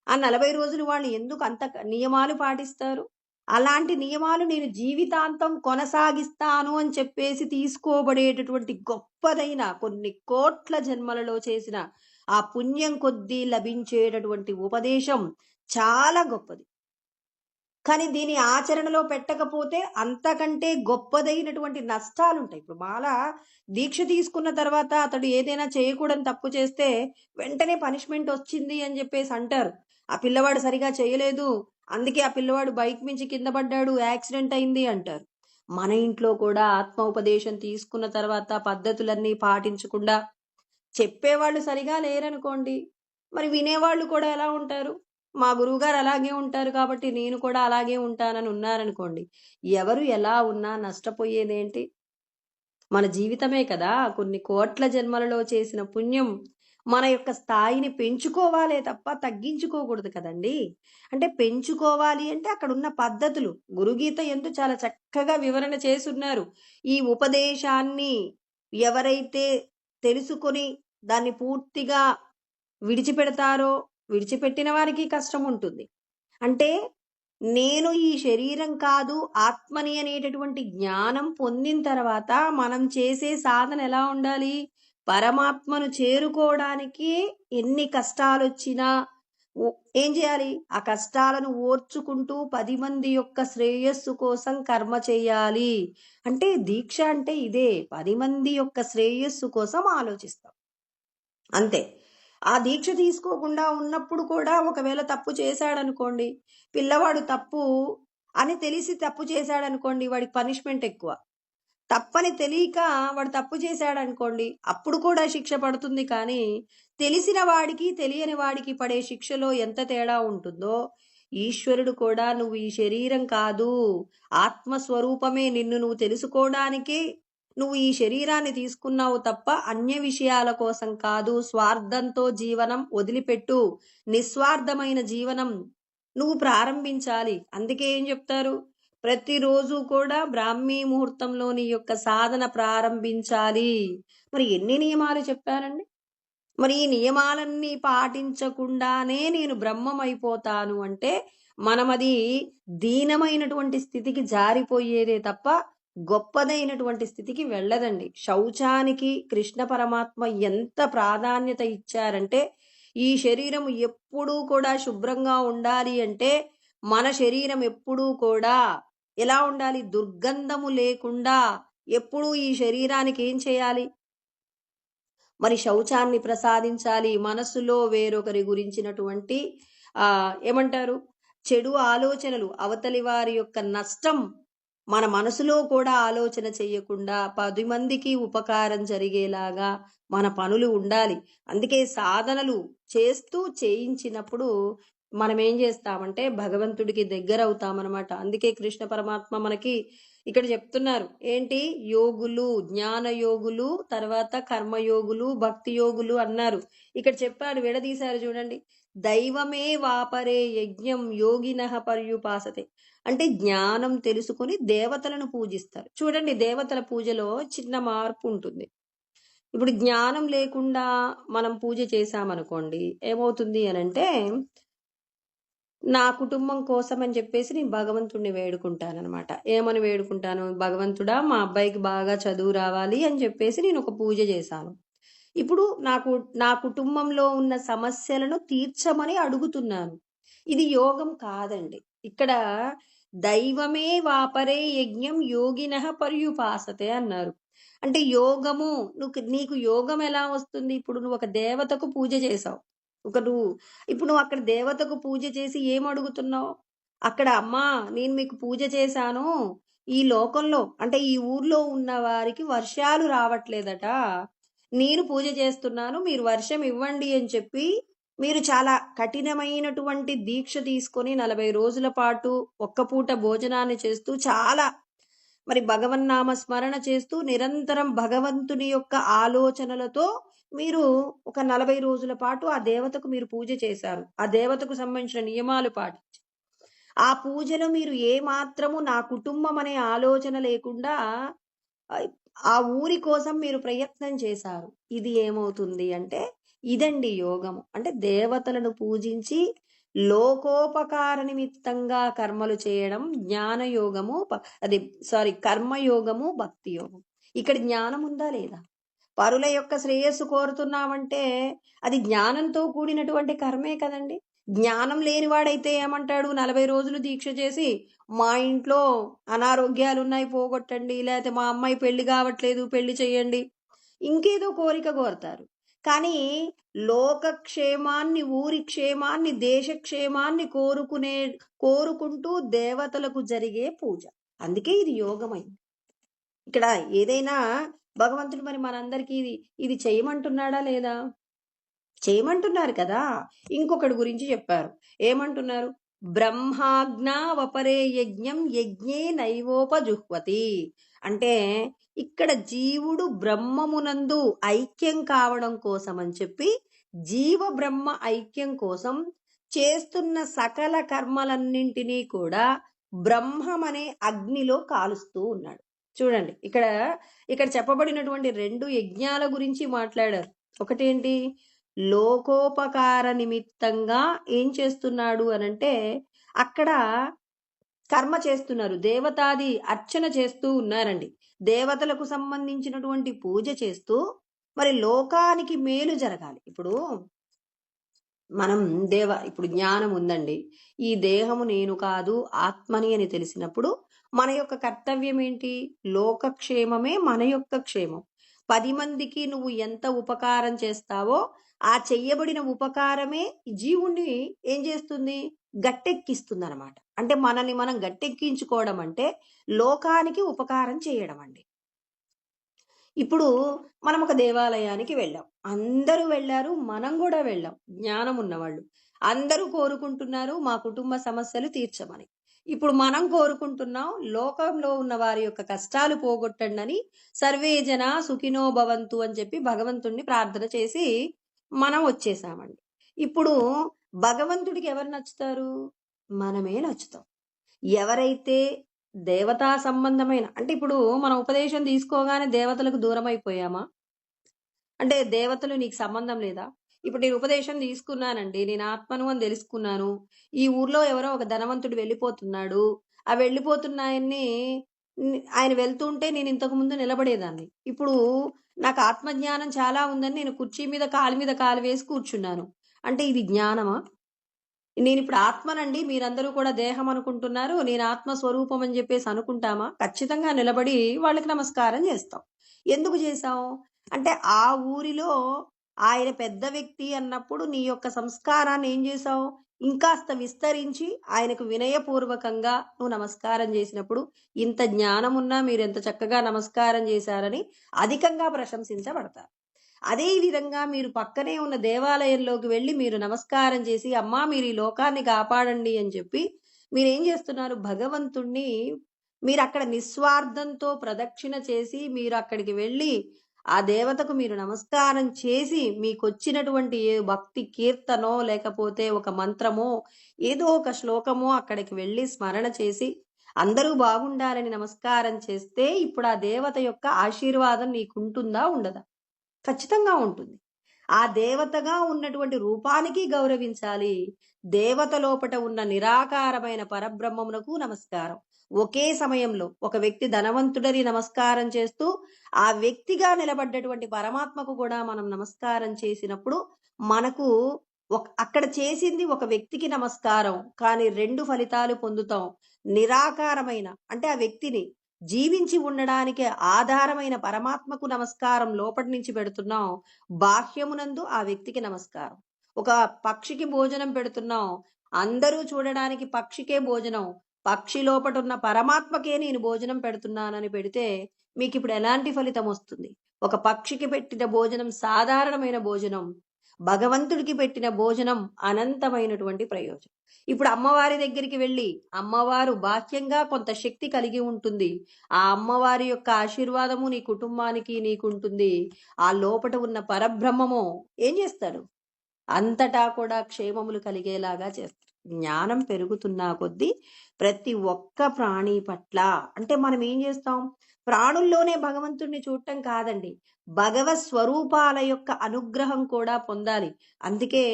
ఆ 40 రోజులు వాళ్ళు ఎందుకు అంత నియమాలు పాటిస్తారు? అలాంటి నియమాలు నేను జీవితాంతం కొనసాగిస్తాను అని చెప్పేసి తీసుకోబడేటటువంటి గొప్పదైన కొన్ని కోట్ల జన్మలలో చేసిన ఆ పుణ్యం కొద్దీ లభించేటటువంటి ఉపదేశం చాలా గొప్పది. కానీ దీని ఆచరణలో పెట్టకపోతే అంతకంటే గొప్పదైనటువంటి నష్టాలుంటాయి. ఇప్పుడు మాల దీక్ష తీసుకున్న తర్వాత అతడు ఏదైనా చేయకూడని తప్పు చేస్తే వెంటనే పనిష్మెంట్ వచ్చింది అని చెప్పేసి అంటారు. ఆ పిల్లవాడు సరిగా చేయలేదు, అందుకే ఆ పిల్లవాడు బైక్ మించి కింద పడ్డాడు, యాక్సిడెంట్ అయింది అంటారు. మన ఇంట్లో కూడా ఆత్మోపదేశం తీసుకున్న తర్వాత పద్ధతులన్నీ పాటించకుండా చెప్పేవాళ్ళు సరిగా లేరనుకోండి, మరి వినేవాళ్ళు కూడా ఎలా ఉంటారు? మా గురువుగారు అలాగే ఉంటారు కాబట్టి నేను కూడా అలాగే ఉంటానని ఉన్నారనుకోండి, ఎవరు ఎలా ఉన్నా నష్టపోయేదేంటి? మన జీవితమే కదా కొన్ని కోట్ల జన్మలలో చేసిన పుణ్యం మన యొక్క స్థాయిని పెంచుకోవాలే తప్ప తగ్గించుకోకూడదు కదండి. అంటే పెంచుకోవాలి అంటే అక్కడ ఉన్న పద్ధతులు గురుగీత ఎందు చాలా చక్కగా వివరణ చేసున్నారు. ఈ ఉపదేశాన్ని ఎవరైతే తెలుసుకొని దాన్ని పూర్తిగా విడిచిపెడతారో విడిచిపెట్టిన వారికి కష్టం ఉంటుంది. అంటే నేను ఈ శరీరం కాదు ఆత్మని అనేటటువంటి జ్ఞానం పొందిన తర్వాత మనం చేసే సాధన ఎలా ఉండాలి? పరమాత్మను చేరుకోవడానికి ఎన్ని కష్టాలొచ్చినా ఏం చేయాలి? ఆ కష్టాలను ఓర్చుకుంటూ 10 మంది యొక్క శ్రేయస్సు కోసం కర్మ చేయాలి. అంటే దీక్ష అంటే ఇదే. 10 మంది యొక్క శ్రేయస్సు కోసం ఆలోచిస్తాం. అంతే. ఆ దీక్ష తీసుకోకుండా ఉన్నప్పుడు కూడా ఒకవేళ తప్పు చేశాడనుకోండి, పిల్లవాడు తప్పు అని తెలిసి తప్పు చేశాడనుకోండి, వాడికి పనిష్మెంట్ ఎక్కువ. తప్పని తెలియక వాడు తప్పు చేశాడనుకోండి, అప్పుడు కూడా శిక్ష పడుతుంది. కానీ తెలిసిన వాడికి తెలియని వాడికి పడే శిక్షలో ఎంత తేడా ఉంటుందో, ఈశ్వరుడు కూడా నువ్వు ఈ శరీరం కాదు, ఆత్మస్వరూపమే, నిన్ను నువ్వు తెలుసుకోవడానికి నువ్వు ఈ శరీరాన్ని తీసుకున్నావు తప్ప అన్య విషయాల కోసం కాదు. స్వార్థంతో జీవనం వదిలిపెట్టు, నిస్వార్థమైన జీవనం నువ్వు ప్రారంభించాలి. అందుకే ఏం చెప్తారు? ప్రతిరోజు కూడా బ్రాహ్మీ ముహూర్తంలో నీ యొక్క సాధన ప్రారంభించాలి. మరి ఎన్ని నియమాలు చెప్పారండి? మరి ఈ నియమాలన్నీ పాటించకుండానే నేను బ్రహ్మం అయిపోతాను అంటే మనమది దీనమైనటువంటి స్థితికి జారిపోయేదే తప్ప గొప్పదైనటువంటి స్థితికి వెళ్ళదండి. శౌచానికి కృష్ణ పరమాత్మ ఎంత ప్రాధాన్యత ఇచ్చారంటే, ఈ శరీరం ఎప్పుడూ కూడా శుభ్రంగా ఉండాలి అంటే మన శరీరం ఎప్పుడూ కూడా ఎలా ఉండాలి? దుర్గంధము లేకుండా ఎప్పుడూ ఈ శరీరానికి ఏం చేయాలి? మరి శౌచాన్ని ప్రసాదించాలి. మనసులో వేరొకరి గురించినటువంటి ఏమంటారు? చెడు ఆలోచనలు, అవతలి వారి యొక్క నష్టం మన మనసులో కూడా ఆలోచన చెయ్యకుండా 10 మందికి ఉపకారం జరిగేలాగా మన పనులు ఉండాలి. అందుకే సాధనలు చేస్తూ చేయించినప్పుడు మనం ఏం చేస్తామంటే భగవంతుడికి దగ్గరవుతామన్నమాట. అందుకే కృష్ణ పరమాత్మ మనకి ఇక్కడ చెప్తున్నారు. ఏంటి? యోగులు, జ్ఞాన యోగులు, తర్వాత కర్మయోగులు, భక్తి యోగులు అన్నారు. ఇక్కడ చెప్పాడు, విడదీశారు చూడండి. దైవమే వాపరే యజ్ఞం యోగినః పర్యుపాసతే. అంటే జ్ఞానం తెలుసుకొని దేవతలను పూజిస్తారు. చూడండి, దేవతల పూజలో చిన్న మార్పు ఉంటుంది. ఇప్పుడు జ్ఞానం లేకుండా మనం పూజ చేశామనుకోండి, ఏమవుతుంది అనంటే, నా కుటుంబం కోసం అని చెప్పేసి నేను భగవంతుడిని వేడుకుంటానన్నమాట. ఏమని వేడుకుంటాను? భగవంతుడా, మా అబ్బాయికి బాగా చదువు రావాలి అని చెప్పేసి నేను ఒక పూజ చేశాను. ఇప్పుడు నా కుటుంబంలో ఉన్న సమస్యలను తీర్చమని అడుగుతున్నాను. ఇది యోగం కాదండి. ఇక్కడ దైవమే వాపరే యజ్ఞం యోగినః పర్యుపాసతే అన్నారు. అంటే యోగము, నీకు యోగం ఎలా వస్తుంది? ఇప్పుడు నువ్వు ఒక దేవతకు పూజ చేసావు. ఇప్పుడు నువ్వు అక్కడ దేవతకు పూజ చేసి ఏం అడుగుతున్నావు? అక్కడ అమ్మా, నేను మీకు పూజ చేశాను, ఈ లోకంలో అంటే ఈ ఊర్లో ఉన్న వారికి వర్షాలు రావట్లేదట, నేను పూజ చేస్తున్నాను, మీరు వర్షం ఇవ్వండి అని చెప్పి మీరు చాలా కఠినమైనటువంటి దీక్ష తీసుకొని 40 రోజుల పాటు ఒక్క పూట భోజనాన్ని చేస్తూ చాలా మరి భగవన్నామ స్మరణ చేస్తూ నిరంతరం భగవంతుని యొక్క ఆలోచనలతో మీరు ఒక 40 రోజుల పాటు ఆ దేవతకు మీరు పూజ చేశారు. ఆ దేవతకు సంబంధించిన నియమాలు పాటించి ఆ పూజలో మీరు ఏ మాత్రము నా కుటుంబం అనే ఆలోచన లేకుండా ఆ ఊరి కోసం మీరు ప్రయత్నం చేశారు. ఇది ఏమవుతుంది అంటే ఇదండి యోగము. అంటే దేవతలను పూజించి లోకోపకార నిమిత్తంగా కర్మలు చేయడం జ్ఞానయోగము. కర్మయోగము, భక్తి యోగం. ఇక్కడ జ్ఞానం ఉందా లేదా? పరుల యొక్క శ్రేయస్సు కోరుతున్నామంటే అది జ్ఞానంతో కూడినటువంటి కర్మే కదండి. జ్ఞానం లేనివాడైతే ఏమంటాడు? 40 రోజులు దీక్ష చేసి మా ఇంట్లో అనారోగ్యాలు ఉన్నాయి పోగొట్టండి, లేకపోతే మా అమ్మాయి పెళ్లి కావట్లేదు పెళ్లి చేయండి, ఇంకేదో కోరిక కోరతారు. కానీ లోకక్షేమాన్ని, ఊరి క్షేమాన్ని, దేశక్షేమాన్ని కోరుకుంటూ దేవతలకు జరిగే పూజ. అందుకే ఇది యోగమైంది. ఇక్కడ ఏదైనా భగవంతుడు మరి మనందరికీ ఇది చేయమంటున్నాడా లేదా? చేయమంటున్నారు కదా. ఇంకొకటి గురించి చెప్పారు. ఏమంటున్నారు? బ్రహ్మాజ్ఞావపరే యజ్ఞం యజ్ఞే నైవోపజుహ్వతి. అంటే ఇక్కడ జీవుడు బ్రహ్మమునందు ఐక్యం కావడం కోసం అని చెప్పి జీవ బ్రహ్మ ఐక్యం కోసం చేస్తున్న సకల కర్మలన్నింటినీ కూడా బ్రహ్మం అనే అగ్నిలో కాలుస్తూ ఉన్నాడు. చూడండి, ఇక్కడ చెప్పబడినటువంటి 2 యజ్ఞాల గురించి మాట్లాడారు. ఒకటేంటి, లోకోపకార నిమిత్తంగా ఏం చేస్తున్నాడు అనంటే అక్కడ కర్మ చేస్తున్నారు, దేవతాది అర్చన చేస్తూ ఉన్నారండి. దేవతలకు సంబంధించినటువంటి పూజ చేస్తూ మరి లోకానికి మేలు జరగాలి. ఇప్పుడు ఇప్పుడు జ్ఞానం ఉందండి, ఈ దేహము నేను కాదు ఆత్మని అని తెలిసినప్పుడు మన యొక్క కర్తవ్యం ఏంటి, లోకక్షేమమే మన యొక్క క్షేమం. 10 మందికి నువ్వు ఎంత ఉపకారం చేస్తావో ఆ చెయ్యబడిన ఉపకారమే జీవుణ్ణి ఏం చేస్తుంది, గట్టెక్కిస్తుంది అనమాట. అంటే మనల్ని మనం గట్టెక్కించుకోవడం అంటే లోకానికి ఉపకారం చేయడం అండి. ఇప్పుడు మనం ఒక దేవాలయానికి వెళ్ళాం, అందరూ వెళ్ళారు, మనం కూడా వెళ్ళాం. జ్ఞానం ఉన్నవాళ్ళు అందరూ కోరుకుంటున్నారు మా కుటుంబ సమస్యలు తీర్చమని. ఇప్పుడు మనం కోరుకుంటున్నాం లోకంలో ఉన్న వారి యొక్క కష్టాలు పోగొట్టండి అని, సర్వే జన సుఖినో భవంతు అని చెప్పి భగవంతుణ్ణి ప్రార్థన చేసి మనం వచ్చేసామండి. ఇప్పుడు భగవంతుడికి ఎవరు నచ్చుతారు, మనమే నచ్చుతాం. ఎవరైతే దేవతా సంబంధమైన, అంటే ఇప్పుడు మనం ఉపదేశం తీసుకోగానే దేవతలకు దూరం అయిపోయామా, అంటే దేవతలు నీకు సంబంధం లేదా? ఇప్పుడు నేను ఉపదేశం తీసుకున్నానండి, నేను ఆత్మను అని తెలుసుకున్నాను, ఈ ఊర్లో ఎవరో ఒక ధనవంతుడు వెళ్ళిపోతున్నాడు, ఆ వెళ్ళిపోతున్న ఆయన వెళ్తుంటే నేను ఇంతకు ముందు నిలబడేదాన్ని, ఇప్పుడు నాకు ఆత్మజ్ఞానం చాలా ఉందని నేను కుర్చీ మీద కాలు వేసి కూర్చున్నాను. అంటే ఇది జ్ఞానమా? నేను ఇప్పుడు ఆత్మనండి, మీరందరూ కూడా దేహం అనుకుంటున్నారు, నేను ఆత్మస్వరూపం అని చెప్పేసి అనుకుంటామా? ఖచ్చితంగా నిలబడి వాళ్ళకి నమస్కారం చేస్తాం. ఎందుకు చేశాం అంటే ఆ ఊరిలో ఆయన పెద్ద వ్యక్తి అన్నప్పుడు నీ యొక్క సంస్కారాన్ని ఏం చేశావు, ఇంకాస్త విస్తరించి ఆయనకు వినయపూర్వకంగా నువ్వు నమస్కారం చేసినప్పుడు ఇంత జ్ఞానం ఉన్నా మీరు ఎంత చక్కగా నమస్కారం చేశారని అధికంగా ప్రశంసించబడతారు. అదే విధంగా మీరు పక్కనే ఉన్న దేవాలయంలోకి వెళ్ళి మీరు నమస్కారం చేసి అమ్మా మీరు ఈ లోకాన్ని కాపాడండి అని చెప్పి మీరేం చేస్తున్నారు, భగవంతుణ్ణి మీరు అక్కడ నిస్వార్థంతో ప్రదక్షిణ చేసి మీరు అక్కడికి వెళ్ళి ఆ దేవతకు మీరు నమస్కారం చేసి మీకు వచ్చినటువంటి ఏ భక్తి కీర్తనో లేకపోతే ఒక మంత్రమో ఏదో ఒక శ్లోకమో అక్కడికి వెళ్ళి స్మరణ చేసి అందరూ బాగుండాలని నమస్కారం చేస్తే ఇప్పుడు ఆ దేవత యొక్క ఆశీర్వాదం నీకుంటుందా ఉండదా? ఖచ్చితంగా ఉంటుంది. ఆ దేవతగా ఉన్నటువంటి రూపానికి గౌరవించాలి. దేవత లోపట ఉన్న నిరాకారమైన పరబ్రహ్మమునకు నమస్కారం. ఒకే సమయంలో ఒక వ్యక్తి ధనవంతుడని నమస్కారం చేస్తూ ఆ వ్యక్తిగా నిలబడ్డటువంటి పరమాత్మకు కూడా మనం నమస్కారం చేసినప్పుడు మనకు అక్కడ చేసింది ఒక వ్యక్తికి నమస్కారం, కానీ 2 ఫలితాలు పొందుతాం. నిరాకారమైన అంటే ఆ వ్యక్తిని జీవించి ఉండడానికి ఆధారమైన పరమాత్మకు నమస్కారం లోపటి నుంచి పెడుతున్నాం, బాహ్యమునందు ఆ వ్యక్తికి నమస్కారం. ఒక పక్షికి భోజనం పెడుతున్నాం, అందరూ చూడడానికి పక్షికే భోజనం, పక్షి లోపట ఉన్న పరమాత్మకే నేను భోజనం పెడుతున్నానని పెడితే మీకు ఇప్పుడు ఎలాంటి ఫలితం వస్తుంది? ఒక పక్షికి పెట్టిన భోజనం సాధారణమైన భోజనం, భగవంతుడికి పెట్టిన భోజనం అనంతమైనటువంటి ప్రయోజనం. ఇప్పుడు అమ్మవారి దగ్గరికి వెళ్ళి అమ్మవారు బాహ్యంగా కొంత శక్తి కలిగి ఉంటుంది, ఆ అమ్మవారి యొక్క ఆశీర్వాదము నీ కుటుంబానికి నీకుంటుంది. ఆ లోపట ఉన్న పరబ్రహ్మము ఏం చేస్తాడు, అంతటా కూడా క్షేమములు కలిగేలాగా చేస్తాడు. జ్ఞానం పెరుగుతున్నా కొద్దీ ప్రతి ఒక్క ప్రాణి పట్ల, అంటే మనం ఏం చేస్తాం, ప్రాణుల్లోనే భగవంతుడిని చూడటం కాదండి, భగవత్ స్వరూపాల యొక్క అనుగ్రహం కూడా పొందాలి. అందుకే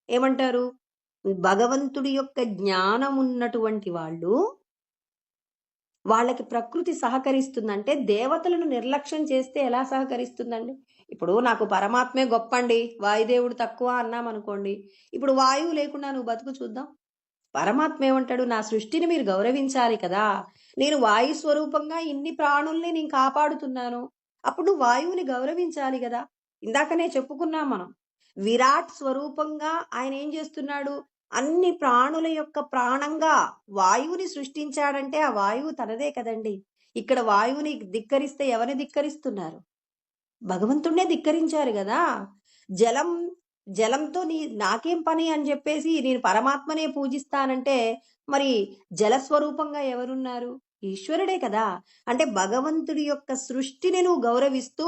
ఏమంటారు, భగవంతుడి యొక్క జ్ఞానం ఉన్నటువంటి వాళ్ళకి ప్రకృతి సహకరిస్తుందంటే దేవతలను నిర్లక్ష్యం చేస్తే ఎలా సహకరిస్తుందండి? ఇప్పుడు నాకు పరమాత్మే గొప్పండి, వాయుదేవుడు తక్కువ అన్నాం అనుకోండి, ఇప్పుడు వాయువు లేకుండా నువ్వు బతుకు చూద్దాం. పరమాత్మ ఏమంటాడు, నా సృష్టిని మీరు గౌరవించాలి కదా, నేను వాయు స్వరూపంగా ఇన్ని ప్రాణుల్ని నేను కాపాడుతున్నాను, అప్పుడు వాయువుని గౌరవించాలి కదా. ఇందాకనే చెప్పుకున్నాం మనం, విరాట్ స్వరూపంగా ఆయన ఏం చేస్తున్నాడు, అన్ని ప్రాణుల యొక్క ప్రాణంగా వాయువుని సృష్టించాడంటే ఆ వాయువు తనదే కదండి. ఇక్కడ వాయువుని ధిక్కరిస్తే ఎవరిని ధిక్కరిస్తున్నారు, భగవంతుణ్ణే ధిక్కరించారు కదా. జలం జలంతో నాకేం పని అని చెప్పేసి నేను పరమాత్మనే పూజిస్తానంటే మరి జలస్వరూపంగా ఎవరున్నారు? ఈశ్వరుడే కదా! అంటే భగవంతుడి యొక్క సృష్టిని నువ్వు గౌరవిస్తూ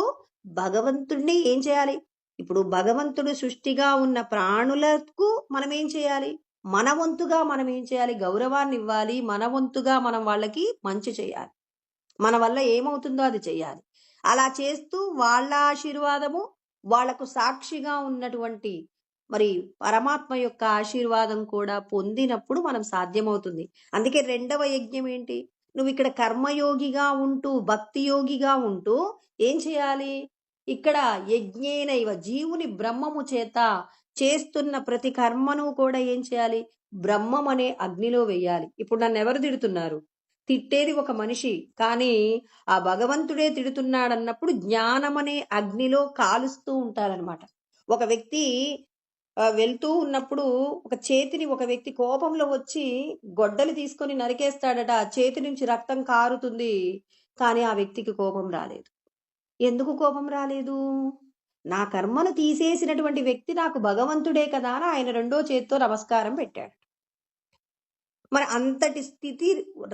భగవంతుడిని ఏం చేయాలి? ఇప్పుడు భగవంతుడు సృష్టిగా ఉన్న ప్రాణులకు మనం ఏం చేయాలి? మన వంతుగా మనం ఏం చేయాలి? గౌరవాన్ని ఇవ్వాలి. మన వంతుగా మనం వాళ్ళకి మంచి చేయాలి. మన వల్ల ఏమవుతుందో అది చెయ్యాలి. అలా చేస్తూ వాళ్ళ ఆశీర్వాదము, వాళ్లకు సాక్షిగా ఉన్నటువంటి మరి పరమాత్మ యొక్క ఆశీర్వాదం కూడా పొందినప్పుడు మనం సాధ్యమవుతుంది. అందుకే రెండవ యజ్ఞం ఏంటి? నువ్వు ఇక్కడ కర్మయోగిగా ఉంటూ, భక్తి యోగిగా ఉంటూ ఏం చేయాలి? ఇక్కడ యజ్ఞేనైవ జీవుని బ్రహ్మము చేత చేస్తున్న ప్రతి కర్మను కూడా ఏం చేయాలి? బ్రహ్మం అనే అగ్నిలో వెయ్యాలి. ఇప్పుడు నన్ను ఎవరు తిడుతున్నారు? తిట్టేది ఒక మనిషి, కానీ ఆ భగవంతుడే తిడుతున్నాడన్నప్పుడు జ్ఞానమనే అగ్నిలో కాలుస్తూ ఉంటారనమాట. ఒక వ్యక్తి వెళ్తూ ఉన్నప్పుడు ఒక చేతిని ఒక వ్యక్తి కోపంలో వచ్చి గొడ్డలి తీసుకొని నరికేస్తాడట. ఆ చేతి నుంచి రక్తం కారుతుంది, కానీ ఆ వ్యక్తికి కోపం రాలేదు. ఎందుకు కోపం రాలేదు? నా కర్మను తీసేసినటువంటి వ్యక్తి నాకు భగవంతుడే కదా అని ఆయన రెండో చేత్తో నమస్కారం పెట్టాడు. మరి అంతటి స్థితి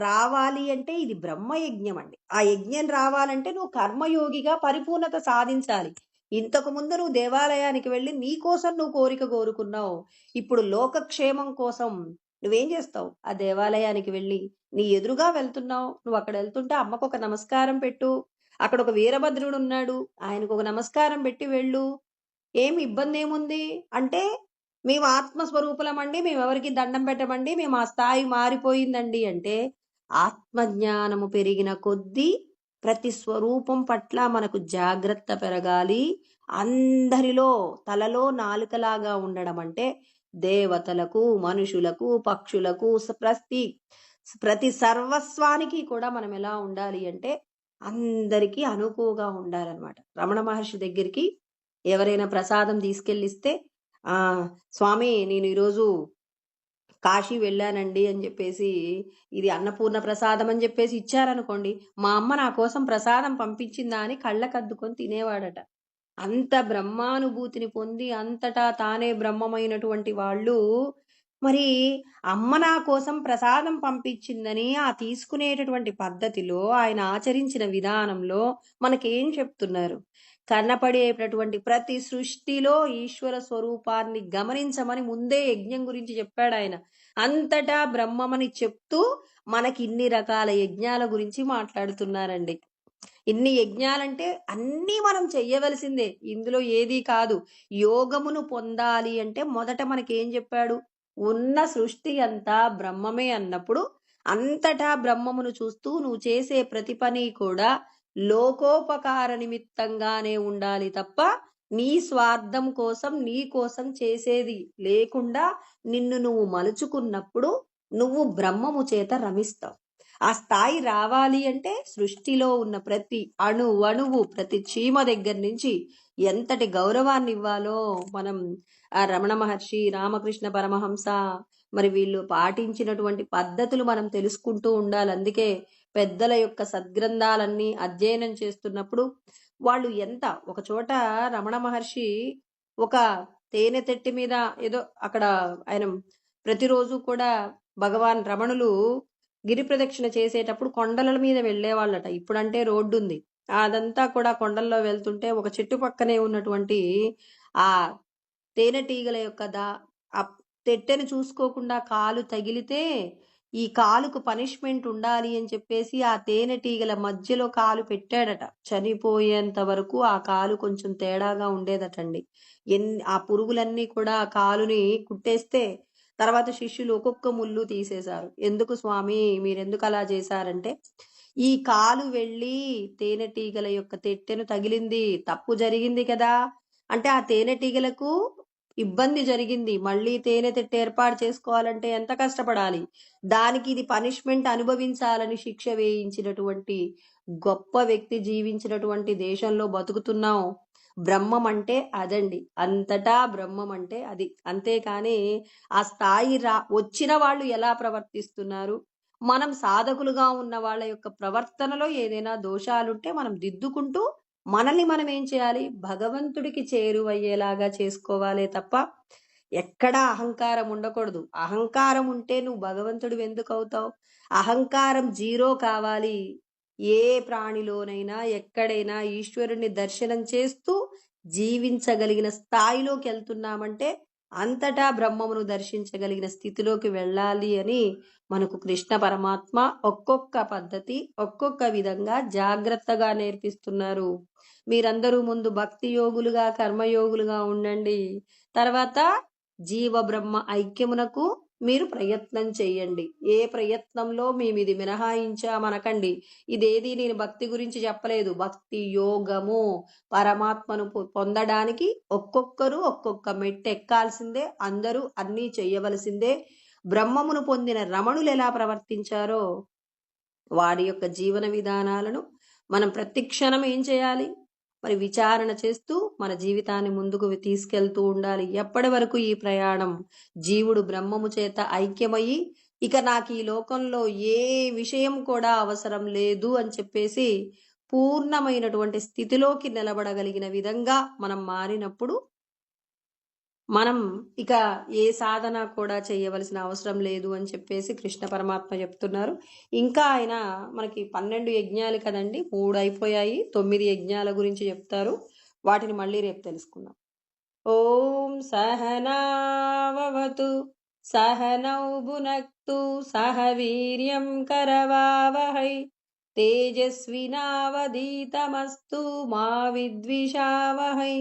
రావాలి అంటే ఇది బ్రహ్మయజ్ఞం అండి. ఆ యజ్ఞం రావాలంటే నువ్వు కర్మయోగిగా పరిపూర్ణత సాధించాలి. ఇంతకు ముందు నువ్వు దేవాలయానికి వెళ్ళి నీ కోసం నువ్వు కోరిక కోరుకున్నావు. ఇప్పుడు లోకక్షేమం కోసం నువ్వేం చేస్తావు? ఆ దేవాలయానికి వెళ్ళి నీ ఎదురుగా వెళ్తున్నావు. నువ్వు అక్కడ వెళ్తుంటే అమ్మకు ఒక నమస్కారం పెట్టు. అక్కడ ఒక వీరభద్రుడు ఉన్నాడు, ఆయనకు ఒక నమస్కారం పెట్టి వెళ్ళు. ఏమి ఇబ్బంది ఏముంది? అంటే మేము ఆత్మస్వరూపులమండి, మేమెవరికి దండం పెట్టమండి, మేము ఆ స్థాయి మారిపోయిందండి అంటే, ఆత్మజ్ఞానము పెరిగిన కొద్దీ ప్రతి స్వరూపం పట్ల మనకు జాగ్రత్త పెరగాలి. అందరిలో తలలో నాలుకలాగా ఉండడం అంటే దేవతలకు, మనుషులకు, పక్షులకు, ప్రతి సర్వస్వానికి కూడా మనం ఎలా ఉండాలి అంటే అందరికీ అనుకువగా ఉండాలన్నమాట. రమణ మహర్షి దగ్గరికి ఎవరైనా ప్రసాదం తీసుకెళ్ళిస్తే స్వామి నేను ఈరోజు కాశీ వెళ్ళానండి అని చెప్పేసి ఇది అన్నపూర్ణ ప్రసాదం అని చెప్పేసి ఇచ్చారనుకోండి, మా అమ్మ నా కోసం ప్రసాదం పంపించిందా అని కళ్ళకద్దుకొని తినేవాడట. అంత బ్రహ్మానుభూతిని పొంది అంతటా తానే బ్రహ్మమైనటువంటి వాళ్ళు మరి అమ్మ నా కోసం ప్రసాదం పంపించిందని ఆ తీసుకునేటటువంటి పద్ధతిలో ఆయన ఆచరించిన విధానంలో మనకేం చెప్తున్నారు? కనపడేటటువంటి ప్రతి సృష్టిలో ఈశ్వర స్వరూపాన్ని గమనించమని ముందే యజ్ఞం గురించి చెప్పాడు ఆయన. అంతటా బ్రహ్మమని చెప్తూ మనకి ఇన్ని రకాల యజ్ఞాల గురించి మాట్లాడుతున్నారండి. ఇన్ని యజ్ఞాలంటే అన్నీ మనం చెయ్యవలసిందే, ఇందులో ఏదీ కాదు. యోగమును పొందాలి అంటే మొదట మనకేం చెప్పాడు? ఉన్న సృష్టి అంతా బ్రహ్మమే అన్నప్పుడు అంతటా బ్రహ్మమును చూస్తూ నువ్వు చేసే ప్రతి పని కూడా లోకోపకార నిమిత్తంగానే ఉండాలి తప్ప నీ స్వార్థం కోసం నీ కోసం చేసేది లేకుండా నిన్ను నువ్వు మలుచుకున్నప్పుడు నువ్వు బ్రహ్మము చేత రమిస్తావు. ఆ స్థాయి రావాలి అంటే సృష్టిలో ఉన్న ప్రతి అణువు ప్రతి చీమ దగ్గర నుంచి ఎంతటి గౌరవాన్ని ఇవ్వాలో మనం ఆ రమణ మహర్షి, రామకృష్ణ పరమహంస మరి వీళ్ళు పాటించినటువంటి పద్ధతులు మనం తెలుసుకుంటూ ఉండాలి. అందుకే పెద్దల యొక్క సద్గ్రంథాలన్నీ అధ్యయనం చేస్తున్నప్పుడు వాళ్ళు ఒక చోట రమణ మహర్షి ఒక తేనె తెట్టి మీద ఏదో అక్కడ ఆయన ప్రతిరోజు కూడా భగవాన్ రమణులు గిరి ప్రదక్షిణ చేసేటప్పుడు కొండల మీద వెళ్ళేవాళ్ళట. ఇప్పుడంటే రోడ్డు ఉంది, అదంతా కూడా కొండల్లో వెళ్తుంటే ఒక చెట్టు పక్కనే ఉన్నటువంటి ఆ తేనెటీగల యొక్క ఆ తెట్టెను చూసుకోకుండా కాలు తగిలితే ఈ కాలుకు పనిష్మెంట్ ఉండాలి అని చెప్పేసి ఆ తేనెటీగల మధ్యలో కాలు పెట్టాడట. చనిపోయేంత వరకు ఆ కాలు కొంచెం తేడాగా ఉండేదటండి. ఆ పురుగులన్నీ కూడా కాలుని కుట్టేస్తే తర్వాత శిష్యులు ఒక్కొక్క ముళ్ళు తీసేశారు. ఎందుకు స్వామి మీరెందుకు అలా చేశారంటే, ఈ కాలు వెళ్ళి తేనెటీగల యొక్క తెట్టెను తగిలింది, తప్పు జరిగింది కదా అంటే ఆ తేనెటీగలకు ఇబ్బంది జరిగింది, మళ్ళీ తేనె తెట్టు ఏర్పాటు చేసుకోవాలంటే ఎంత కష్టపడాలి, దానికి ఇది పనిష్మెంట్ అనుభవించాలని శిక్ష వేయించినటువంటి గొప్ప వ్యక్తి జీవించినటువంటి దేశంలో బతుకుతున్నాం. బ్రహ్మం అంటే అదండి, అంతటా బ్రహ్మం అంటే అది. అంతేకాని ఆ స్థాయి వచ్చిన వాళ్ళు ఎలా ప్రవర్తిస్తున్నారు, మనం సాధకులుగా ఉన్న వాళ్ళ యొక్క ప్రవర్తనలో ఏదైనా దోషాలుంటే మనం దిద్దుకుంటూ మనల్ని మనం ఏం చేయాలి? భగవంతుడికి చేరువయ్యేలాగా చేసుకోవాలే తప్ప ఎక్కడా అహంకారం ఉండకూడదు. అహంకారం ఉంటే నువ్వు భగవంతుడివి ఎందుకవుతావు? అహంకారం జీరో కావాలి. ఏ ప్రాణిలోనైనా, ఎక్కడైనా ఈశ్వరుడిని దర్శనం చేస్తూ జీవించగలిగిన స్థాయిలోకెళ్తున్నామంటే అంతటా బ్రహ్మమును దర్శించగలిగిన స్థితిలోకి వెళ్ళాలి అని మనకు కృష్ణ పరమాత్మ ఒక్కొక్క పద్ధతి, ఒక్కొక్క విధంగా జాగ్రత్తగా నేర్పిస్తున్నారు. మీరందరూ ముందు భక్తి యోగులుగా, కర్మయోగులుగా ఉండండి. తర్వాత జీవ బ్రహ్మ ఐక్యమునకు మీరు ప్రయత్నం చెయ్యండి. ఏ ప్రయత్నంలో మేమిది మినహాయించామనకండి. ఇదేది నేను భక్తి గురించి చెప్పలేదు. భక్తి యోగము పరమాత్మను పొందడానికి ఒక్కొక్కరు ఒక్కొక్క మెట్టు ఎక్కాల్సిందే. అందరూ అన్నీ చెయ్యవలసిందే. బ్రహ్మమును పొందిన రమణులు ఎలా ప్రవర్తించారో వారి యొక్క జీవన విధానాలను మనం ప్రతి క్షణం ఏం చేయాలి? మరి విచారణ చేస్తూ మన జీవితాన్ని ముందుకు తీసుకెళ్తూ ఉండాలి. ఎప్పటి వరకు ఈ ప్రయాణం? జీవుడు బ్రహ్మము చేత ఐక్యమయ్యి ఇక నాకు ఈ లోకంలో ఏ విషయం కూడా అవసరం లేదు అని చెప్పేసి పూర్ణమైనటువంటి స్థితిలోకి నిలబడగలిగిన విధంగా మనం మారినప్పుడు మనం ఇక ఏ సాధన కూడా చేయవలసిన అవసరం లేదు అని చెప్పేసి కృష్ణ పరమాత్మ చెప్తున్నారు. ఇంకా ఆయన మనకి 12 యజ్ఞాలు కదండి, 3 అయిపోయాయి. 9 యజ్ఞాల గురించి చెప్తారు. వాటిని మళ్ళీ రేపు తెలుసుకుందాం. ఓం సహనావతు సహనౌ భునక్తు సహ వీర్యం కరవావహై తేజస్వినావధీతమస్తు మా విద్విషావహై.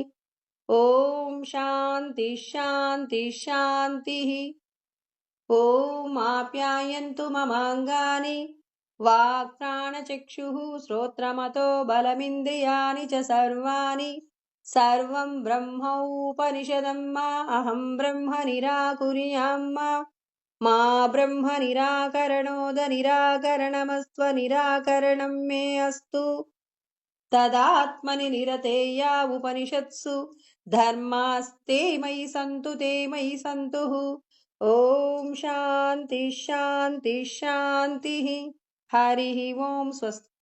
ఓం శాంతి శాంతి శాంతి. ఓం ఆప్యాయంతు మమాంగాని వాక్ ప్రాణచక్షుః శ్రోత్రమతో బలమింద్రియాణి చ సర్వాణి సర్వం బ్రహ్మోపనిషదం మా అహం బ్రహ్మ నిరాకుర్యాం మా బ్రహ్మ నిరాకరణోద నిరాకరణమస్త్వ నిరాకరణం మే అస్తు. తదాత్మని నిరతేయా ఉపనిషత్సు ధర్మాస్తే మయి సంతు తే మయి సంతు. ఓం శాంతి శాంతి శాంతి. హరి ఓం. స్వస్తి.